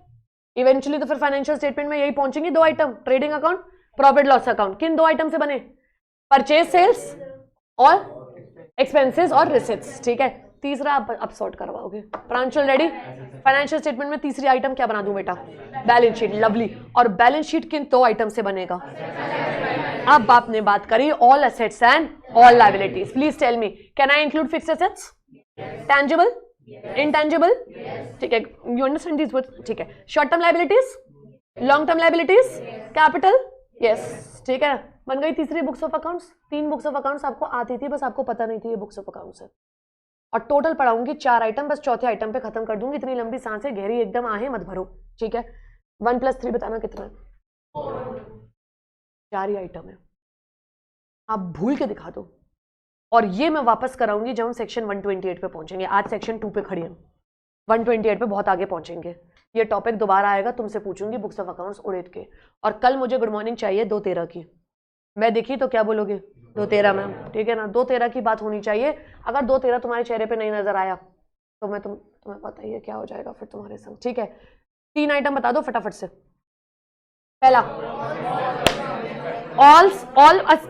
इवेंचुअली, तो फिर फाइनेंशियल स्टेटमेंट में यही पहुंचेंगे, दो item, trading account, profit loss account. किन दो आइटम से बने, परचेज सेल्स और एक्सपेंसेस और रिसिप्ट्स, ठीक है। तीसरा आप सॉर्ट करवाओगे। प्रांशुल रेडी, फाइनेंशियल स्टेटमेंट में तीसरी आइटम क्या बना दूं बेटा, बैलेंस शीट, लवली। और बैलेंस शीट किन दो आइटम से बनेगा, अब आपने बात करी all assets and all liabilities. Please tell me, can I include fixed assets, tangible, intangible, ठीक है, यू अंडरस्टैंड दिस वर्ड्स, ठीक है। Short term liabilities, long term liabilities, capital, yes, ठीक है। बन गई तीसरी books of accounts. 3 books of accounts आपको आती थी, बस आपको पता नहीं थी ये बुक्स ऑफ अकाउंट्स है। और टोटल पढ़ाऊंगी 4 आइटम, बस चौथे आइटम पे खत्म कर दूंगी। इतनी लंबी सांसें गहरी एकदम आहें मत भरो, ठीक है। 1 + 3 बताना कितना है, 4 ही आइटम है, आप भूल के दिखा दो। और ये मैं वापस कराऊंगी जब हम सेक्शन 128 पे पहुंचेंगे। आज सेक्शन 2 पे खड़ी हम, 128 पे बहुत आगे पहुंचेंगे। ये टॉपिक दोबारा आएगा, तुमसे पूछूंगी बुक्स ऑफ अकाउंट्स उड़ेट के। और कल मुझे गुड मॉर्निंग चाहिए 2:13 की, मैं देखी तो क्या बोलोगे, 2:13 मैम, ठीक है ना, 2:13 की बात होनी चाहिए। अगर 2:13 तुम्हारे चेहरे पे नहीं नजर आया तो मैं तुम्हें पता ही है क्या हो जाएगा फिर तुम्हारे संग, ठीक है। 3 आइटम बता दो फटाफट से। पहला, ऑल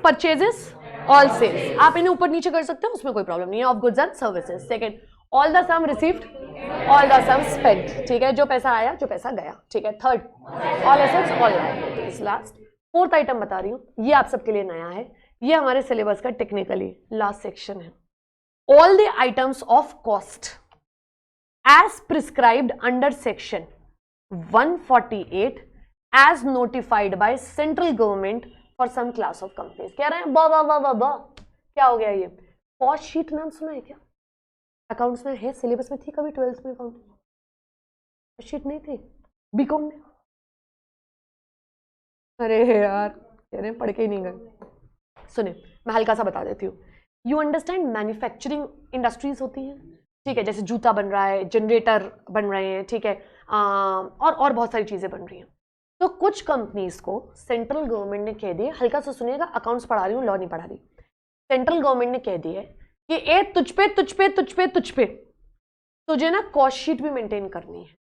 परचेजेस, ऑल सेल्स, आप इन्हें ऊपर नीचे कर सकते हो, उसमें कोई प्रॉब्लम नहीं है, of goods and services. Second, all the sum received, all the sum spent, ठीक है, जो पैसा आया जो पैसा गया, ठीक है। Third, all assets, all liabilities. Last 4th item बता रही हूँ, ये आप सबके लिए नया है, ये हमारे सिलेबस का टेक्निकली लास्ट सेक्शन है। all the items of cost as prescribed under section 148 as notified by central government for some class of companies. कह रहे हैं बा क्या हो गया? ये कॉस्ट शीट नाम सुना है क्या? अकाउंट्स में है, सिलेबस में थी कभी 12th में? अकाउंट शीट नहीं थी बीकॉम में? अरे यार कह रहे हैं पढ़ के ही नहीं गए। सुने मैं हल्का सा बता देती हूँ। यू अंडरस्टैंड मैन्युफैक्चरिंग इंडस्ट्रीज होती हैं, ठीक है, जैसे जूता बन रहा है, जनरेटर बन रहे हैं, ठीक है, और बहुत सारी चीज़ें बन रही हैं। तो कुछ कंपनीज को सेंट्रल गवर्नमेंट ने कह दिया, हल्का सा सुनिएगा, अकाउंट्स पढ़ा रही हूँ, लॉ नहीं पढ़ा रही। सेंट्रल गवर्नमेंट ने कह दिया कि ए तुझ पे तुझे ना कॉस्ट शीट भी मेंटेन करनी है,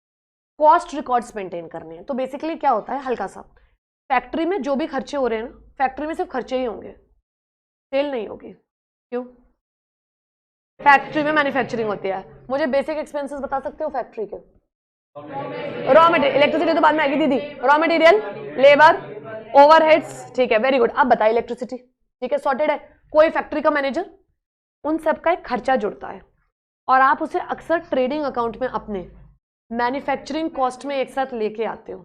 कॉस्ट रिकॉर्ड्स मेंटेन करने हैं। तो बेसिकली क्या होता है, हल्का सा, फैक्ट्री में जो भी खर्चे हो रहे हैं ना, फैक्ट्री में सिर्फ खर्चे ही होंगे, सेल नहीं होगी। क्यों? फैक्ट्री में मैन्युफैक्चरिंग होती है। मुझे बेसिक एक्सपेंसेस बता सकते हो फैक्ट्री के? रॉ मटेरियल, इलेक्ट्रिसिटी तो बाद में आएगी दीदी, रॉ मटेरियल, लेबर, ओवरहेड्स, ठीक है, वेरी गुड। अब बताइए इलेक्ट्रिसिटी, ठीक है, सॉर्टेड है। कोई फैक्ट्री का मैनेजर, उन सब का एक खर्चा जुड़ता है और आप उसे अक्सर ट्रेडिंग अकाउंट में अपने मैन्युफैक्चरिंग कॉस्ट में एक साथ लेके आते हो।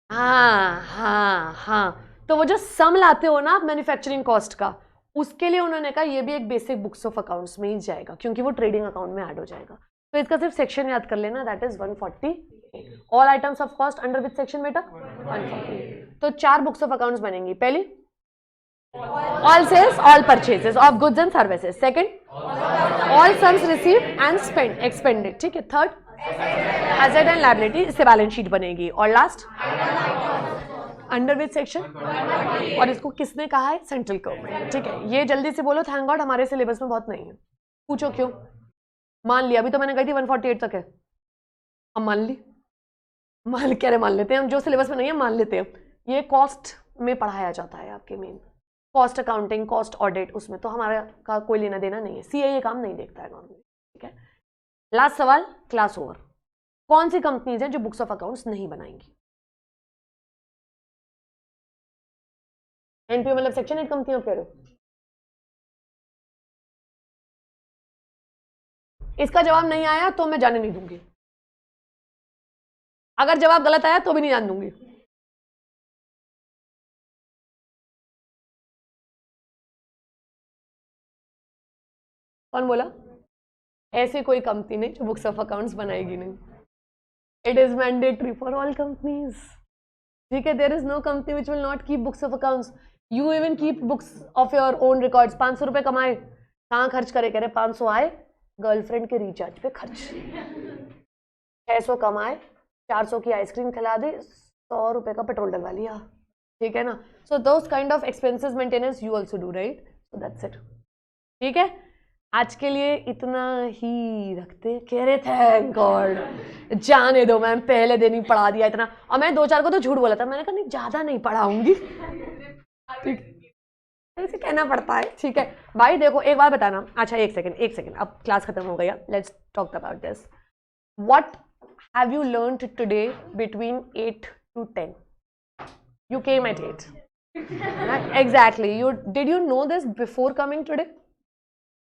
हाँ, तो वो जो सम लाते हो ना मैन्युफैक्चरिंग कॉस्ट का, उसके लिए उन्होंने कहा ये भी एक बेसिक बुक्स ऑफ अकाउंट्स में ही जाएगा, क्योंकि वो ट्रेडिंग अकाउंट में ऐड हो जाएगा। तो इसका सिर्फ सेक्शन याद कर लेना, that is 140। All items of cost under which section बेटा? 140। तो 4 बुक्स ऑफ अकाउंट्स बनेंगी। पहली all sales, all purchases of goods and services. Second, all sums received and expended. ठीक है। थर्ड, asset and liability, इससे बैलेंस शीट बनेगी। और last, under which section? और इसको किसने कहा है? Central government. ठीक है, ये जल्दी से बोलो, थैंक गॉड हमारे सिलेबस में बहुत नहीं है। पूछो क्यों? मान लिया, अभी तो मैंने कही थी 148 तक है, हम मान लेते हैं हम, जो सिलेबस में नहीं है मान लेते हैं। ये कॉस्ट में पढ़ाया जाता है आपके main cost accounting, cost audit, उसमें तो हमारा का कोई लेना देना नहीं है। सीए ये काम नहीं देखता है नॉर्मली। ठीक है, लास्ट सवाल, क्लास ओवर। कौन सी कंपनीज हैं जो बुक्स ऑफ अकाउंट्स नहीं बनाएंगी? एनपीओ मतलब सेक्शन 8 कंपनियां कह रहे हो? इसका जवाब नहीं आया तो मैं जाने नहीं दूंगी, अगर जवाब गलत आया तो भी नहीं जान दूंगी। कौन बोला? ऐसी कोई कंपनी नहीं जो बुक्स ऑफ अकाउंट्स बनाएगी नहीं। It is mandatory for all companies. ठीक है, there is no company which will not keep books of accounts. You even keep books of your own records. 500 रुपए कमाए, कहाँ खर्च करे? कह रहे 500 आए गर्लफ्रेंड के रिचार्ज पे खर्च, 600 कमाए 400 की आइसक्रीम खिला दी, 100 रुपए का पेट्रोल डलवा लिया। ठीक है ना? So those kind of expenses maintenance you also do, right? So that's it. ठीक है, आज के लिए इतना ही रखते। कह रहे थैंक गॉड, जाने दो मैम, पहले दिन ही पढ़ा दिया इतना। और मैं 2-4 को तो झूठ बोला था, मैंने कहा नहीं ज्यादा नहीं पढ़ाऊंगी। ठीक, ऐसे कहना पड़ता है। ठीक है भाई, देखो एक बार बताना। अच्छा एक सेकेंड, अब क्लास खत्म हो गया, let's talk about this. What have you learned today between 8 to 10? You came at 8. Exactly. Did you know this before coming today?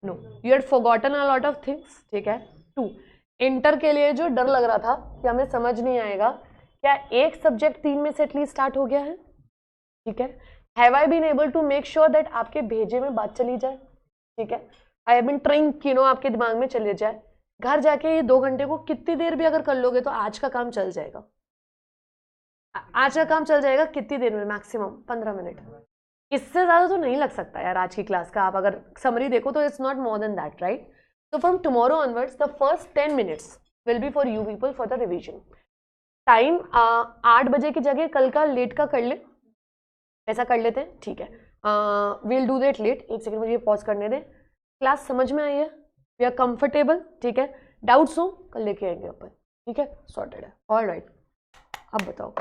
No. You had forgotten a lot of things. ठीक है। 2. Inter के लिए जो डर लग रहा था कि हमें समझ नहीं आएगा, क्या एक सब्जेक्ट 3 में से एटलीस्ट स्टार्ट हो गया है? ठीक है। Have I been able to make sure that आपके भेजे में बात चली जाए? ठीक है, आई हैव बीन ट्राइंग आपके दिमाग में चले जाए। घर जाके ये 2 घंटे को कितनी देर भी अगर कर लोगे तो आज का काम चल जाएगा। आज का काम चल जाएगा कितनी देर में? मैक्सिमम 15 मिनट, इससे ज़्यादा तो नहीं लग सकता यार आज की क्लास का। आप अगर समरी देखो तो it's not more than that, right? So from tomorrow onwards, the first 10 minutes will be for you people for the revision. Time 8 बजे की जगह कल का लेट का कर ले, ऐसा कर लेते हैं। ठीक है, we'll do that late। एक सेकंड मुझे पॉज करने दें। क्लास समझ में आई है? We are comfortable? ठीक है, डाउट्स हो कल लेके आएंगे अपन। ठीक है, सॉर्टेड है। ऑल राइट, अब बताओ।